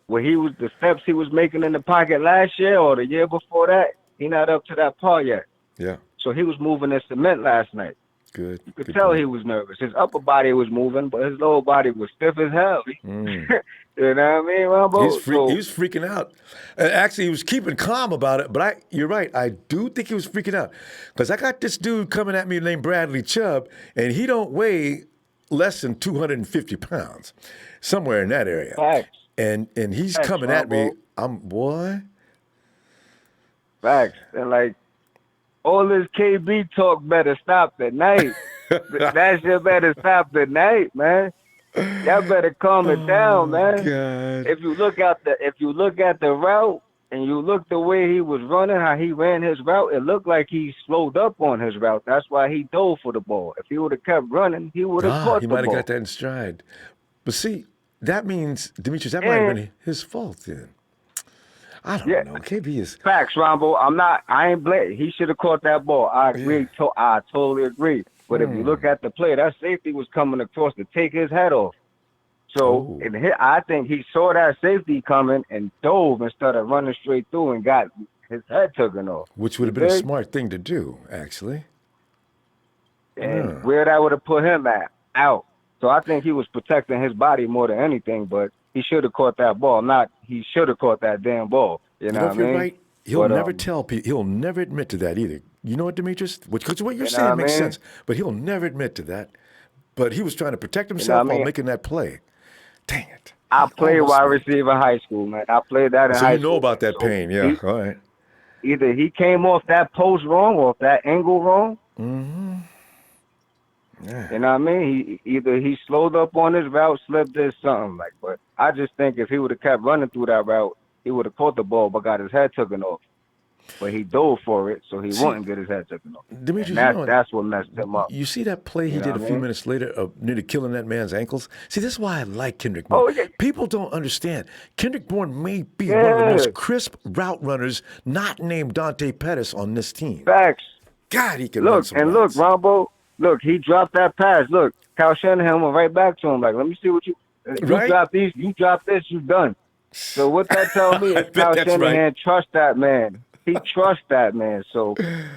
the steps he was making in the pocket last year or the year before that, he not up to that par yet. Yeah. So he was moving in cement last night. Good. You could tell he was nervous. His upper body was moving, but his lower body was stiff as hell. You know what I mean, Rombo? He was freaking out. Actually, he was keeping calm about it, but you're right. I do think he was freaking out. Because I got this dude coming at me named Bradley Chubb, and he don't weigh less than 250 pounds, somewhere in that area. Facts. And he's coming at me. Boy. Facts. And, like, all this KB talk better stop tonight. That shit better stop tonight, man. Y'all better calm it down, man. God. If you look at the route and you look the way he was running, how he ran his route, it looked like he slowed up on his route. That's why he dove for the ball. If he would have kept running, he would have caught the ball. He might have got that in stride. But see, that means, Demetrius, that might have been his fault then. I don't know. KB is facts, Rombo. I ain't blaming. He should have caught that ball. I agree. I totally agree. But if you look at the play, that safety was coming across to take his head off. So I think he saw that safety coming and dove instead of running straight through and got his head taken off. Which would have been a smart thing to do, actually. And where that would have put him out. So I think he was protecting his body more than anything, but he should have caught that ball. He should have caught that damn ball. You know what I mean? Right. He'll never tell people. He'll never admit to that either. You know what, Demetrius? Because what you're saying makes sense, but he'll never admit to that. But he was trying to protect himself while making that play. Dang it. I played wide receiver in high school, man. I played that in high school. So you know about that pain, yeah. All right. Either he came off that post wrong or off that angle wrong. Yeah. You know what I mean? Either he slowed up on his route, slipped or something. But I just think if he would have kept running through that route, he would have caught the ball but got his head taken off. But he dove for it, so he wouldn't get his head taken off. Demetrius, that's what messed him up. You see that play he did a few minutes later of nearly killing that man's ankles? See, this is why I like Kendrick Bourne. People don't understand. Kendrick Bourne may be one of the most crisp route runners not named Dante Pettis on this team. Facts. God, he can run some routes. Look, Rombo, look, he dropped that pass. Look, Kyle Shanahan went right back to him. Like, let me see what you drop these, you drop this, you done. So what that tells me is Kyle Shanahan trusts that man. He trusts that man. So,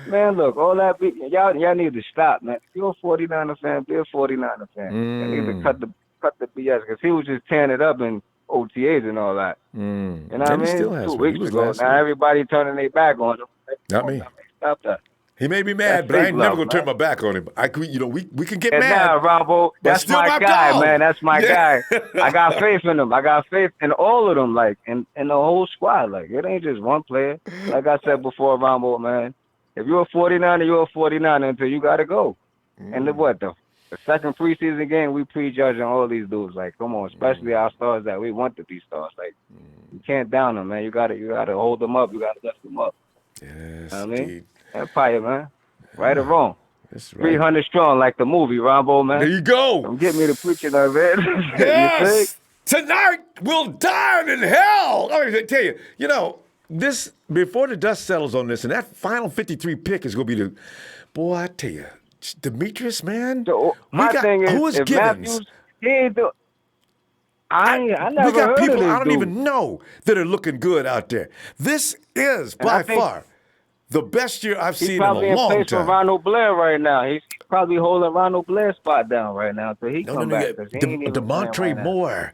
man, look, all that y'all need to stop, man. If you're a 49er fan, be a 49er fan. You need to cut the BS because he was just tearing it up in OTAs and all that. You know what I mean? Still has 2 weeks ago. Now everybody turning their back on him. Not me. Stop that. He made me mad, but I ain't never gonna turn my back on him. We can get mad. Nah, Ronbo, that's my guy, man. That's my guy. I got faith in him. I got faith in all of them, like, in the whole squad. Like, it ain't just one player. Like I said before, Ronbo, man. If you're a 49er, you're a 49er until you gotta go. And the second preseason game, we prejudging all these dudes. Like, come on, especially our stars that we want to be stars. Like, you can't down them, man. You gotta hold them up. You gotta lift them up. Yes, you know what I mean? Empire, man. Right or wrong. That's right. 300 strong, like the movie, Ronbo, man. There you go. Don't get me to preaching of it. Yes. Tonight we'll dine in hell. I'm going to tell you, this, before the dust settles on this, and that final 53 pick is going to be boy, I tell you, Demetrius, man. So, thing is, who is Givens? Matthews, I never we got heard people of this I don't dude. even know that are looking good out there. This is by far the best year I've seen in a long time. He's probably in place for Ronald Blair right now. He's probably holding Ronald Blair's spot down right now until he come back. DeMontre Moore.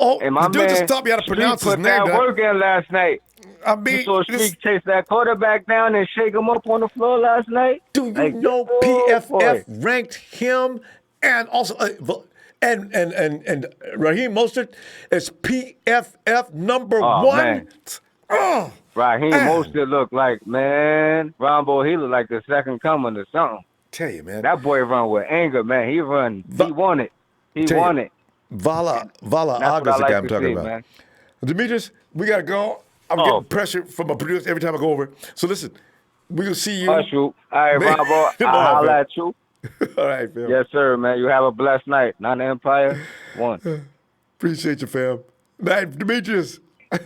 And my the dude just taught me how to pronounce his name. Put that work in last night. I mean, you saw Streak chase that quarterback down and shake him up on the floor last night. Dude, you know PFF ranked him and also and Raheem Mostert is PFF number one. Man. Raheem Mostert looked like, man, Ronbo, he looked like the second coming or something. Tell you, man. That boy run with anger, man. He run. He won it. He won it. Vala That's what Agda's I the guy like I'm to talking see, about. man. Demetrius, we got to go. I'm getting pressure from my producer every time I go over. So listen, we'll see you. All right, Ronbo. I'll holler at you. All right, fam. Yes, sir, man. You have a blessed night. Not the Empire. One. Appreciate you, fam. Night, Demetrius. All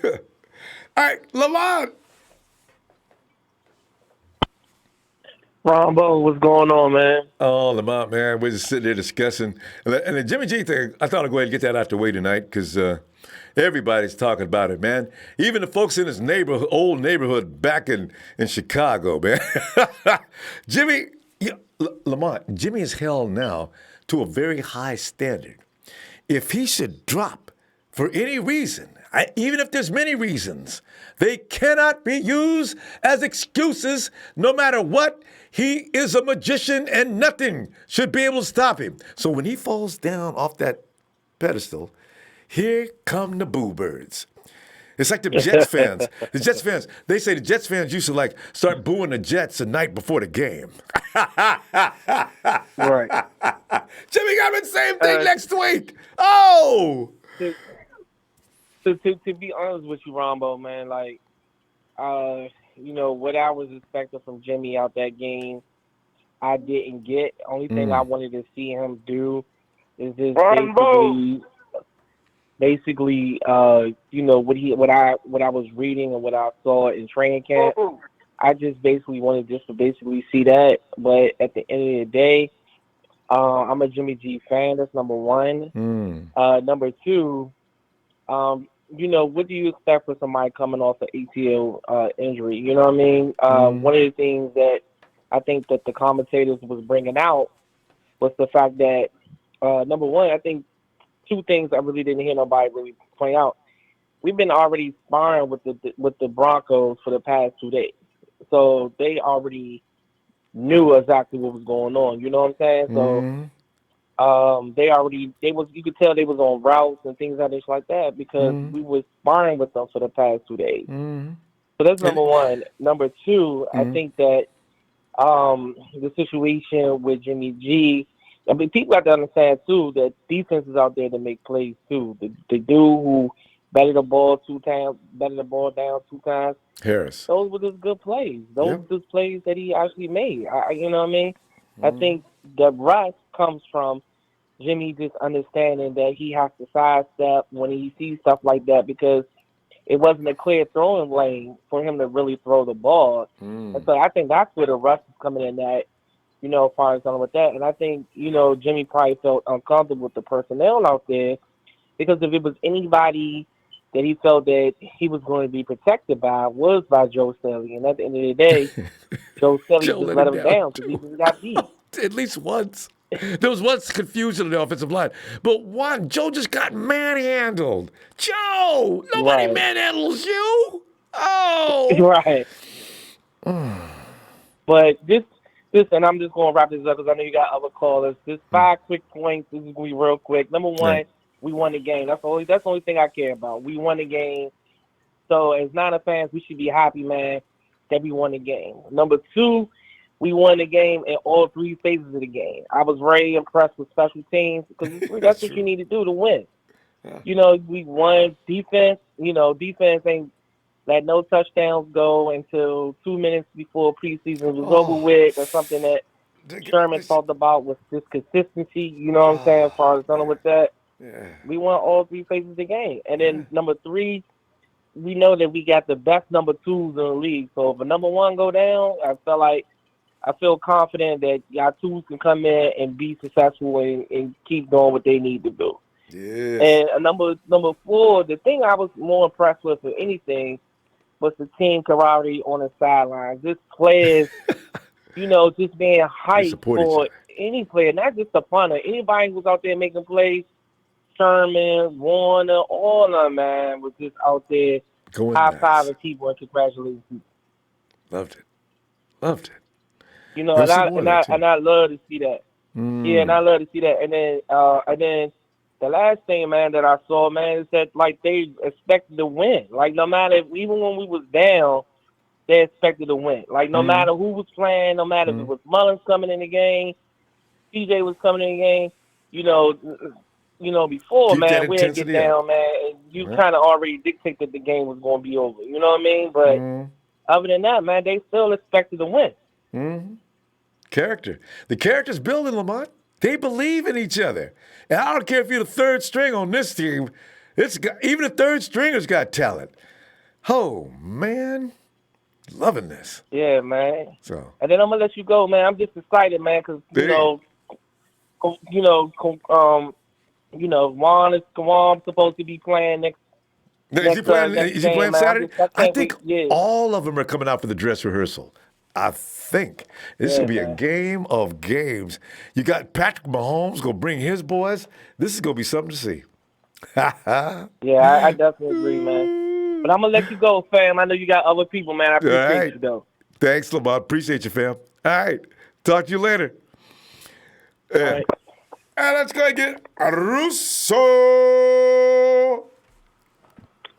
right, Lamont. Ronbo, what's going on, man? Oh, Lamont, man. We're just sitting there discussing. And the Jimmy G thing, I thought I'd go ahead and get that out the way tonight because everybody's talking about it, man. Even the folks in this old neighborhood back in Chicago, man. Jimmy, Lamont, Jimmy is held now to a very high standard. If he should drop for any reason, even if there's many reasons, they cannot be used as excuses no matter what. He is a magician and nothing should be able to stop him. So when he falls down off that pedestal, here come the boo birds. It's like the Jets fans. The Jets fans, they say the Jets fans used to start booing the Jets the night before the game. Right. Jimmy got the same thing next week. Oh! To be honest with you, Ronbo, man, what I was expecting from Jimmy out that game, I didn't get. Only thing I wanted to see him do is just basically, what I was reading and what I saw in training camp. I just basically wanted to see that. But at the end of the day, I'm a Jimmy G fan. That's number one. Number two, what do you expect for somebody coming off an ACL injury? You know what I mean? One of the things that I think that the commentators was bringing out was the fact that, number one, I think two things I really didn't hear nobody really point out. We've been already sparring with the Broncos for the past 2 days. So they already knew exactly what was going on. You know what I'm saying? So you could tell they was on routes and things like that because we was sparring with them for the past 2 days. So that's number one. Number two, I think that the situation with Jimmy G, I mean, people have to understand too that defense is out there to make plays too. The dude who batted the ball down 2 times. Harris. Those were just good plays. Those were just plays that he actually made. You know what I mean? I think the rust comes from Jimmy just understanding that he has to sidestep when he sees stuff like that because it wasn't a clear throwing lane for him to really throw the ball. And so I think that's where the rust is coming in at, as far as dealing with that. And I think, Jimmy probably felt uncomfortable with the personnel out there because if it was anybody that he felt that he was going to be protected by was by Joe Staley. And at the end of the day, Joe Staley just let him down because he just got beat. At least once. There was once confusion in the offensive line. But Joe just got manhandled. Joe! Nobody manhandles you! Oh! Right. But this, and I'm just going to wrap this up because I know you got other callers. Just 5 quick points. This is going to be real quick. Number one, we won the game. That's the only thing I care about. We won the game. So as Niner fans, we should be happy, man, that we won the game. Number two, we won the game in all 3 phases of the game. I was very impressed with special teams because that's what you need to do to win. Yeah. We won defense. Defense ain't let no touchdowns go until 2 minutes before preseason was over with. That's something that Sherman talked about was just consistency. You know what I'm saying? As far as dealing with that. Yeah. We won all 3 phases of the game. And then number 3, we know that we got the best number 2s in the league. So if a number 1 go down, I feel confident that y'all 2s can come in and be successful and keep doing what they need to do. Yes. And number 4, the thing I was more impressed with than anything was the team camaraderie on the sidelines. Just players, just being hyped for any player, not just the punter. Anybody who's out there making plays, Sherman, Warner, all of them, man, was just out there high-fiving people and congratulating people. Loved it. And I love to see that. Yeah, and I love to see that. And then the last thing, man, that I saw, man, is that they expected to win. No matter, even when we was down, they expected to win. Like, no matter who was playing, no matter if it was Mullins coming in the game, TJ was coming in the game, before, Keep man, we had to get down, man, and you kind of already dictated the game was going to be over. You know what I mean? But other than that, man, they still expected to win. Character. The character's building, Lamont. They believe in each other. And I don't care if you're the third string on this team. Even the third stringer's got talent. Oh, man. Loving this. Yeah, man. So. And then I'm going to let you go, man. I'm just excited, man, because, Juan's supposed to be playing next. Is he playing Saturday? I think all of them are coming out for the dress rehearsal. I think this is going to be a game of games. You got Patrick Mahomes going to bring his boys. This is going to be something to see. Yeah, I definitely agree, man. But I'm going to let you go, fam. I know you got other people, man. I appreciate you, though. Thanks, Lamont. Appreciate you, fam. All right. Talk to you later. All right. And let's go and get Russo.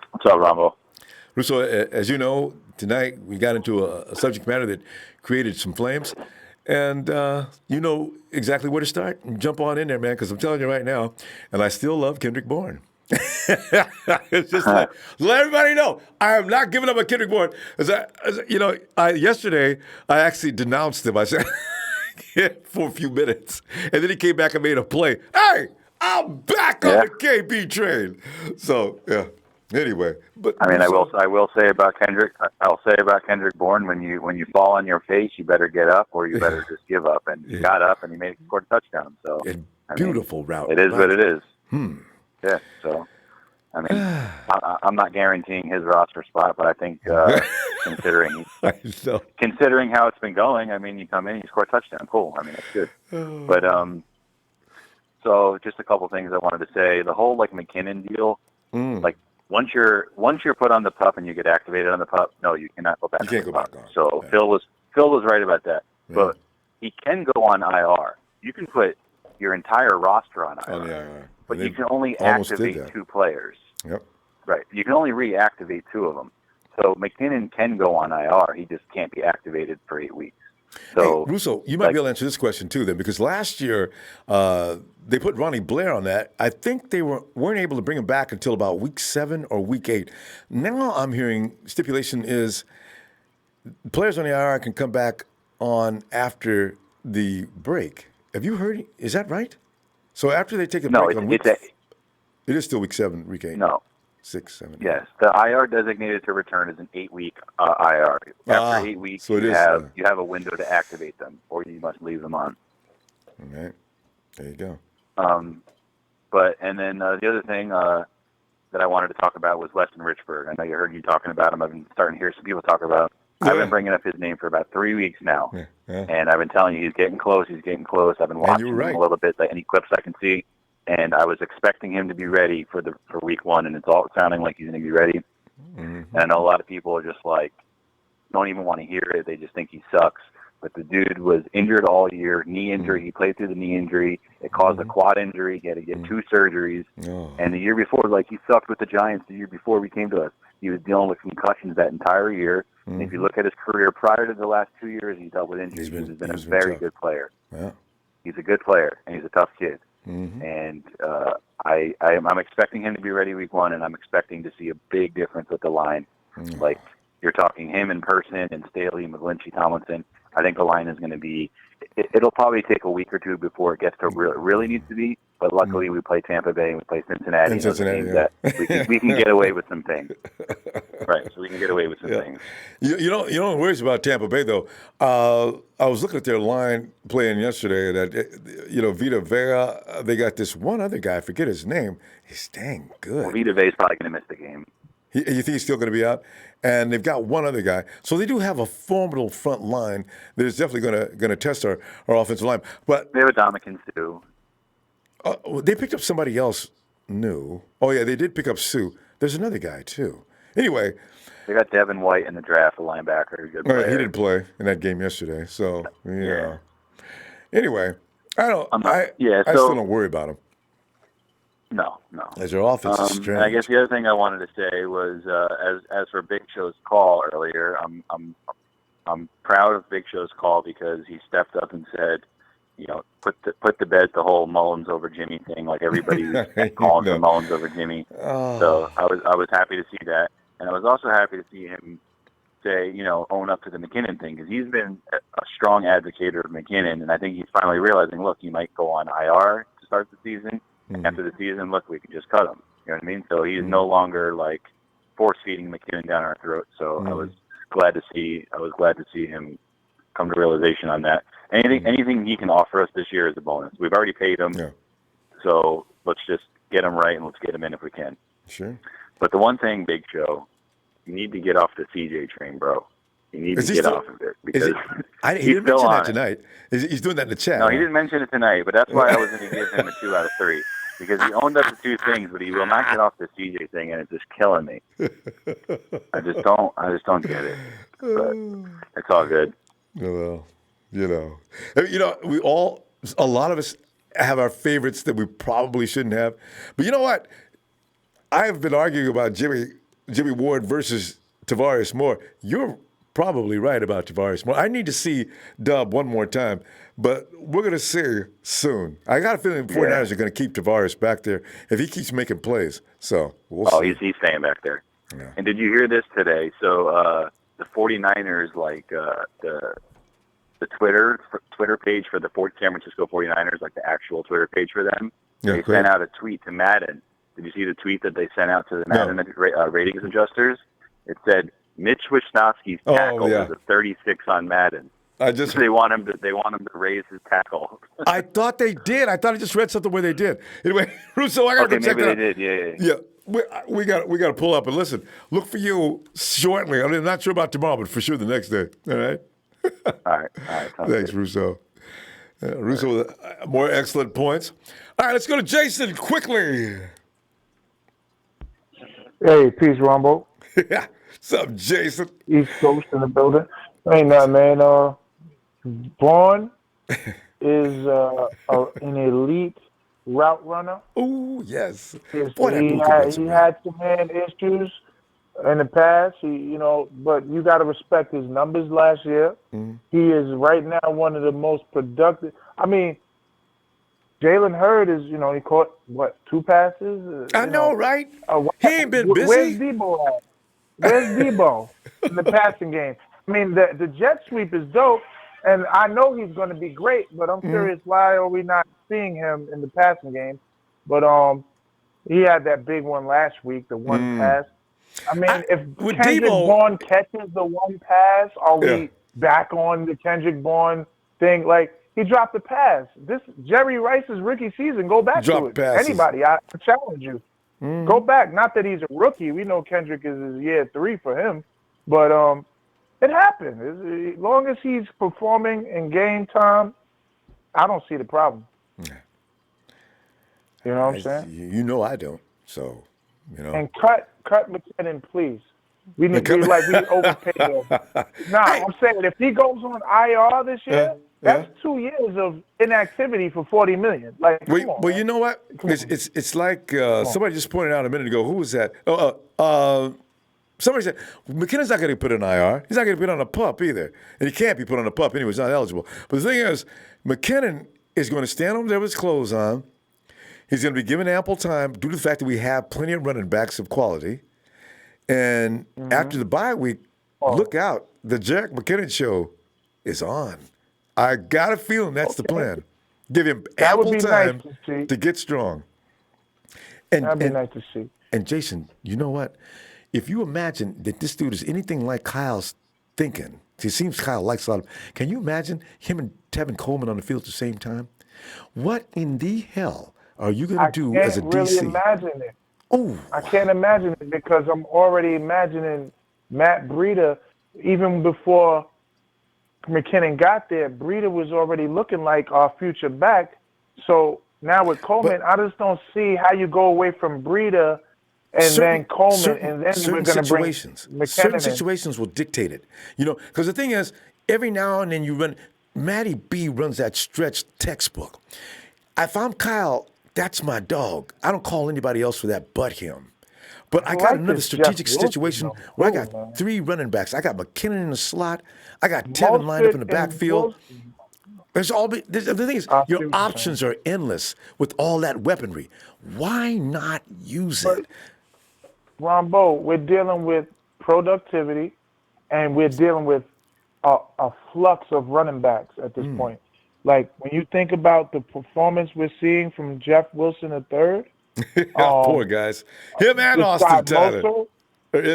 What's up, Ronbo? Russo, as you know, tonight we got into a subject matter that created some flames. And you know exactly where to start. Jump on in there, man, because I'm telling you right now, and I still love Kendrick Bourne. It's just like, let everybody know, I am not giving up on Kendrick Bourne. Yesterday, I actually denounced him. I said, for a few minutes. And then he came back and made a play. Hey, I'm back on the KB train. So, yeah. Anyway, but I mean, I will say about Kendrick. I'll say about Kendrick Bourne, when you fall on your face, you better get up, or you better just give up. And he got up, and he scored a touchdown. So beautiful route. It is what it is. Yeah. So, I mean, I'm not guaranteeing his roster spot, but I think considering how it's been going, I mean, you come in, you score a touchdown, cool. I mean, that's good. But so just a couple things I wanted to say. The whole McKinnon deal, Once you're put on the PUP and you get activated on the PUP, no, you cannot go back. You can't go back on. So Phil was right about that. Yeah. But he can go on IR. You can put your entire roster on IR. But you can only activate 2 players. Yep. Right. You can only reactivate 2 of them. So McKinnon can go on IR. He just can't be activated for 8 weeks. So, hey, Russo, you might be able to answer this question too, then, because last year they put Ronnie Blair on that. I think they weren't able to bring him back until about week 7 or week 8. Now I'm hearing stipulation is players on the IR can come back on after the break. Have you heard? Is that right? So after they take a break on week, it is still week 7, week 8. No. 6, 7. Yes, the IR designated to return is an 8-week IR. After 8 weeks, so you have a window to activate them, or you must leave them on. All right, there you go. And then the other thing that I wanted to talk about was Weston Richburg. I know you heard you talking about him. I've been starting to hear some people talk about him. Yeah. I've been bringing up his name for about 3 weeks now, and I've been telling you he's getting close. He's getting close. I've been watching him a little bit, like any clips I can see. And I was expecting him to be ready for week 1, and it's all sounding like he's going to be ready. And I know a lot of people are just don't even want to hear it. They just think he sucks. But the dude was injured all year, knee injury. He played through the knee injury. It caused a quad injury. He had to get 2 surgeries. And the year before, he sucked with the Giants the year before we came to us. He was dealing with concussions that entire year. And if you look at his career prior to the last 2 years, he's dealt with injuries. He's been a very good player. Yeah. He's a good player, and he's a tough kid. And I'm expecting him to be ready week 1, and I'm expecting to see a big difference with the line. Like, you're talking him in person and Staley, McGlinchey, Tomlinson. I think the line is going to be it'll probably take a week or 2 before it gets to where it really needs to be. But luckily, we play Tampa Bay and we play Cincinnati. That we can get away with some things. Right, so we can get away with some things. You know what worries about Tampa Bay, though? I was looking at their line playing yesterday that, Vita Vea, they got this one other guy, I forget his name. He's dang good. Well, Vita Vea's probably going to miss the game. You think he's still going to be out? And they've got one other guy. So they do have a formidable front line that is definitely going to test our offensive line. But they have a Dominican too. They picked up somebody else new. Oh, yeah, they did pick up Sue. There's another guy, too. Anyway. They got Devin White in the draft, a linebacker. Good player. He didn't play in that game yesterday. So, yeah. Anyway, I still don't worry about him. No. As your offense is strange. And I guess the other thing I wanted to say was, as for Big Show's call earlier, I'm proud of Big Show's call because he stepped up and said, put to bed the whole Mullins over Jimmy thing, like everybody was calling for Mullins over Jimmy. Oh. So I was happy to see that, and I was also happy to see him say, own up to the McKinnon thing, because he's been a strong advocate of McKinnon, and I think he's finally realizing, look, he might go on IR to start the season. After the season, look, we can just cut him. You know what I mean? So he's no longer like force feeding McKinnon down our throat. So I was glad to see him come to realization on that. Anything he can offer us this year is a bonus. We've already paid him, so let's just get him right and let's get him in if we can. Sure. But the one thing, Big Show, you need to get off the CJ train, bro. You need to get off of it because he didn't mention that tonight. He's doing that in the chat. No, he didn't mention it tonight, but that's why I was going to give him a 2 out of 3 because he owned up to 2 things, but he will not get off the CJ thing, and it's just killing me. I just don't get it. But it's all good. Well, a lot of us have our favorites that we probably shouldn't have. But you know what? I've been arguing about Jimmy Ward versus Tavares Moore. You're probably right about Tavares Moore. I need to see Dub one more time, but we're going to see soon. I got a feeling the 49ers are going to keep Tavares back there if he keeps making plays. So we'll see. He's staying back there. Yeah. And did you hear this today? So the 49ers, the Twitter page for the San Francisco 49ers, like the actual Twitter page for them, they sent out a tweet to Madden. Did you see the tweet that they sent out to the Madden ratings adjusters? It said, Mitch Wisnowski's tackle was a 36 on Madden. They want him to raise his tackle. I thought they did. I thought I just read something where they did. Anyway, Russo, I got to go check that out. Maybe they did. Yeah. We got to pull up and listen. Look for you shortly. I'm not sure about tomorrow, but for sure the next day. All right. All right. Thanks, Russo. Russo with more excellent points. All right, let's go to Jason quickly. Hey, peace, Ronbo. Yeah. What's up, Jason? East Coast in the building. Ain't nothing, man. Bourne is an elite route runner. Oh, yes. Boy, he had some hand issues in the past, but you got to respect his numbers last year. He is right now one of the most productive. I mean, Jalen Hurd is, he caught, 2 passes? I know, right? He ain't been busy. Where's Debo at? Where's Debo in the passing game? I mean, the jet sweep is dope, and I know he's going to be great, but I'm curious why are we not seeing him in the passing game? But he had that big one last week, the one pass. I mean, if Kendrick Bourne catches the one pass, are we back on the Kendrick Bourne thing? Like, he dropped the pass. This Jerry Rice's rookie season, go back to it. Passes. Anybody, I challenge you. Go back. Not that he's a rookie. We know Kendrick is year 3 for him. But it happened. As long as he's performing in game time, I don't see the problem. You know what I'm saying? You know I don't. So, And cut McKinnon, please. We overpaid him. I'm saying if he goes on IR this year, that's 2 years of inactivity for $40 million. Like, come on, you know what? It's like somebody just pointed out a minute ago. Who was that? Somebody said McKinnon's not going to be put in IR. He's not going to be put on a PUP either, and he can't be put on a PUP anyway. He's not eligible. But the thing is, McKinnon is going to stand over there with his clothes on. He's going to be given ample time due to the fact that we have plenty of running backs of quality. And after the bye week, look out. The Jack McKinnon show is on. I got a feeling that's the plan. Give him ample time to get strong. That'd be nice to see. And Jason, you know what? If you imagine that this dude is anything like Kyle's thinking, it seems Kyle likes a lot of. Can you imagine him and Tevin Coleman on the field at the same time? What in the hell are you going to do as a DC? I can't really imagine it. Oh, I can't imagine it because I'm already imagining Matt Breida even before McKinnon got there. Breida was already looking like our future back. So now with Coleman, I just don't see how you go away from Breida and then Coleman, and then we're going to bring McKinnon. Certain situations will dictate it. Because the thing is, every now and then you run. Matty B runs that stretch textbook. If I'm Kyle That's my dog. I don't call anybody else for that but him. But I got another strategic situation where I got 3 running backs. I got McKinnon in the slot. I got Tevin lined up in the backfield. The thing is, your options are endless with all that weaponry. Why not use it? Ronbo, we're dealing with productivity, and we're dealing with a flux of running backs at this point. Like, when you think about the performance we're seeing from Jeff Wilson III. Poor guys. Him and Austin Tyler.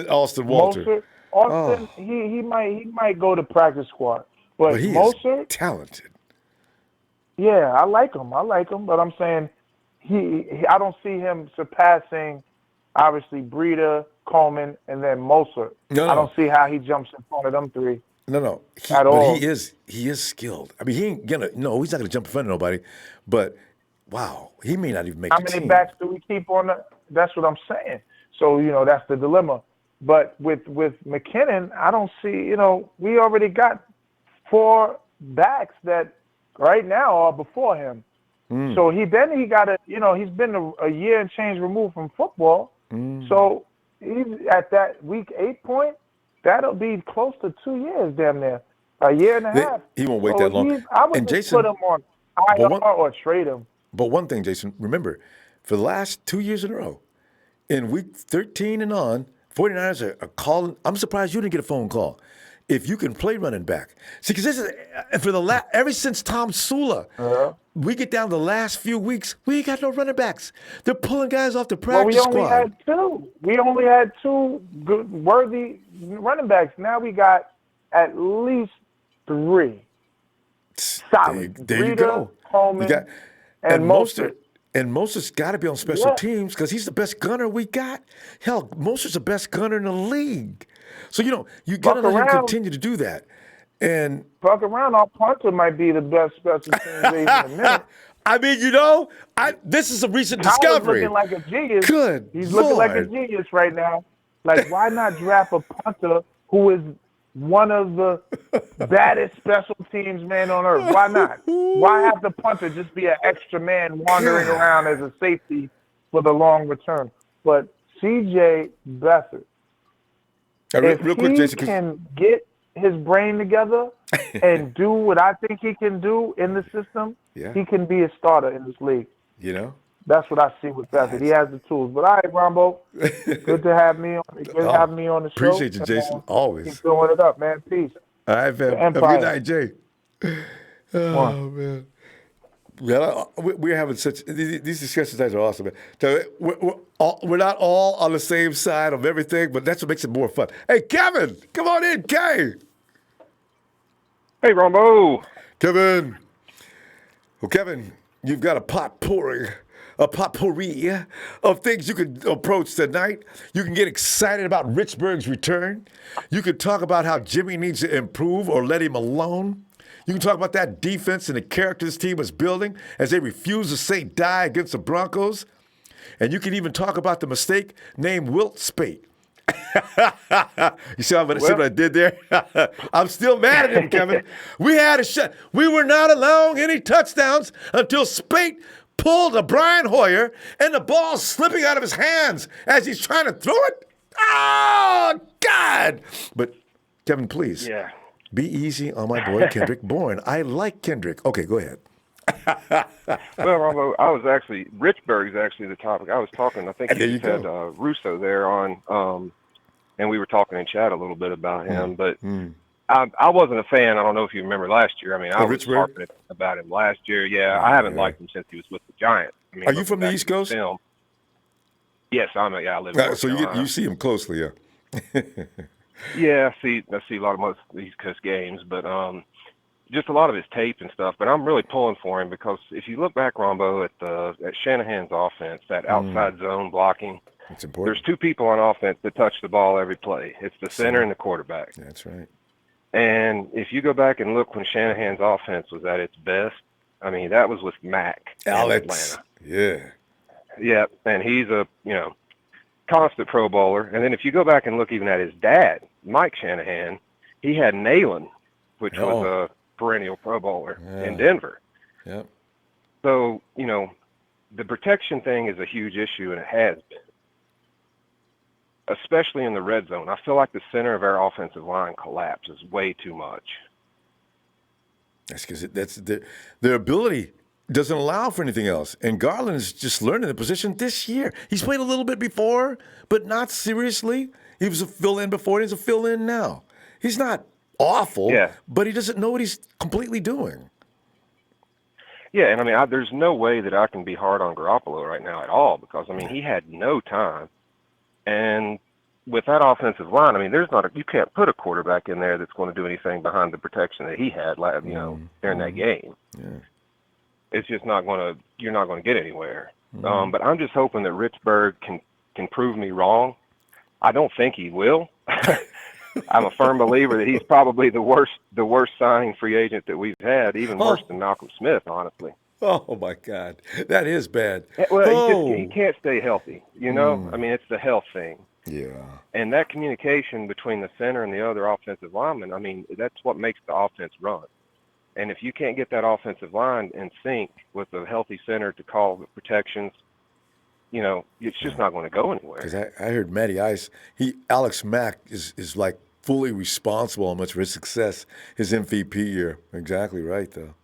Austin Walter. Austin, he might go to practice squad. But he Moser, is talented. Yeah, I like him, but I'm saying I don't see him surpassing, obviously, Breida, Coleman, and then Moser. No. I don't see how he jumps in front of them 3. No. At all. He is skilled. I mean, he's not gonna jump in front of nobody. But wow, he may not even make How the many team. backs do we keep on that's what I'm saying. So, that's the dilemma. But with McKinnon, I don't see, we already got 4 backs that right now are before him. So he got to, he's been a year and change removed from football. So he's at that week 8 point. That'll be close to 2 years, damn near. A year and a half. He won't wait that long. I would And just Jason, put him on IR or trade him. But one thing, Jason, remember, for the last 2 years in a row, in week 13 and on, 49ers are calling. I'm surprised you didn't get a phone call. If you can play running back. See, because this is ever since Tom Sula, we get down the last few weeks, we ain't got no running backs. They're pulling guys off the practice squad. We only had 2. We only had 2 good, worthy running backs. Now we got at least 3. Solid. There you go. Coleman, and Mostert. And Mostert's got to be on special teams because he's the best gunner we got. Hell, Mostert's the best gunner in the league. So, you got to let him continue to do that. And fuck around, our punter might be the best special teams in a minute. I mean, this is a recent discovery. He's looking like a genius. Good He's Lord. looking like a genius right now. Like, why not draft a punter who is one of the baddest special teams man on earth? Why not? Why have the punter just be an extra man wandering around as a safety for the long return? But C.J. Beathard, if real quick, he Jason, can get his brain together and do what I think he can do in the system, he can be a starter in this league. That's what I see with Beathard. He has the tools. But all right, Ronbo, good to have me on. Having me on the show. Appreciate you, Jason. Always. Keep doing it up, man. Peace. All right, man. Have a good night, Jay. Oh, man. We're having these discussions are awesome, man. So we're not all on the same side of everything, but that's what makes it more fun. Hey, Kevin, come on in, Kay. Hey, Ronbo. Kevin. Well, Kevin, you've got a potpourri of things you can approach tonight. You can get excited about Richburg's return. You can talk about how Jimmy needs to improve or let him alone. You can talk about that defense and the character this team is building as they refuse to say die against the Broncos. And you can even talk about the mistake named Wilt Spate. You see what I did there? I'm still mad at him, Kevin. We had a shot. We were not allowing any touchdowns until Spate pulled a Brian Hoyer and the ball slipping out of his hands as he's trying to throw it. Oh, God. But, Kevin, please. Yeah. Be easy on my boy Kendrick Bourne. I like Kendrick. Okay, go ahead. Well, Ronbo, Richburg's actually the topic. I was talking, I think you had Russo there on, and we were talking in chat a little bit about him, but I wasn't a fan. I don't know if you remember last year. I mean, I was talking about him last year. Yeah, I haven't liked him since he was with the Giants. I mean, are you from the East Coast? Yes, I live in North so Carolina. you see him closely, yeah. Yeah, I see a lot of most East Coast games, but just a lot of his tape and stuff. But I'm really pulling for him because if you look back, Ronbo, at Shanahan's offense, that outside zone blocking, it's important. There's 2 people on offense that touch the ball every play. It's the center and the quarterback. That's right. And if you go back and look when Shanahan's offense was at its best, I mean, that was with Mac in Atlanta. Yeah. Yeah, and he's a, constant Pro Bowler. And then if you go back and look even at his dad, Mike Shanahan, he had Nalen, which was a perennial Pro Bowler in Denver. Yep. So, the protection thing is a huge issue, and it has been, especially in the red zone. I feel like the center of our offensive line collapses way too much. That's because their ability doesn't allow for anything else. And Garland is just learning the position this year. He's played a little bit before, but not seriously. He was a fill-in before, and he's a fill-in now. He's not awful, but he doesn't know what he's completely doing. Yeah, and I mean, there's no way that I can be hard on Garoppolo right now at all because, I mean, he had no time. And with that offensive line, I mean, you can't put a quarterback in there that's going to do anything behind the protection that he had, during that game. Yeah. It's just you're not going to get anywhere. But I'm just hoping that Richburg can prove me wrong. I don't think he will. I'm a firm believer that he's probably the worst signing free agent that we've had, even worse than Malcolm Smith, honestly. Oh my God, that is bad. Well, he can't stay healthy. I mean, it's the health thing. Yeah. And that communication between the center and the other offensive linemen, I mean, that's what makes the offense run. And if you can't get that offensive line in sync with a healthy center to call the protections, it's just not going to go anywhere. Because I heard Matty Ice, Alex Mack is like fully responsible on much for his success, his MVP year. Exactly right, though.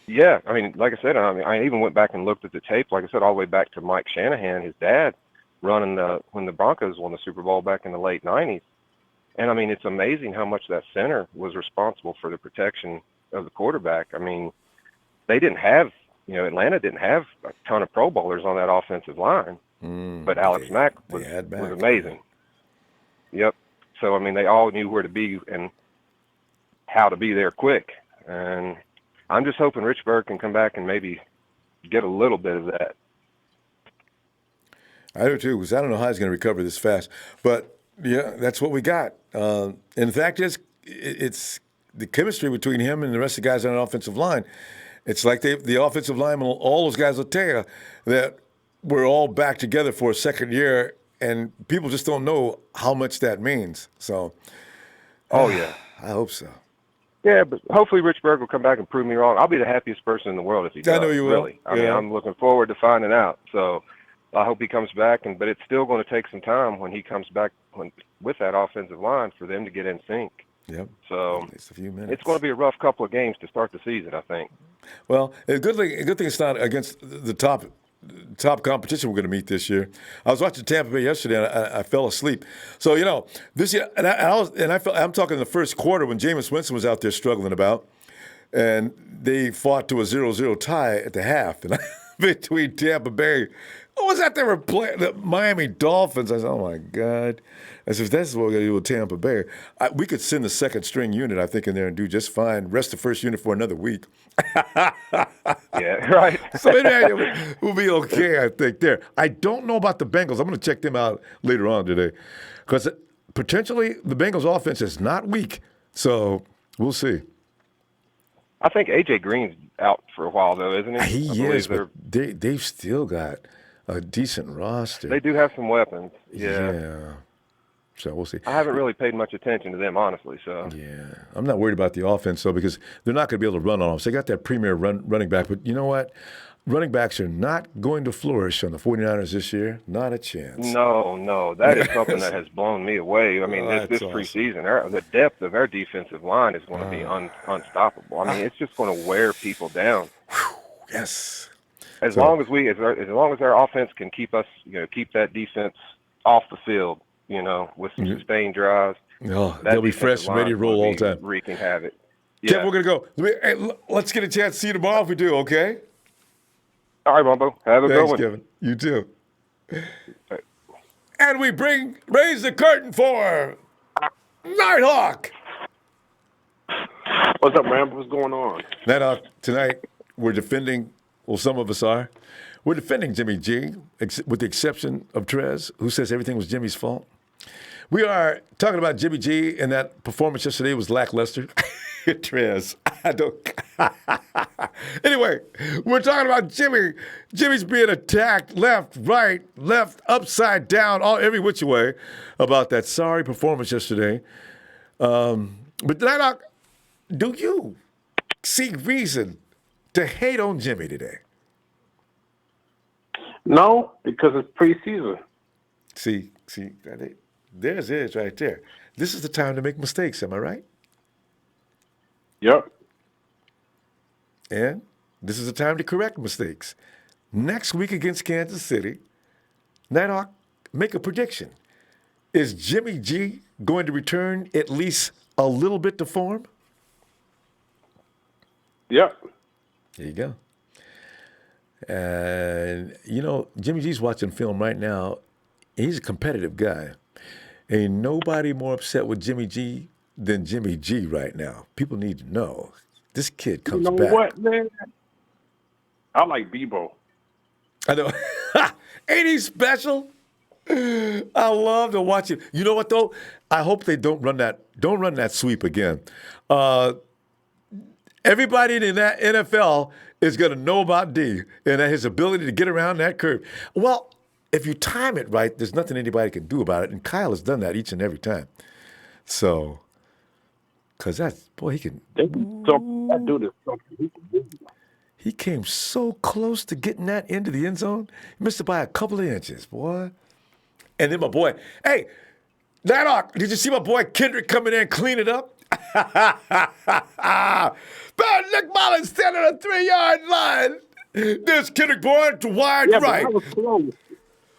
Yeah, I mean, like I said, I even went back and looked at the tape, like I said, all the way back to Mike Shanahan, his dad, running when the Broncos won the Super Bowl back in the late 90s. And, I mean, it's amazing how much that center was responsible for the protection of the quarterback. I mean, they didn't have, Atlanta didn't have a ton of Pro Bowlers on that offensive line, but Alex Mack was amazing. Yep. So, I mean, they all knew where to be and how to be there quick. And I'm just hoping Richburg can come back and maybe get a little bit of that. I do too, because I don't know how he's going to recover this fast. But, yeah, that's what we got. And the fact is, it's the chemistry between him and the rest of the guys on the offensive line. It's like the offensive line, all those guys will tell you that we're all back together for a second year, and people just don't know how much that means. So, yeah. I hope so. Yeah, but hopefully Richburg will come back and prove me wrong. I'll be the happiest person in the world if he does. I know you will. Really. I mean, I'm looking forward to finding out. So I hope he comes back, but it's still going to take some time when he comes back with that offensive line for them to get in sync. Yep. So it's a few minutes. It's going to be a rough couple of games to start the season, I think. Well, a good thing it's not against the top competition we're going to meet this year. I was watching Tampa Bay yesterday, and I fell asleep. So this year, I'm talking the first quarter when Jameis Winston was out there struggling about, and they fought to a 0-0 tie at the half, and between Tampa Bay. What was that they were playing? The Miami Dolphins. I said, oh, my God. I said, if that's what we're going to do with Tampa Bay, we could send the second string unit, I think, in there and do just fine. Rest the first unit for another week. Yeah, right. So we'll be okay, I think, there. I don't know about the Bengals. I'm going to check them out later on today because potentially the Bengals offense is not weak. So we'll see. I think A.J. Green's out for a while, though, isn't he? He is, but they've still got a decent roster. They do have some weapons. Yeah. So we'll see. I haven't really paid much attention to them, honestly. So yeah, I'm not worried about the offense, though, because they're not going to be able to run on them. So they got that premier running back. But you know what? Running backs are not going to flourish on the 49ers this year. Not a chance. No. That is something that has blown me away. I mean, this preseason, the depth of our defensive line is going to be unstoppable. I mean, it's just going to wear people down. Yes. As long as our offense can keep us, keep that defense off the field, with some sustained drives. No, they'll be fresh and ready to roll all the time. Wreaking havoc. Yeah, Kevin, we're going to go. Hey, let's get a chance to see you tomorrow if we do, okay? All right, Ronbo. Have a good one. Kevin. You too. Right. And we raise the curtain for Nighthawk. What's up, man? What's going on? Nighthawk, tonight we're defending, well, some of us are. We're defending Jimmy G, with the exception of Trez, who says everything was Jimmy's fault. We are talking about Jimmy G, and that performance yesterday was lackluster. Trez, I don't. Anyway, we're talking about Jimmy. Jimmy's being attacked left, right, left, upside down, every which way about that sorry performance yesterday. But Nighthawk, do you see reason to hate on Jimmy today? No, because it's preseason. See, there's it right there. This is the time to make mistakes, am I right? Yep. And this is the time to correct mistakes. Next week against Kansas City, Nighthawk, make a prediction. Is Jimmy G going to return at least a little bit to form? Yep. There you go. And, Jimmy G's watching film right now. He's a competitive guy. Ain't nobody more upset with Jimmy G than Jimmy G right now. People need to know. This kid comes back. You know what, man? I like Debo. I know. Ain't he special? I love to watch him. You know what, though? I hope they don't run that sweep again. Everybody in that NFL is going to know about D and his ability to get around that curve. Well, if you time it right, there's nothing anybody can do about it. And Kyle has done that each and every time. So, because he can. That dude is something. He came so close to getting that into the end zone. He missed it by a couple of inches, boy. And then my boy, hey, Nighthawk, did you see my boy Kendrick coming in and clean it up? Nick Mullins standing on the 3-yard line. This Kendrick Bourne to wide right. I was close.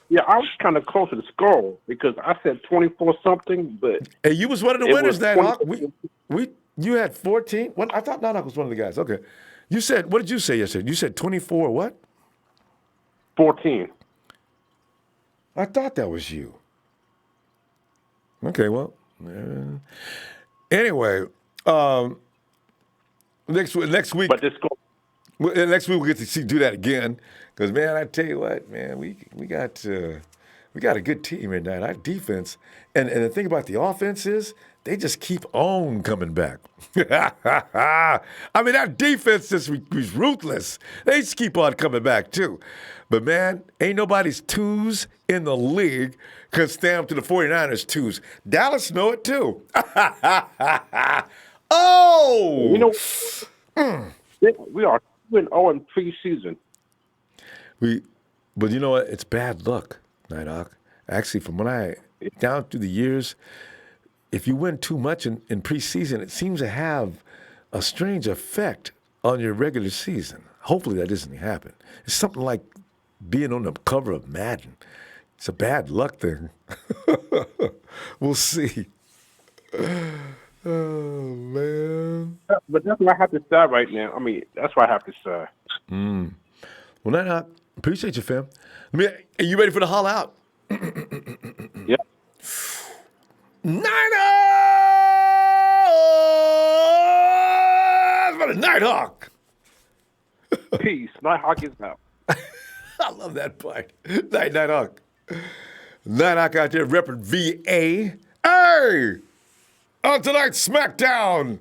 Yeah, I was kind of close to the score because I said 24-something, but hey, you was one of the winners, Nighthawk. You had 14. I thought Nighthawk was one of the guys. Okay. You said, what did you say yesterday? You said 24 what? 14. I thought that was you. Okay, well. Anyway, next week. But this next week we'll get to do that again. Because, man, I tell you what, man, we got a good team tonight. Our defense, and the thing about the offense is they just keep on coming back. I mean, our defense is ruthless. They just keep on coming back, too. But, man, ain't nobody's twos in the league can stand up to the 49ers' twos. Dallas know it, too. Oh! You know, we are 2-0 in preseason. But you know what? It's bad luck, Nighthawk. Actually, from down through the years, if you win too much in preseason, it seems to have a strange effect on your regular season. Hopefully that doesn't happen. It's something like being on the cover of Madden. It's a bad luck thing. We'll see. Oh, man. But that's what I have to say right now. I mean, that's what I have to say. Well, Nighthawk, appreciate you, fam. Are you ready for the haul out? Yeah. Niners for the Nighthawk. Peace. Nighthawk is out. I love that part. Nighthawk. Nighthawk out there repping VA. Hey! On tonight's Smackdown.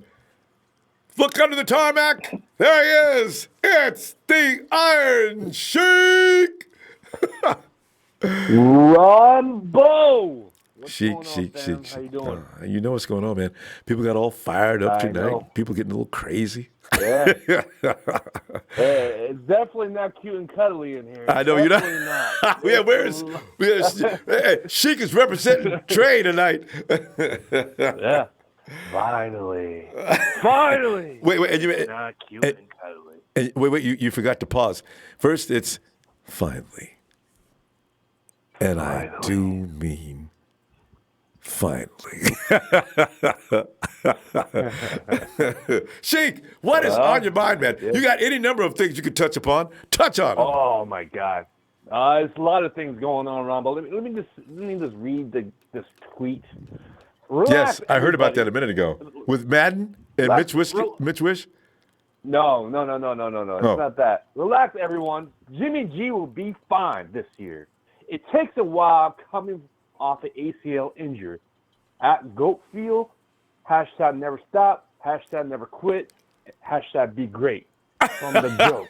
Look under the tarmac. There he is. It's the Iron Sheik. Ronbo. Sheik. How you doing? You know what's going on, man. People got all fired up tonight. Know. People getting a little crazy. Yeah. It's definitely not cute and cuddly in here. I know you're not. Sheik is representing Trey tonight. Yeah. Finally. Finally. Wait. And you, not cute and cuddly. And wait. You forgot to pause. First, it's finally. And I do mean finally. Sheik, what is on your mind, man? You got any number of things you could touch upon? Touch on them. Oh, my God. There's a lot of things going on, Ronbo. Let me just read this tweet. Relax, yes, I heard about everybody. that a minute ago. With Madden and Mitch Wish? No. It's not that. Relax, everyone. Jimmy G will be fine this year. It takes a while coming off an ACL injury. At Goatfield, hashtag never stop, hashtag never quit, hashtag be great. From the GOAT.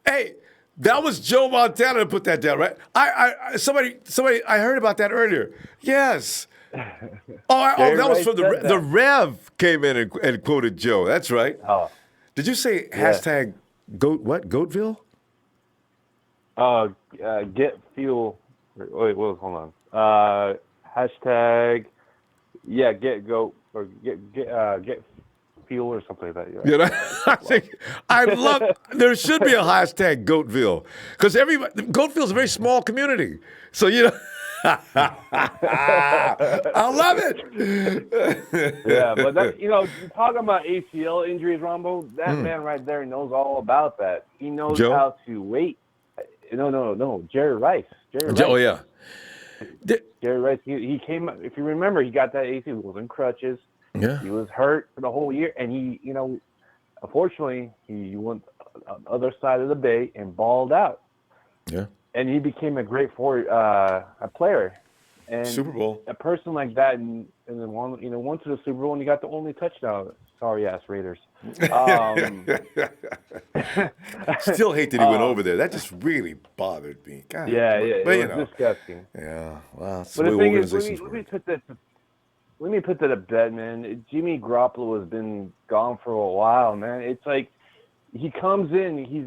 Hey, that was Joe Montana that put that down, right? Somebody, I heard about that earlier. Yes. That was from the Rev came in and quoted Joe. That's right. Oh. Did you say hashtag Goat what? Goatville? Get fuel. Wait, hold on. Hashtag. Yeah, get goat or get fuel or something like that. I love. There should be a hashtag Goatville because Goatville's a very small community. So I love it. Yeah, but that, talking about ACL injuries, Ronbo, that man right there knows all about that. He knows how to wait. No, Jerry Rice. Oh yeah. Jerry Rice. He came. If you remember, he got that ACL. He was in crutches. Yeah. He was hurt for the whole year, and he, unfortunately, he went on the other side of the bay and balled out. Yeah. And he became a great a player. And Super Bowl. A person like that, and then won to the Super Bowl, and he got the only touchdown. Sorry ass Raiders. Still hate that he went over there. That just really bothered me. God. Yeah, it was disgusting. Yeah, well, that's but the the way thing is, organizations let work. me put that to bed, man. Jimmy Garoppolo has been gone for a while, man. It's like he comes in, he's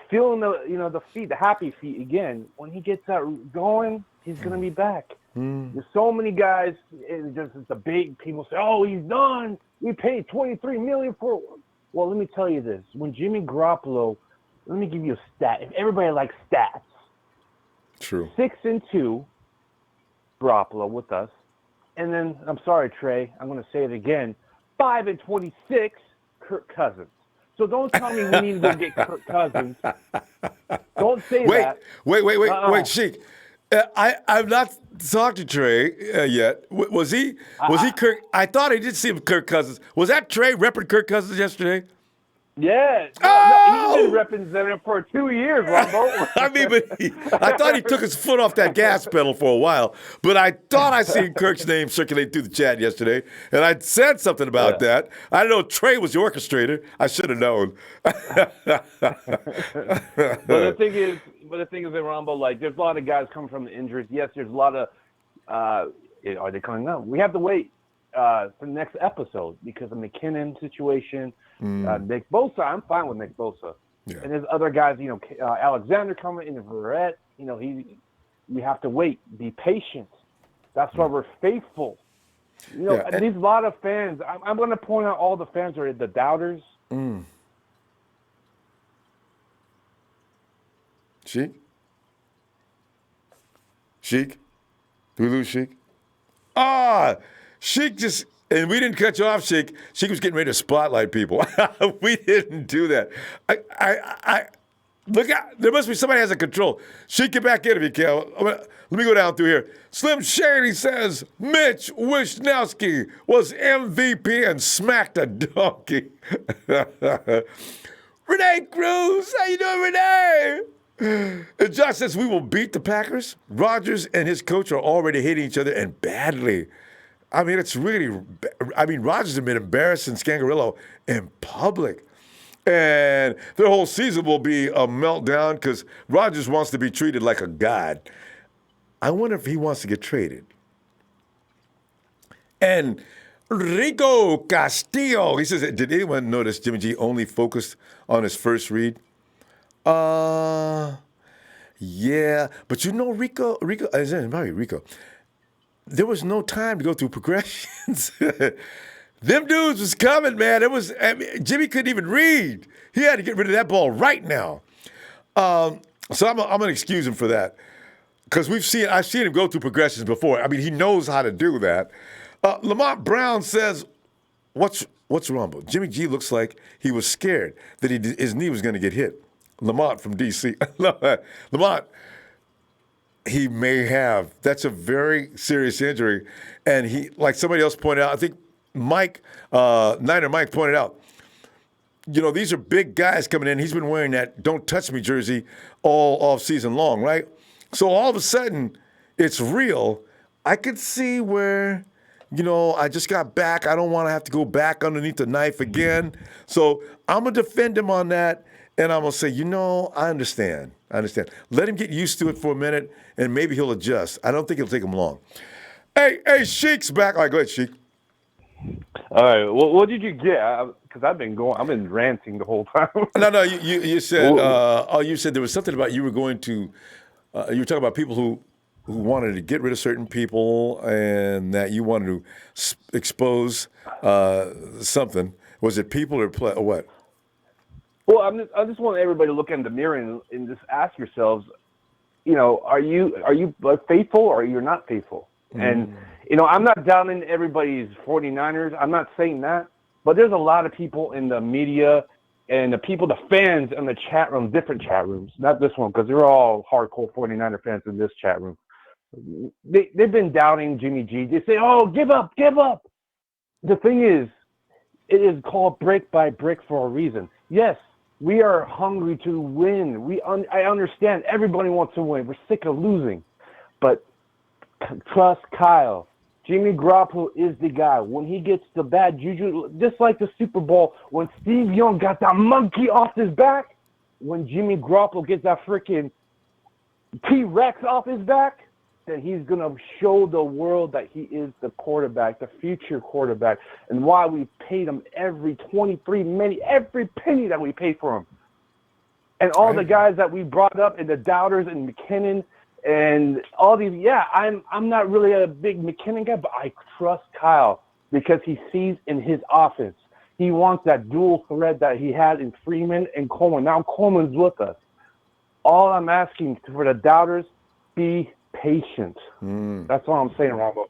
feeling the feet, the happy feet again. When he gets that going, he's gonna be back. There's so many guys. It's a big people say, "Oh, he's done. We paid $23 million for." Well, let me tell you this: when Jimmy Garoppolo, let me give you a stat. If everybody likes stats, true. 6-2, Garoppolo with us, and then I'm sorry, Trey, I'm going to say it again: 5-26, Kirk Cousins. So don't tell me we need to go get Kirk Cousins. Don't say that. Wait, Sheik. I've not talked to Trey yet. Was he Kirk? I thought I did see him Kirk Cousins. Was that Trey repping Kirk Cousins yesterday? Yeah. No, he's been representing for 2 years, Ronbo. I thought he took his foot off that gas pedal for a while. But I thought I seen Kirk's name circulate through the chat yesterday, and I said something about that. I don't know if Trey was the orchestrator. I should have known. But the thing is, Ronbo, like, there's a lot of guys coming from the injuries. Yes, there's a lot of are they coming up? We have to wait for the next episode because of McKinnon situation. Nick Bosa, I'm fine with Nick Bosa. Yeah. And there's other guys, Alexander coming in, Verrett, we have to wait, be patient. That's why we're faithful. These lot of fans, I'm going to point out all the fans are the doubters. Sheik? Do we lose Sheik? Sheik just, and we didn't cut you off, Sheik. Sheik was getting ready to spotlight people. We didn't do that. I look out. There must be somebody has a control. Sheik, get back in if you can. Let me go down through here. Slim Shady says Mitch Wishnowsky was MVP and smacked a donkey. Renee Cruz, how you doing, Renee? And Josh says we will beat the Packers. Rodgers and his coach are already hating each other and badly. I mean, Rodgers has been embarrassing Scangarello in public. And their whole season will be a meltdown because Rodgers wants to be treated like a god. I wonder if he wants to get traded. And Rico Castillo, he says, did anyone notice Jimmy G only focused on his first read? Yeah. But Rico, probably Rico, there was no time to go through progressions. Them dudes was coming, man. Jimmy couldn't even read. He had to get rid of that ball right now. So I'm gonna excuse him for that. Because I've seen him go through progressions before. I mean, he knows how to do that. Lamont Brown says, what's wrong? Jimmy G looks like he was scared that his knee was gonna get hit. Lamont from D.C. Lamont, he may have. That's a very serious injury. And he, like somebody else pointed out, I think Niner Mike pointed out, these are big guys coming in. He's been wearing that Don't Touch Me jersey all off season long, right? So all of a sudden, it's real. I could see where, I just got back. I don't want to have to go back underneath the knife again. So I'm going to defend him on that. And I'm going to say, I understand. Let him get used to it for a minute, and maybe he'll adjust. I don't think it'll take him long. Hey, Sheik's back. All right, go ahead, Sheik. All right. What did you get? Because I've been ranting the whole time. No. You said you said there was something about you were going to. You were talking about people who wanted to get rid of certain people and that you wanted to expose something. Was it people or what? Well, I just want everybody to look in the mirror and just ask yourselves, are you faithful or you're not faithful? And, I'm not downing everybody's 49ers. I'm not saying that. But there's a lot of people in the media and the fans in the chat room, different chat rooms, not this one, because they're all hardcore 49er fans in this chat room. They've been doubting Jimmy G. They say, oh, give up. The thing is, it is called brick by brick for a reason. Yes, we are hungry to win. I understand everybody wants to win. We're sick of losing. But trust Kyle. Jimmy Garoppolo is the guy. When he gets the bad juju, just like the Super Bowl, when Steve Young got that monkey off his back, when Jimmy Garoppolo gets that freaking T-Rex off his back, then he's going to show the world that he is the quarterback, the future quarterback, and why we paid him every every penny that we paid for him. And all the guys that we brought up, and the doubters and McKinnon, and all these, I'm not really a big McKinnon guy, but I trust Kyle because he sees in his offense. He wants that dual threat that he had in Freeman and Coleman. Now Coleman's with us. All I'm asking for the doubters, be patient. That's all I'm saying, Ronbo.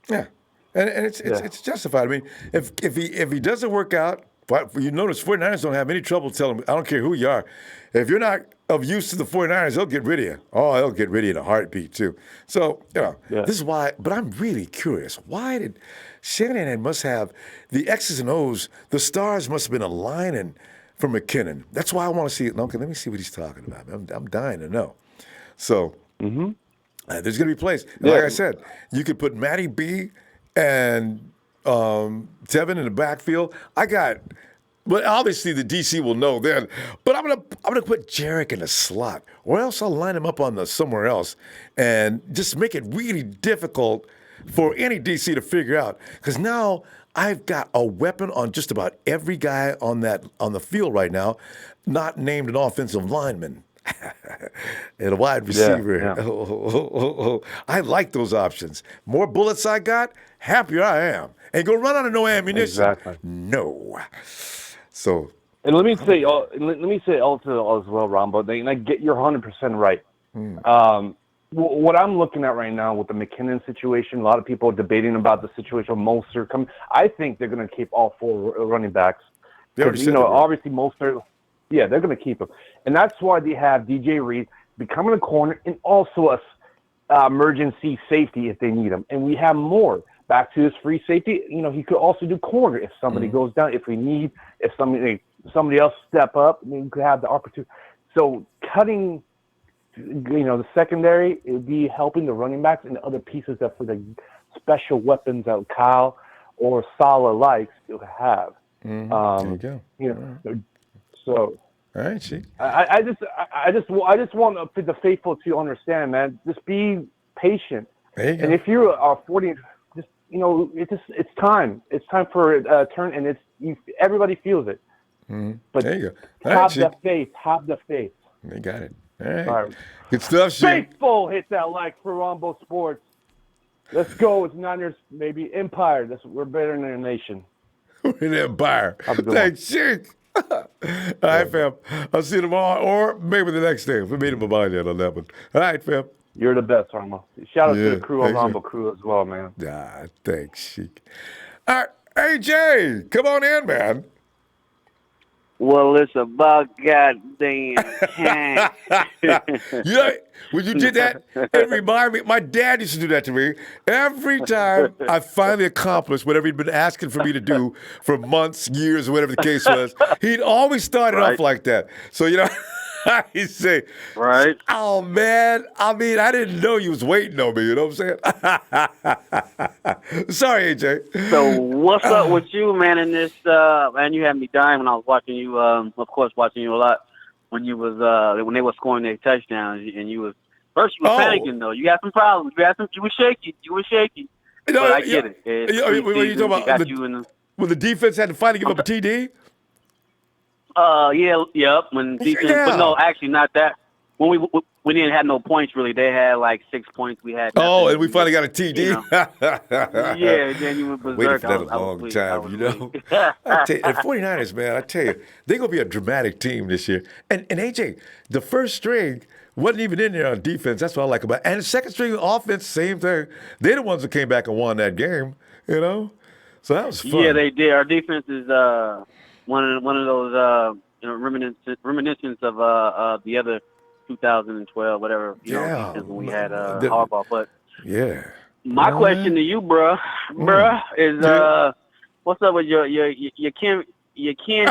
Yeah, and it's justified. I mean, if he doesn't work out, you notice 49ers don't have any trouble telling him, I don't care who you are. If you're not of use to the 49ers, they'll get rid of you. Oh, they'll get rid of you in a heartbeat, too. So, this is why, but I'm really curious. Why did Shanahan must have the X's and O's, the stars must have been aligning for McKinnon. That's why I want to see it. Okay, let me see what he's talking about. I'm dying to know. So, there's going to be plays. Like I said, you could put Matty B and Tevin in the backfield. But obviously the DC will know then. But I'm gonna put Jarek in the slot, or else I'll line him up on somewhere else, and just make it really difficult for any DC to figure out. Because now I've got a weapon on just about every guy on the field right now, not named an offensive lineman. And a wide receiver. Yeah. I like those options. More bullets I got, happier I am. Ain't gonna run out of no ammunition. Exactly. No. So. And let me say also as well, Ronbo. You're 100% right. What I'm looking at right now with the McKinnon situation, a lot of people are debating about the situation with Mostert coming. I think they're going to keep all four running backs. Obviously Mostert. Yeah, they're going to keep him. And that's why they have DJ Reed becoming a corner and also a emergency safety if they need him. And we have more. Back to his free safety, he could also do corner if somebody goes down, if somebody else step up, we could have the opportunity. So cutting, the secondary, it would be helping the running backs and the other pieces that for the special weapons that Kyle or Salah likes to have. There you go. So. All right, Chief. I just want the faithful to understand, man. Just be patient. There you go. And if you're 40, just it's time. It's time for a turn, and everybody feels it. But there you go. Have the faith. Have the faith. They got it. All right. All right. Good stuff, Chief. Faithful, hit that like for Ronbo Sports. Let's go. It's Niners, maybe Empire. We're better than a nation. We're an empire. Thanks, Chief. All right, fam. I'll see you tomorrow or maybe the next day. We meet him about that on that one. All right, fam. You're the best, Ronbo. Shout out to the crew on Ronbo crew as well, man. Thanks, Sheik. All right, AJ, come on in, man. Well, it's about goddamn time. When you did that, it reminded me. My dad used to do that to me. Every time I finally accomplished whatever he'd been asking for me to do for months, years, or whatever the case was, he'd always start it off like that. So, he'd say, right? Oh, man, I didn't know you was waiting on me. You know what I'm saying? Sorry, AJ. So what's up with you, man, in this, man, you had me dying when I was watching you, of course, watching you a lot when you was, when they were scoring their touchdowns, and you was, first you were panicking, though. You had some problems. You were shaky. But I get it. It's What are you preseason. talking They got about? you in the, When the defense had to finally give up a TD? Yep. When defense, but no, actually not that. When we didn't have no points really. They had like 6 points. We had. Oh, nothing. and we finally got a TD. You know. Yeah, then you went berserk. Waiting for that a long time, you know. I tell you, the 49ers, man, I tell you, they're going to be a dramatic team this year. And AJ, the first string wasn't even in there on defense. That's what I like about it. And the second string offense, same thing. They're the ones that came back and won that game, you know. So that was fun. Yeah, they did. Our defense is one of those reminiscence of the other 2012 whatever defense when we had Harbaugh. But my question to you, bruh, is what's up with your king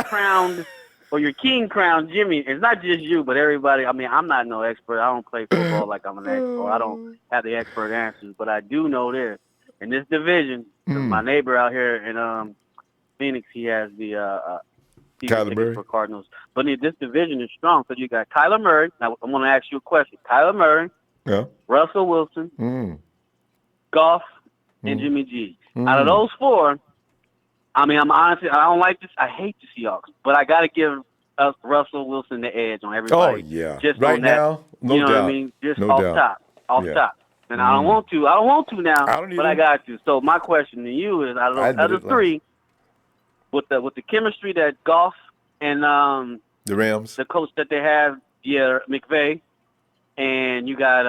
crowned or your king crowned Jimmy? It's not just you, but everybody. I mean, I'm not no expert. I don't play football like I'm an expert. I don't have the expert answers, but I do know this. In this division, my neighbor out here in Phoenix, he has the season tickets for Cardinals. But this division is strong. So you got Kyler Murray. Now, I'm going to ask you a question. Kyler Murray, Russell Wilson, Goff, and Jimmy G. Out of those four, I mean, I'm honestly, I don't like this. I hate the Seahawks. But I got to give us Russell Wilson the edge on everybody. Oh, yeah. Just right on that, now, no you know doubt. what I mean? Just no off doubt. top. And I don't want to now, but I got to. So my question to you is, out of those other three, with the chemistry that Goff and the Rams, the coach that they have, McVay, and you got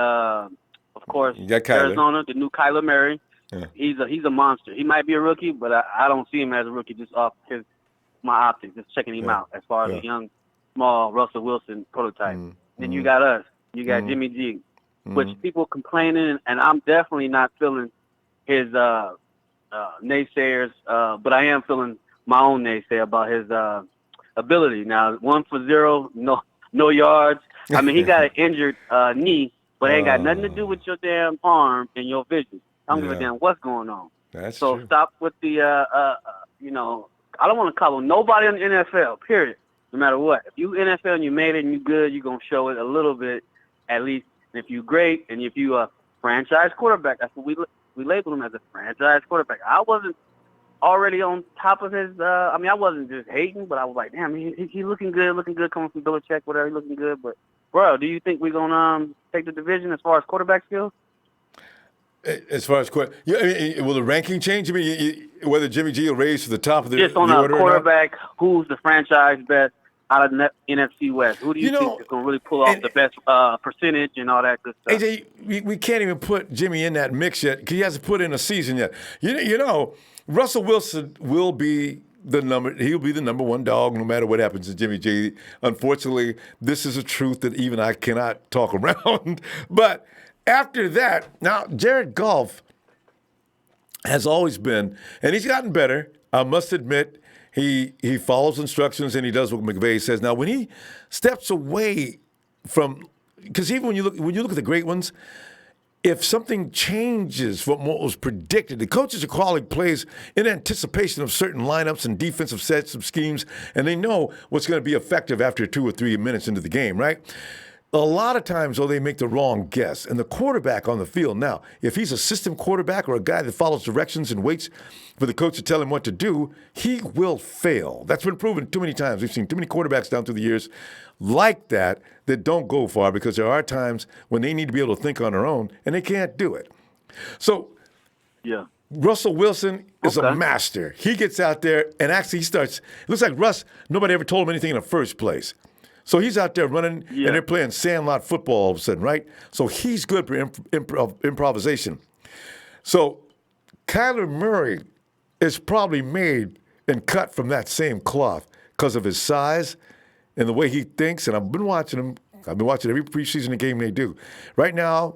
of course Arizona, the new Kyler Murray. Yeah. He's a monster. He might be a rookie, but I don't see him as a rookie just off my optics, just checking him out as far as a young, small Russell Wilson prototype. Then you got us. You got Jimmy G. Which people complaining, and I'm definitely not feeling his naysayers, but I am feeling my own naysay about his ability. Now, 1 for 0, no yards. I mean, he got an injured knee, but it ain't got nothing to do with your damn arm and your vision. I don't give a damn what's going on. That's so true. Stop with the, I don't want to call nobody in the NFL, period, no matter what. If you NFL and you made it and you good, you're going to show it a little bit at least. And if you great, and if you a franchise quarterback, that's what we label him as, a franchise quarterback. I wasn't already on top of his. I wasn't just hating, but I was like, damn, he looking good coming from Belichick, whatever, he looking good. But bro, do you think we're gonna take the division as far as quarterback skills? As far as will the ranking change? I mean, whether Jimmy G will raise to the top of the just on the a order quarterback, who's the franchise best out of NFC West? Who do you think is going to really pull off the best percentage and all that good stuff? AJ, we can't even put Jimmy in that mix yet because he hasn't put in a season yet. You know, Russell Wilson will be he'll be the number one dog no matter what happens to Jimmy G. Unfortunately, this is a truth that even I cannot talk around. But after that, now Jared Goff has always been, and he's gotten better, I must admit. He follows instructions and he does what McVay says. Now, when he steps away from, because even when you look at the great ones, if something changes from what was predicted, the coaches are calling plays in anticipation of certain lineups and defensive sets of schemes, and they know what's going to be effective after 2 or 3 minutes into the game, right? A lot of times, they make the wrong guess. And the quarterback on the field, now, if he's a system quarterback or a guy that follows directions and waits for the coach to tell him what to do, he will fail. That's been proven too many times. We've seen too many quarterbacks down through the years like that don't go far because there are times when they need to be able to think on their own, and they can't do it. So Russell Wilson is a master. He gets out there, and actually he starts – it looks like Russ, nobody ever told him anything in the first place. So he's out there running, and they're playing sandlot football all of a sudden, right? So he's good for improvisation. So Kyler Murray is probably made and cut from that same cloth because of his size and the way he thinks. And I've been watching him. I've been watching every preseason game they do. Right now,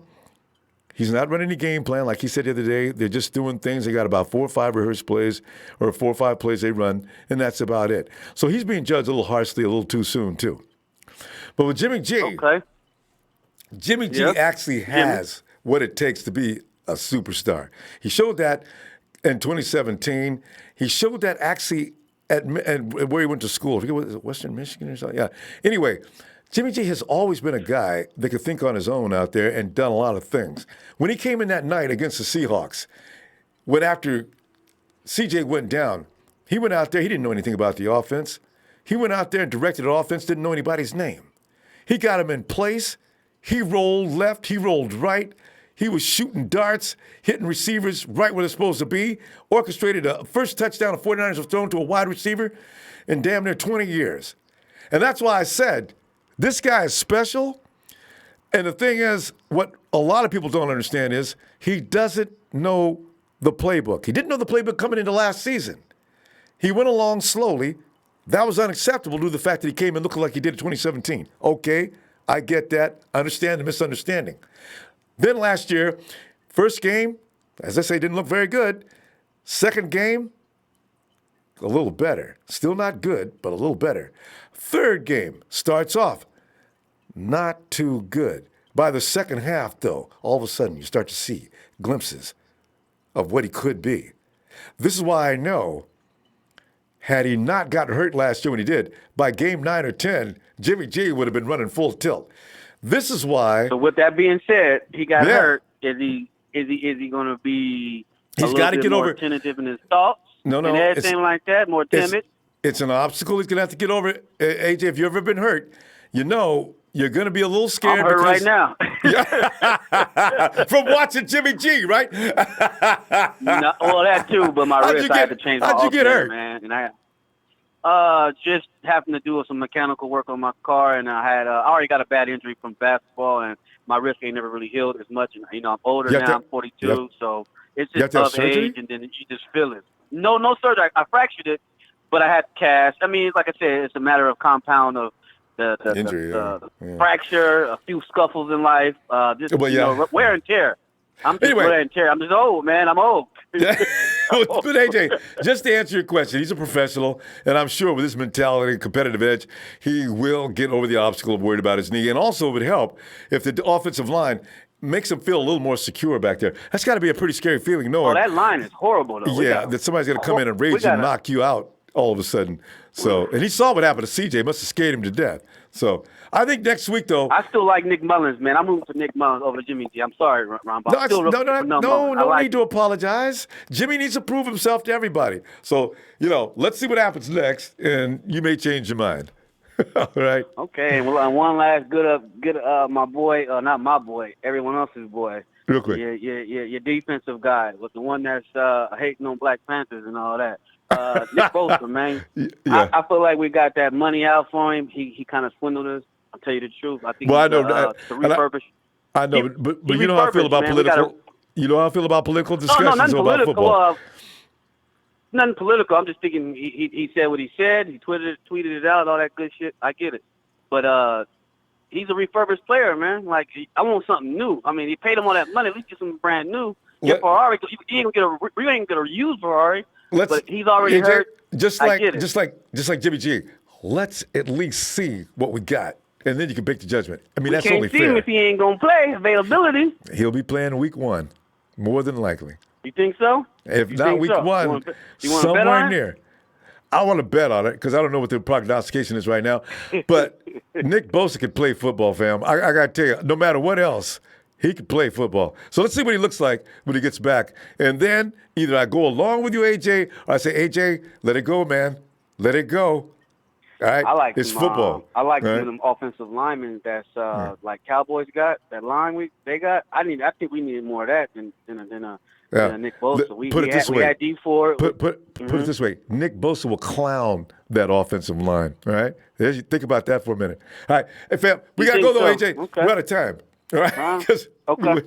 he's not running a game plan. Like he said the other day, they're just doing things. They got about 4 or 5 rehearsed plays or 4 or 5 plays they run, and that's about it. So he's being judged a little harshly, a little too soon, too. But with Jimmy G, Jimmy G actually has what it takes to be a superstar. He showed that in 2017. He showed that actually at where he went to school. I forget what, Western Michigan or something? Yeah. Anyway, Jimmy G has always been a guy that could think on his own out there and done a lot of things. When he came in that night against the Seahawks, when after CJ went down, he went out there, he didn't know anything about the offense. He went out there and directed the offense, didn't know anybody's name. He got him in place. He rolled left, he rolled right. He was shooting darts, hitting receivers right where they're supposed to be, orchestrated a first touchdown the 49ers have thrown to a wide receiver in damn near 20 years. And that's why I said, this guy is special. And the thing is, what a lot of people don't understand is he doesn't know the playbook. He didn't know the playbook coming into last season. He went along slowly. That was unacceptable due to the fact that he came in looking like he did in 2017. Okay, I get that. I understand the misunderstanding. Then last year, first game, as I say, didn't look very good. Second game, a little better. Still not good, but a little better. Third game starts off not too good. By the second half, though, all of a sudden you start to see glimpses of what he could be. This is why I know, had he not gotten hurt last year when he did, by game 9 or 10, Jimmy G would have been running full tilt. This is why. So with that being said, he got hurt. Is he going to be He's got to get more over tentative in his thoughts? No, and everything like that, more timid? It's an obstacle he's going to have to get over. AJ, if you've ever been hurt, you know you're going to be a little scared. I'm hurt right now. From watching Jimmy G, right? No, well, that too, but my wrist, I had to change my How'd you get hurt? man. And I just happened to do some mechanical work on my car, and I already got a bad injury from basketball, and my wrist ain't never really healed as much. And I'm older now. I'm 42, so it's just of age, and then you just feel it. No surgery. I fractured it, but I had cast. I mean, like I said, it's a matter of compound of the injury, fracture, a few scuffles in life, wear and tear. I'm just wear and tear. I'm just old, man. I'm old. But AJ, just to answer your question, he's a professional, and I'm sure with his mentality and competitive edge, he will get over the obstacle of worried about his knee. And also it would help if the offensive line makes him feel a little more secure back there. That's got to be a pretty scary feeling, knowing. Oh, that line is horrible, though. Yeah, that somebody's going to come in and rage and knock you out all of a sudden. So, and he saw what happened to CJ. Must have scared him to death. So, I think next week, though. I still like Nick Mullins, man. I'm rooting for Nick Mullins over Jimmy G. I'm sorry, Ronbo. No need to apologize. Jimmy needs to prove himself to everybody. So, let's see what happens next, and you may change your mind. All right. Okay. Well, one last good my boy, not my boy, everyone else's boy. Real quick. Your defensive guy, with the one that's hating on Black Panthers and all that. Nick Bosa, man. Yeah. I feel like we got that money out for him. He kind of swindled us. I'll tell you the truth. I think I know to refurbish. I know, but you know how I feel about political. You know how I feel about political discussions nothing about political, football. Nothing political. I'm just thinking he said what he said. He tweeted it out, all that good shit. I get it, but he's a refurbished player, man. Like, I want something new. I mean, he paid him all that money. At least get something brand new. Get Ferrari. You ain't gonna get a used Ferrari. But he's already hurt. Just like Jimmy G. Let's at least see what we got, and then you can make the judgment. I mean, that's only fair. We can't see him if he ain't gonna play. Availability. He'll be playing week 1, more than likely. You think so? If not week 1, somewhere near. I want to bet on it because I don't know what the prognostication is right now. But Nick Bosa can play football, fam. I got to tell you, no matter what else, he can play football. So let's see what he looks like when he gets back. And then either I go along with you, AJ, or I say, AJ, let it go, man. Let it go. All right? I like it's football. I like some of them offensive linemen that's like Cowboys got, that line they got. I think we needed more of that than Nick Bosa. We had D4. Put it this way. Nick Bosa will clown that offensive line. All right? Think about that for a minute. All right. Hey, fam, we got to go, though, AJ. Okay. We're out of time. All right? Okay. All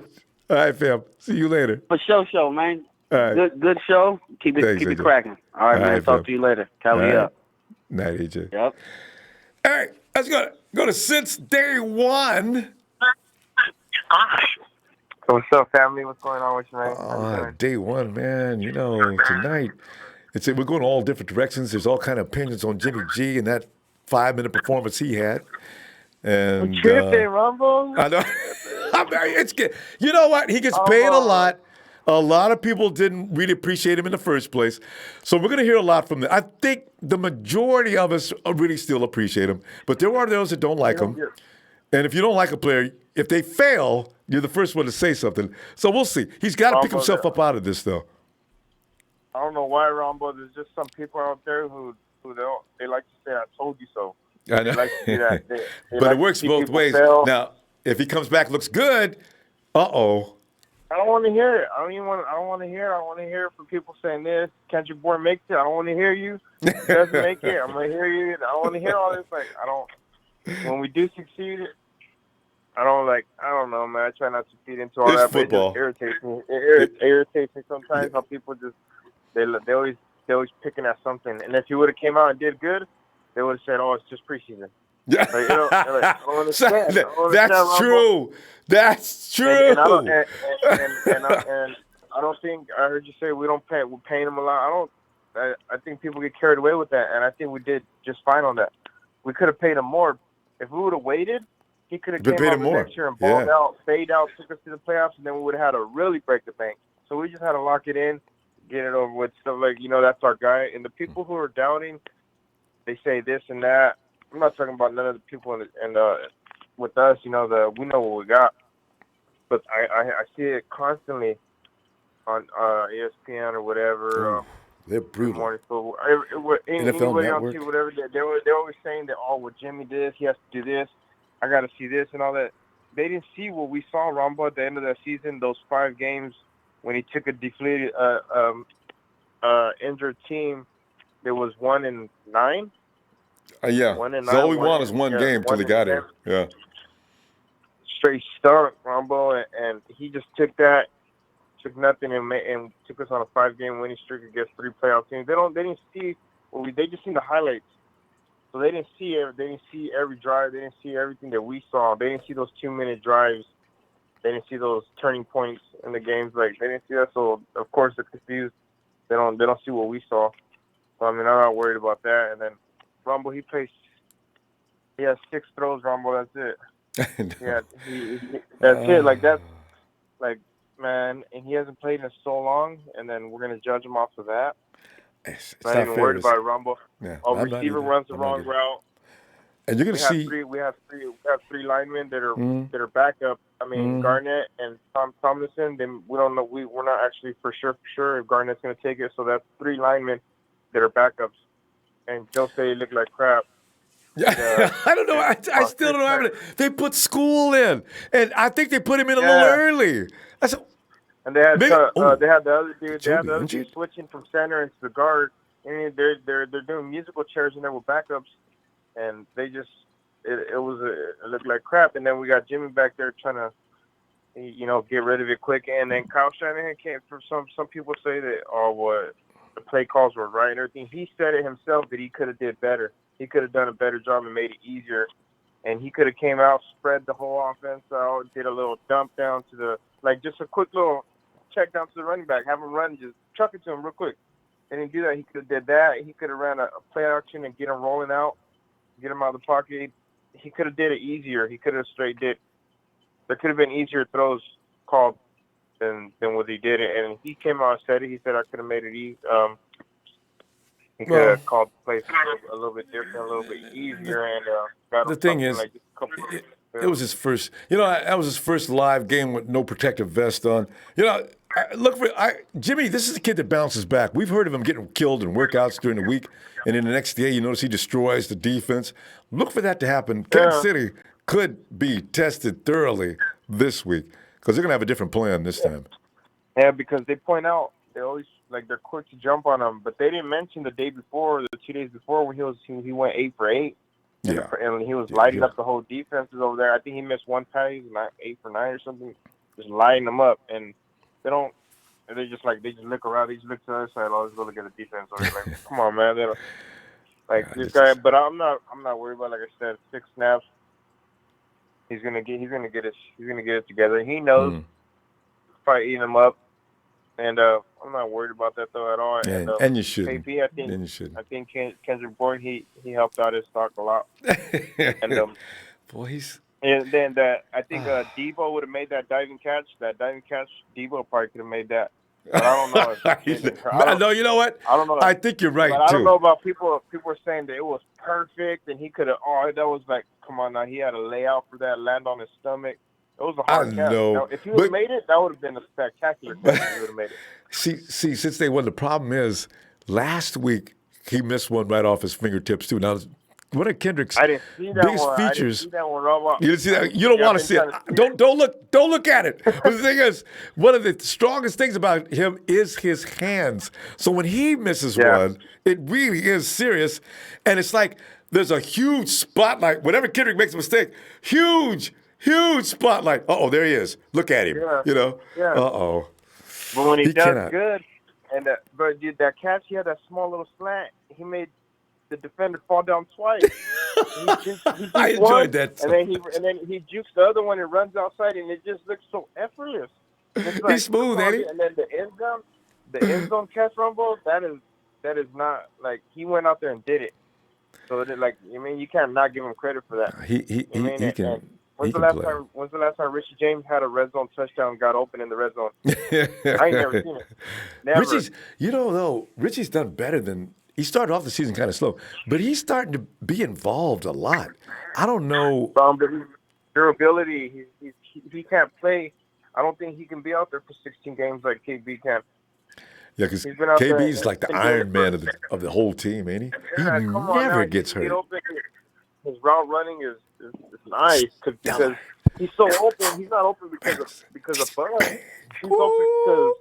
right, fam. See you later. For show, man. All right. Good show. Keep it cracking. All right, man. Talk to you later. Cali up. Night, AJ. Yep. All right. Let's go to since day one. What's up, family? What's going on with you, man? Day one, man. Tonight, we're going all different directions. There's all kind of opinions on Jimmy G and that 5-minute performance he had. And tripping, Rumble. I know. It's good. You know what? He gets paid a lot. A lot of people didn't really appreciate him in the first place. So we're going to hear a lot from them. I think the majority of us really still appreciate him. But there are those that don't like him. And if you don't like a player, if they fail, you're the first one to say something. So we'll see. He's got to pick himself up out of this, though. I don't know why, Ronbo. There's just some people out there who they like to say, "I told you so." I know. They like to do that. They But like it works to see both people ways. fail. Now, if he comes back, looks good, uh-oh. I don't want to hear it. I don't want to hear it. I want to hear it from people saying this. Kendrick Bourne makes it. I don't want to hear you. He doesn't make it. I'm gonna hear you. I don't want to hear all this. Like I don't. When we do succeed, I don't know, man. I try not to feed into all It's that. football. But it just irritates me. It irritates me sometimes how people just they always picking at something. And if he would have came out and did good, they would have said, "Oh, it's just preseason." Yeah, like, I don't understand. I don't understand, that's true. That's true. And I don't think I heard you say we're paying him a lot. I think people get carried away with that, and I think we did just fine on that. We could have paid him more if we would have waited. He could have came out the next year and balled out, fade out, took us to the playoffs, and then we would have had to really break the bank. So we just had to lock it in, get it over with. Stuff like that's our guy. And the people who are doubting, they say this and that. I'm not talking about none of the people with us. We know what we got. But I see it constantly on ESPN or whatever. They're brutal. Morning football. NFL Anybody on Network. TV, whatever. They're always saying that, oh, well, Jimmy did this, he has to do this. I got to see this and all that. They didn't see what we saw, Ronbo, at the end of that season, those 5 games when he took a deflated, injured team. There was 1-9. Yeah. 1-9. So all we want is one game till he got here. Yeah. Straight stunk, Ronbo, and he just took nothing and took us on a 5-game winning streak against 3 playoff teams. They didn't see they just seen the highlights. So they didn't see every drive. They didn't see everything that we saw. They didn't see those 2-minute drives. They didn't see those turning points in the games. Like they didn't see that. So of course they're confused. They don't see what we saw. So I mean I'm not worried about that. And then Ronbo, he has 6 throws, Ronbo, that's it. Yeah, that's it. Like that's like man, and he hasn't played in so long, and then we're gonna judge him off of that. It's not not even fair. worried about it, Ronbo. Yeah, Our receiver runs the wrong route. And you're gonna see we have 3 linemen that are backup. I mean Garnett and Tom Tomlinson. Then we don't know. We're not actually for sure if Garnett's gonna take it. So that's 3 linemen that are backups, and Joe say they look like crap. Yeah, I don't know. I still don't know how they put School in, and I think they put him in a little early. And they had the other dude. They had the other dude switching from center into the guard, and they're doing musical chairs in there with backups, and they just it looked like crap. And then we got Jimmy back there trying to get rid of it quick. And then Kyle Shanahan came. For some people say that the play calls were right and everything. He said it himself that he could have did better. He could have done a better job and made it easier. And he could have came out, spread the whole offense out, did a little dump down to just a quick little check down to the running back, have him run, just chuck it to him real quick. They didn't do that. He could have did that. He could have ran a play action and get him rolling out, get him out of the pocket. He could have did it easier. He could have there could have been easier throws called than what he did. And he came out and said it. He said I could have made it easy. He could have called the play a little bit different, a little bit easier, and got the thing is, it was his first. That was his first live game with no protective vest on. Jimmy. This is a kid that bounces back. We've heard of him getting killed in workouts during the week, and then the next day you notice he destroys the defense. Look for that to happen. Kansas City could be tested thoroughly this week because they're gonna have a different plan this time. Yeah, because they point out they always they're quick to jump on him, but they didn't mention the day before, the 2 days before when he went 8 for 8. Yeah. And he was lighting up the whole defenses over there. I think he missed one pass, 8 for 9 or something, just lighting them up. And they just look around, they just look to the other side, let's go look at the defense over there. Come on, man. They don't, this guy, but I'm not worried about, like I said, 6 snaps. He's gonna get it together. He knows probably eating him up. And I'm not worried about that though at all. And you shouldn't. KP, I think Kendrick Bourne he helped out his stock a lot. And boys. And then I think Debo would have made that diving catch. That diving catch, Debo probably could have made that. But I don't know. No, you know what? I don't know. I think you're right but too. I don't know about people. People are saying that it was perfect, and he could have. Oh, that was come on now. He had a layout for that, land on his stomach. It was a hard catch. Now, if you would have made it, that would have been a spectacular catch if you would have made it. See, since they won, the problem is last week he missed one right off his fingertips too. Now, one of Kendrick's biggest features. You didn't see that? You don't want to see it. Don't look at it. But the thing is, one of the strongest things about him is his hands. So when he misses one, it really is serious, and it's like there's a huge spotlight. Whenever Kendrick makes a mistake, huge spotlight. There he is. Look at him. Yeah. Yeah. But when he does good, and but that catch, he had that small little slant. He made the defender fall down twice. he I enjoyed that. And then he jukes the other one and runs outside, and it just looks so effortless. He's smooth, ain't he? And then the end zone catch, Rumble, that is not like he went out there and did it. So you can't not give him credit for that. He can. When's the last time Richie James had a red zone touchdown, got open in the red zone? I ain't never seen it. Never. Richie's done better than. He started off the season kind of slow, but he's starting to be involved a lot. I don't know. But his durability, he can't play. I don't think he can be out there for 16 games like KB can. Yeah, because KB's like the Iron Man of the whole team, ain't he? Yeah, he never gets hurt. His route running is nice because he's so open. He's not open because of Bud. He's open because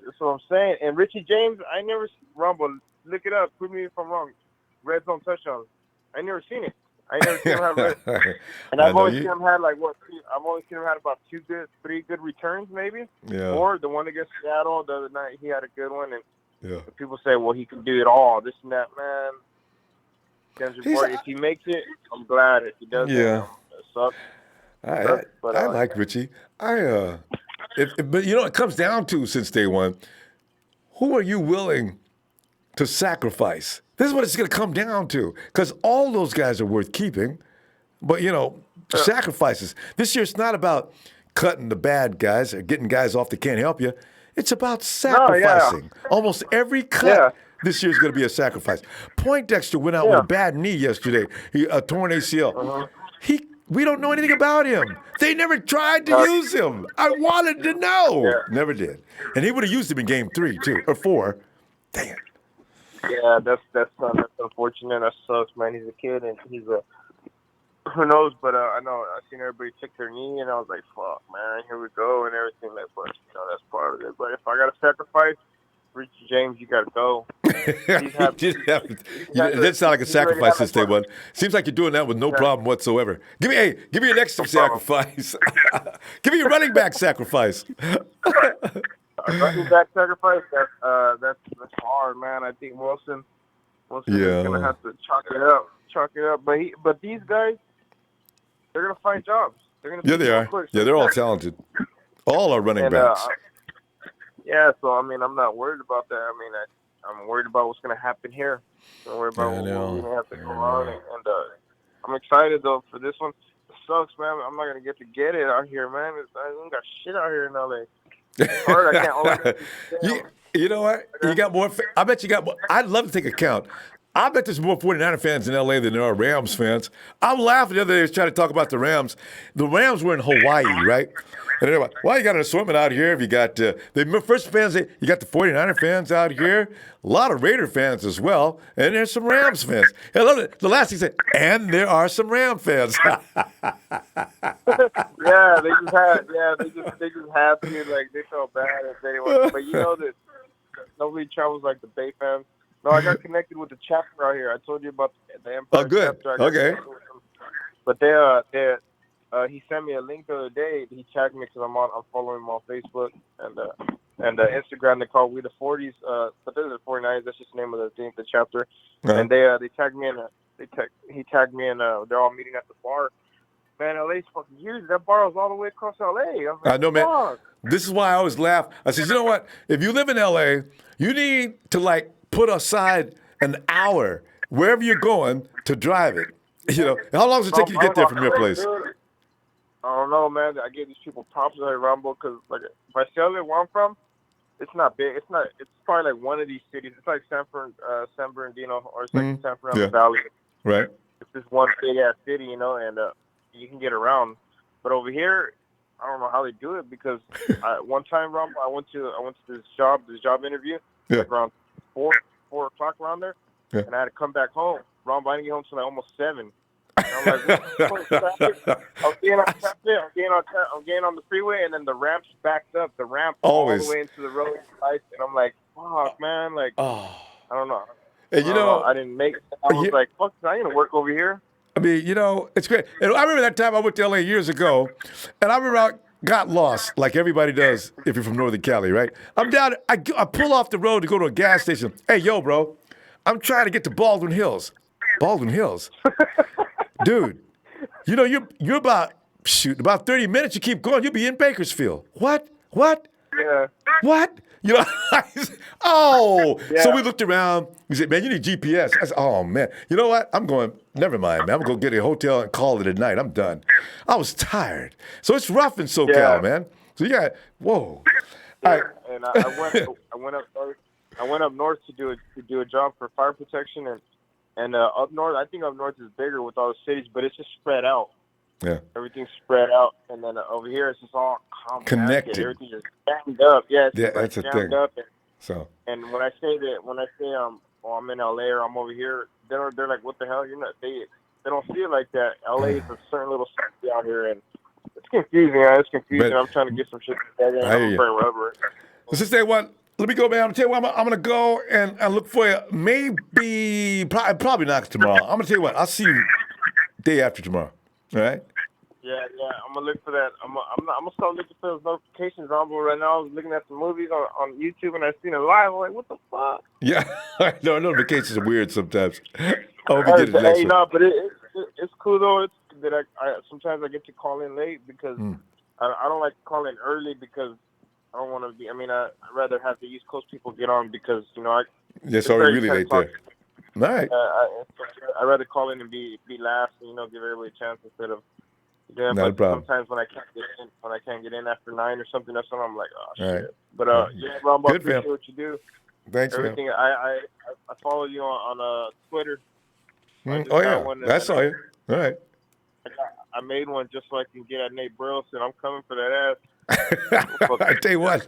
that's what I'm saying. And Richie James, I never Rumble. Look it up. Prove me if I'm wrong. Red zone touchdowns. I never seen it. I never seen him have and I've only seen him had I've only seen him had about 3 good returns maybe. Yeah. Or the one against Seattle the other night, he had a good one. And people say, well, he can do it all. This and that, man. If he makes it, I'm glad. If he doesn't, it sucks. I like Richie. But it comes down to, since day one, who are you willing to sacrifice? This is what it's going to come down to, because all those guys are worth keeping, but sacrifices. This year it's not about cutting the bad guys or getting guys off that can't help you. It's about sacrificing. Almost every cut this year is going to be a sacrifice. Poindexter went out with a bad knee yesterday. A torn ACL. We don't know anything about him. They never tried to use him. I wanted to know. Yeah. Never did. And he would have used him in game 3, too, or 4. Dang it. Yeah, that's unfortunate. That sucks, man. He's a kid, and he's who knows? But I know I seen everybody check their knee, and I was like, "Fuck, man, here we go," and everything. But that's part of it. But if I got to sacrifice, Richie James, you got to go. It didn't sound like a sacrifice since day one. Seems like you're doing that with no problem whatsoever. Give me an extra sacrifice. Give me a running back sacrifice. Running back sacrifice, that's hard, man. I think Wilson is gonna have to chalk it up. But these guys, they're gonna find jobs. They're gonna they are. Quick. Yeah, they're all talented. All are running backs. So I mean, I'm not worried about that. I mean, I'm worried about what's gonna happen here. I'm worried about what's gonna have to go on, and I'm excited though for this one. It sucks, man. I'm not gonna get to get it out here, man. I don't got shit out here in LA. Hard. I can't. You know what? You got more. I bet you got more. I'd love to take a count. I bet there's more 49er fans in L.A. than there are Rams fans. I'm laughing the other day. I was trying to talk about the Rams. The Rams were in Hawaii, right? And they're like, well, you got an assortment out here. If you got the first fans, you got the 49er fans out here. A lot of Raider fans as well. And there's some Rams fans. I love it. The last thing he said, and there are some Ram fans. They just had to, like, they felt bad if they didn't. But you know that nobody travels like the Bay fans. No, I got connected with the chapter out here. I told you about the Empire. Oh, good. Chapter. Okay. But he sent me a link the other day. He tagged me because I'm following him on Facebook and Instagram. They call We the 40s. But they're the 49ers. That's just the name of the chapter. Uh-huh. And they tagged me in. He tagged me in. They're all meeting at the bar. Man, LA's fucking huge. That bar was all the way across LA. I know, man. Fuck. This is why I always laugh. I said, you know what? If you live in LA, you need to put aside an hour wherever you're going to drive it. How long does it take you to get there from your place? I don't know, man. I give these people props at Ronbo because, if I tell you where I'm from, it's not big. It's probably like one of these cities. It's like San Bernardino or it's like San Fernando Valley. Right. It's just one big ass city, and you can get around. But over here, I don't know how they do it because one time, Ron, I went to this job interview like around 4 o'clock around there, and I had to come back home. Ron, I didn't get home till like almost 7. And I'm like, I'm getting on the freeway, and then the ramp's backed up. The ramp all the way into the road lights, and I'm like, fuck, man, like, I don't know. And I didn't make it. I was like, fuck, I ain't gonna work over here. I mean, it's great. And I remember that time I went to L.A. years ago, and I remember I got lost, like everybody does if you're from Northern Cali, right? I'm down, I pull off the road to go to a gas station. Hey, yo, bro, I'm trying to get to Baldwin Hills. Baldwin Hills. Dude, you're about 30 minutes, you keep going, you'll be in Bakersfield. What? Yeah. What? So we looked around. We said, man, you need GPS. I said, oh, man. You know what? I'm going, never mind, man. I'm going to go get a hotel and call it a night. I'm done. I was tired. So it's rough in SoCal, man. So you got, whoa. Yeah. All right. And I went up north to do a job for fire protection, and up north, I think up north is bigger with all the cities, but it's just spread out. Yeah. Everything's spread out, and then over here it's just all connected. Everything's just jammed up. Yeah, that's a thing. Up and when I say I'm in LA or I'm over here, they're like, what the hell? You're not. They don't see it like that. LA is a certain little city out here, and it's confusing. It's confusing. I'm trying to get some shit together. And I'm afraid whatever. Let's just say one. Let me go, man. I'm gonna tell you what. I'm gonna go and look for you. Maybe, probably not tomorrow. I'm gonna tell you what. I'll see you day after tomorrow. All right. Yeah. I'm gonna look for that. I'm gonna start looking for those notifications, Ronbo. Right now, I was looking at some movies on YouTube, and I seen it live. I'm like, what the fuck? Yeah. No, notifications are weird sometimes. I'll be getting the next one. No, but it's cool though. It's that I sometimes I get to call in late because I don't like to call in early because I don't want to be. I mean, I'd rather have the East Coast people get on because it's already really late there. All right. I'd rather call in and be last and give everybody a chance instead of not a problem. Sometimes when I can't get in after 9 or something, that's when I'm like, oh shit. All right. But Ronbo, I appreciate what you do. Thanks, everything. Man. I follow you on Twitter. Oh yeah, I saw you. All right. I made one just so I can get at Nate Burleson. I'm coming for that ass. I tell you what,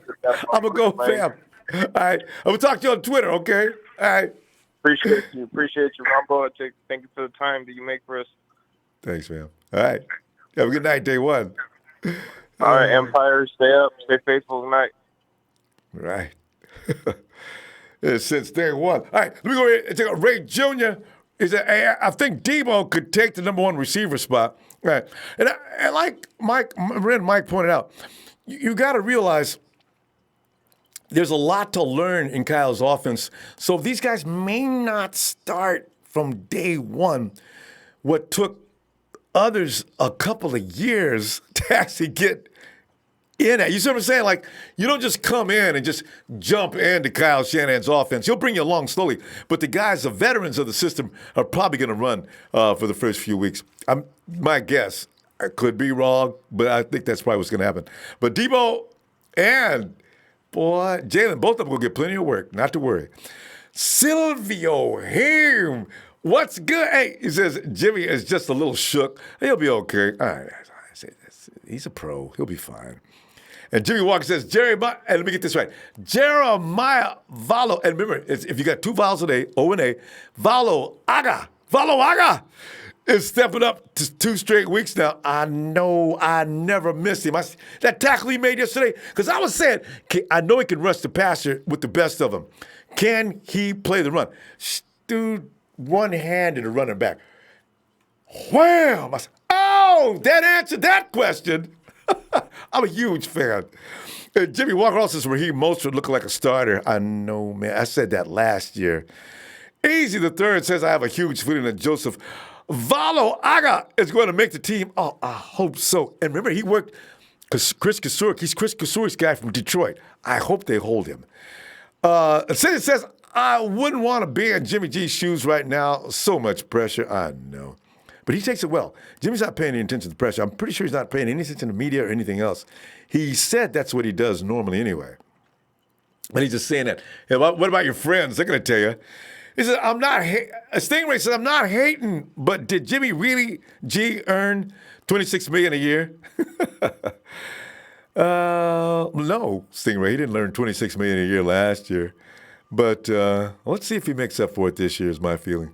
I'm gonna go, fam. All right, I'm gonna talk to you on Twitter. Okay. All right. Appreciate you, Ronbo. Thank you for the time that you make for us. Thanks, man. All right. Have a good night, day one. All right, Empire, stay up, stay faithful tonight. Right. Since day one. All right, let me go ahead and take a Ray Jr. I think Debo could take the number 1 receiver spot. Right. And like Mike pointed out, you got to realize there's a lot to learn in Kyle's offense. So these guys may not start from day one. What took others a couple of years to actually get in it. You see what I'm saying? Like, you don't just come in and just jump into Kyle Shanahan's offense. He'll bring you along slowly. But the guys, the veterans of the system, are probably going to run for the first few weeks. My guess, I could be wrong, but I think that's probably what's going to happen. But Debo and, Jalen, both of them will get plenty of work. Not to worry. Silvio Heim. What's good? Hey, he says, Jimmy is just a little shook. He'll be okay. All right. He's a pro. He'll be fine. And Jimmy Walker says, and let me get this right. Jeremiah Valo. And remember, if you got 2 vowels in A, O and A, Valo Aga is stepping up to 2 straight weeks now. I know I never missed him. That tackle he made yesterday, because I was saying, I know he can rush the passer with the best of them. Can he play the run? Dude, one-handed a running back. Wham! I said, that answered that question. I'm a huge fan. Jimmy Walker also says Raheem Mostert looking like a starter. I know, man. I said that last year. Easy the Third says I have a huge feeling that Joseph Valo Aga is going to make the team. Oh, I hope so. And remember, he worked Chris Kasurik. He's Chris Kasurik's guy from Detroit. I hope they hold him. It says I wouldn't want to be in Jimmy G's shoes right now. So much pressure. I know. But he takes it well. Jimmy's not paying any attention to the pressure. I'm pretty sure he's not paying any attention to media or anything else. He said that's what he does normally anyway. And he's just saying that. Hey, what about your friends? They're going to tell you. He said, Stingray said, I'm not hating, but did Jimmy really, earn $26 million a year. No, Stingray, he didn't learn $26 million a year last year. But let's see if he makes up for it this year is my feeling.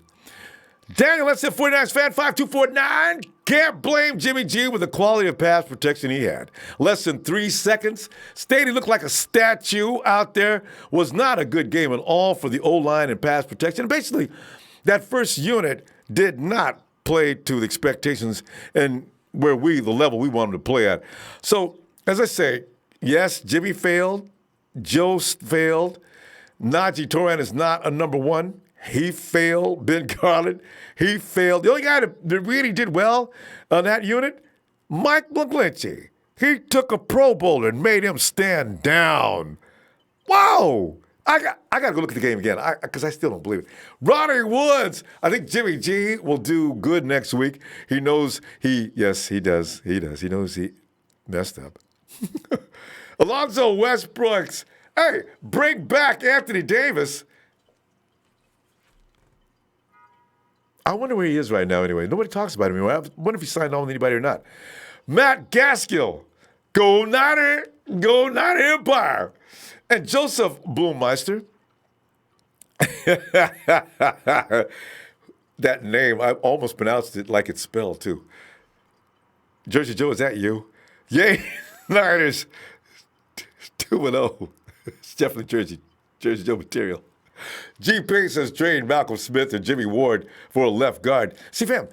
Daniel, let's say 49ers fan 5249. Can't blame Jimmy G with the quality of pass protection he had. Less than 3 seconds. Stayed, he looked like a statue out there. Was not a good game at all for the O-line and pass protection. Basically, that first unit did not play to the expectations and where the level we wanted to play at. So, as I say, yes, Jimmy failed. Joe failed. Najee Toran is not a number one. He failed. Ben Garland, he failed. The only guy that really did well on that unit, Mike McGlinchey. He took a Pro Bowler and made him stand down. Wow. I got to go look at the game again because I still don't believe it. Ronnie Woods, I think Jimmy G will do good next week. He knows yes, he does. He knows he messed up. Alonzo Westbrooks, hey, bring back Anthony Davis. I wonder where he is right now anyway. Nobody talks about him anymore. I wonder if he signed on with anybody or not. Matt Gaskill, go Niner Empire. And Joseph Boomeister. That name, I almost pronounced it like it's spelled too. Jersey Joe, is that you? Yay, Niners 2-0. It's definitely Jersey Joe material. G. Pace has trained Malcolm Smith and Jimmy Ward for a left guard. See, fam,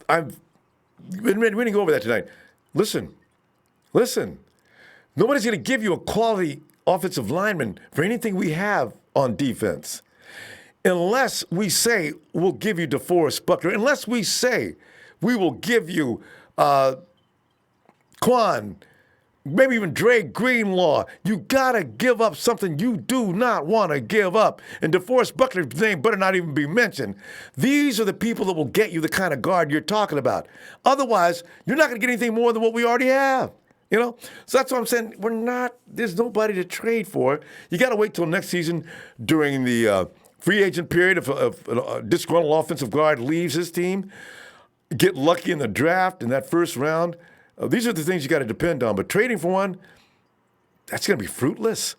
we're going to go over that tonight. Listen. Nobody's going to give you a quality offensive lineman for anything we have on defense. Unless we say we'll give you DeForest Buckner. Unless we say we will give you Quan, maybe even Dre Greenlaw. You got to give up something you do not want to give up. And DeForest Buckner's name better not even be mentioned. These are the people that will get you the kind of guard you're talking about. Otherwise, you're not going to get anything more than what we already have. You know? So that's what I'm saying. There's nobody to trade for. You got to wait till next season during the free agent period if a disgruntled offensive guard leaves his team. Get lucky in the draft in that first round. These are the things you got to depend on. But trading for one, that's going to be fruitless.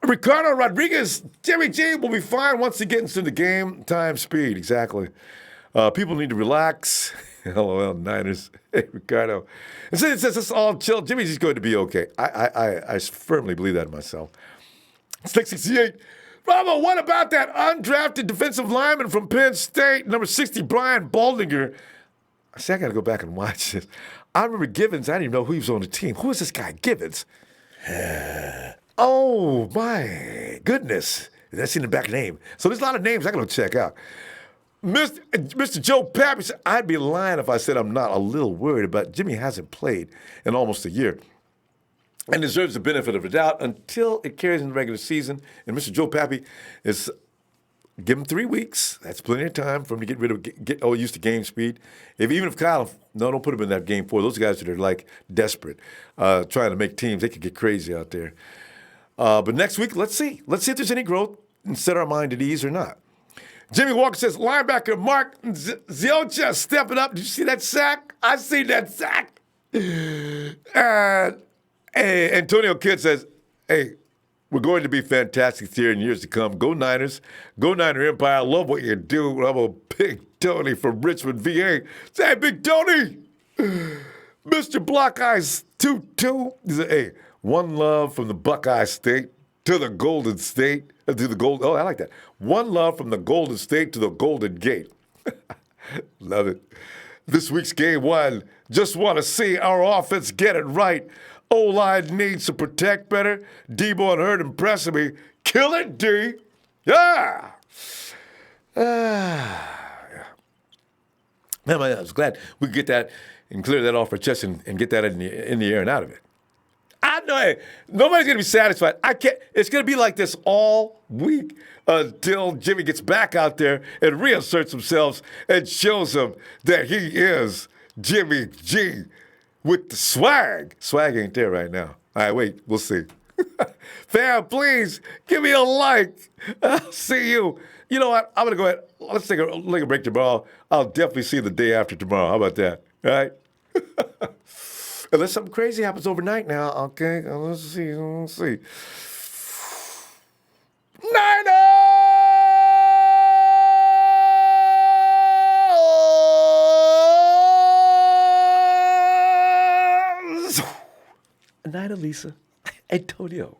Ricardo Rodriguez, Jimmy G will be fine once he gets into the game time speed. Exactly. People need to relax. LOL, Niners. Hey, Ricardo. And since it's all chill, Jimmy G's going to be okay. I firmly believe that myself. 668. Bravo, what about that undrafted defensive lineman from Penn State, number 60, Brian Baldinger? See, I got to go back and watch this. I remember Givens. I didn't even know who he was on the team. Who is this guy, Givens? Oh, my goodness. That's in the back name. So there's a lot of names I got to check out. Mr. Joe Pappy said, I'd be lying if I said I'm not a little worried about Jimmy hasn't played in almost a year and deserves the benefit of the doubt until it carries in the regular season. And Mr. Joe Pappy is give him 3 weeks. That's plenty of time for him to get used to game speed. Even if Kyle, don't put him in that game 4. Those guys that are like desperate, trying to make teams. They could get crazy out there. But next week, let's see. Let's see if there's any growth and set our mind at ease or not. Jimmy Walker says, linebacker Mark Ziocha stepping up. Did you see that sack? I seen that sack. And Antonio Kidd says, hey, we're going to be fantastic here in years to come. Go Niners. Go Niner Empire. I love what you do. I'm a Big Tony from Richmond, VA. Say, Big Tony. Mr. Block Eyes 22. He said, hey, one love from the Buckeye State to the Golden State. I like that. One love from the Golden State to the Golden Gate. Love it. This week's game 1. Just want to see our offense get it right. O-line needs to protect better. Debo and Hurd impressing me. Kill it, D. Yeah. Yeah. Man, I was glad we could get that and clear that off our chest and get that in the air and out of it. I know nobody's going to be satisfied. It's going to be like this all week until Jimmy gets back out there and reasserts himself and shows them that he is Jimmy G with the swag. Swag ain't there right now. All right, wait, we'll see. Fam, please give me a like. I'll see you. You know what? I'm going to go ahead. Let's take a break tomorrow. I'll definitely see you the day after tomorrow. How about that? All right? Unless something crazy happens overnight now, okay? Let's see. Niners! Night, Elisa. Antonio.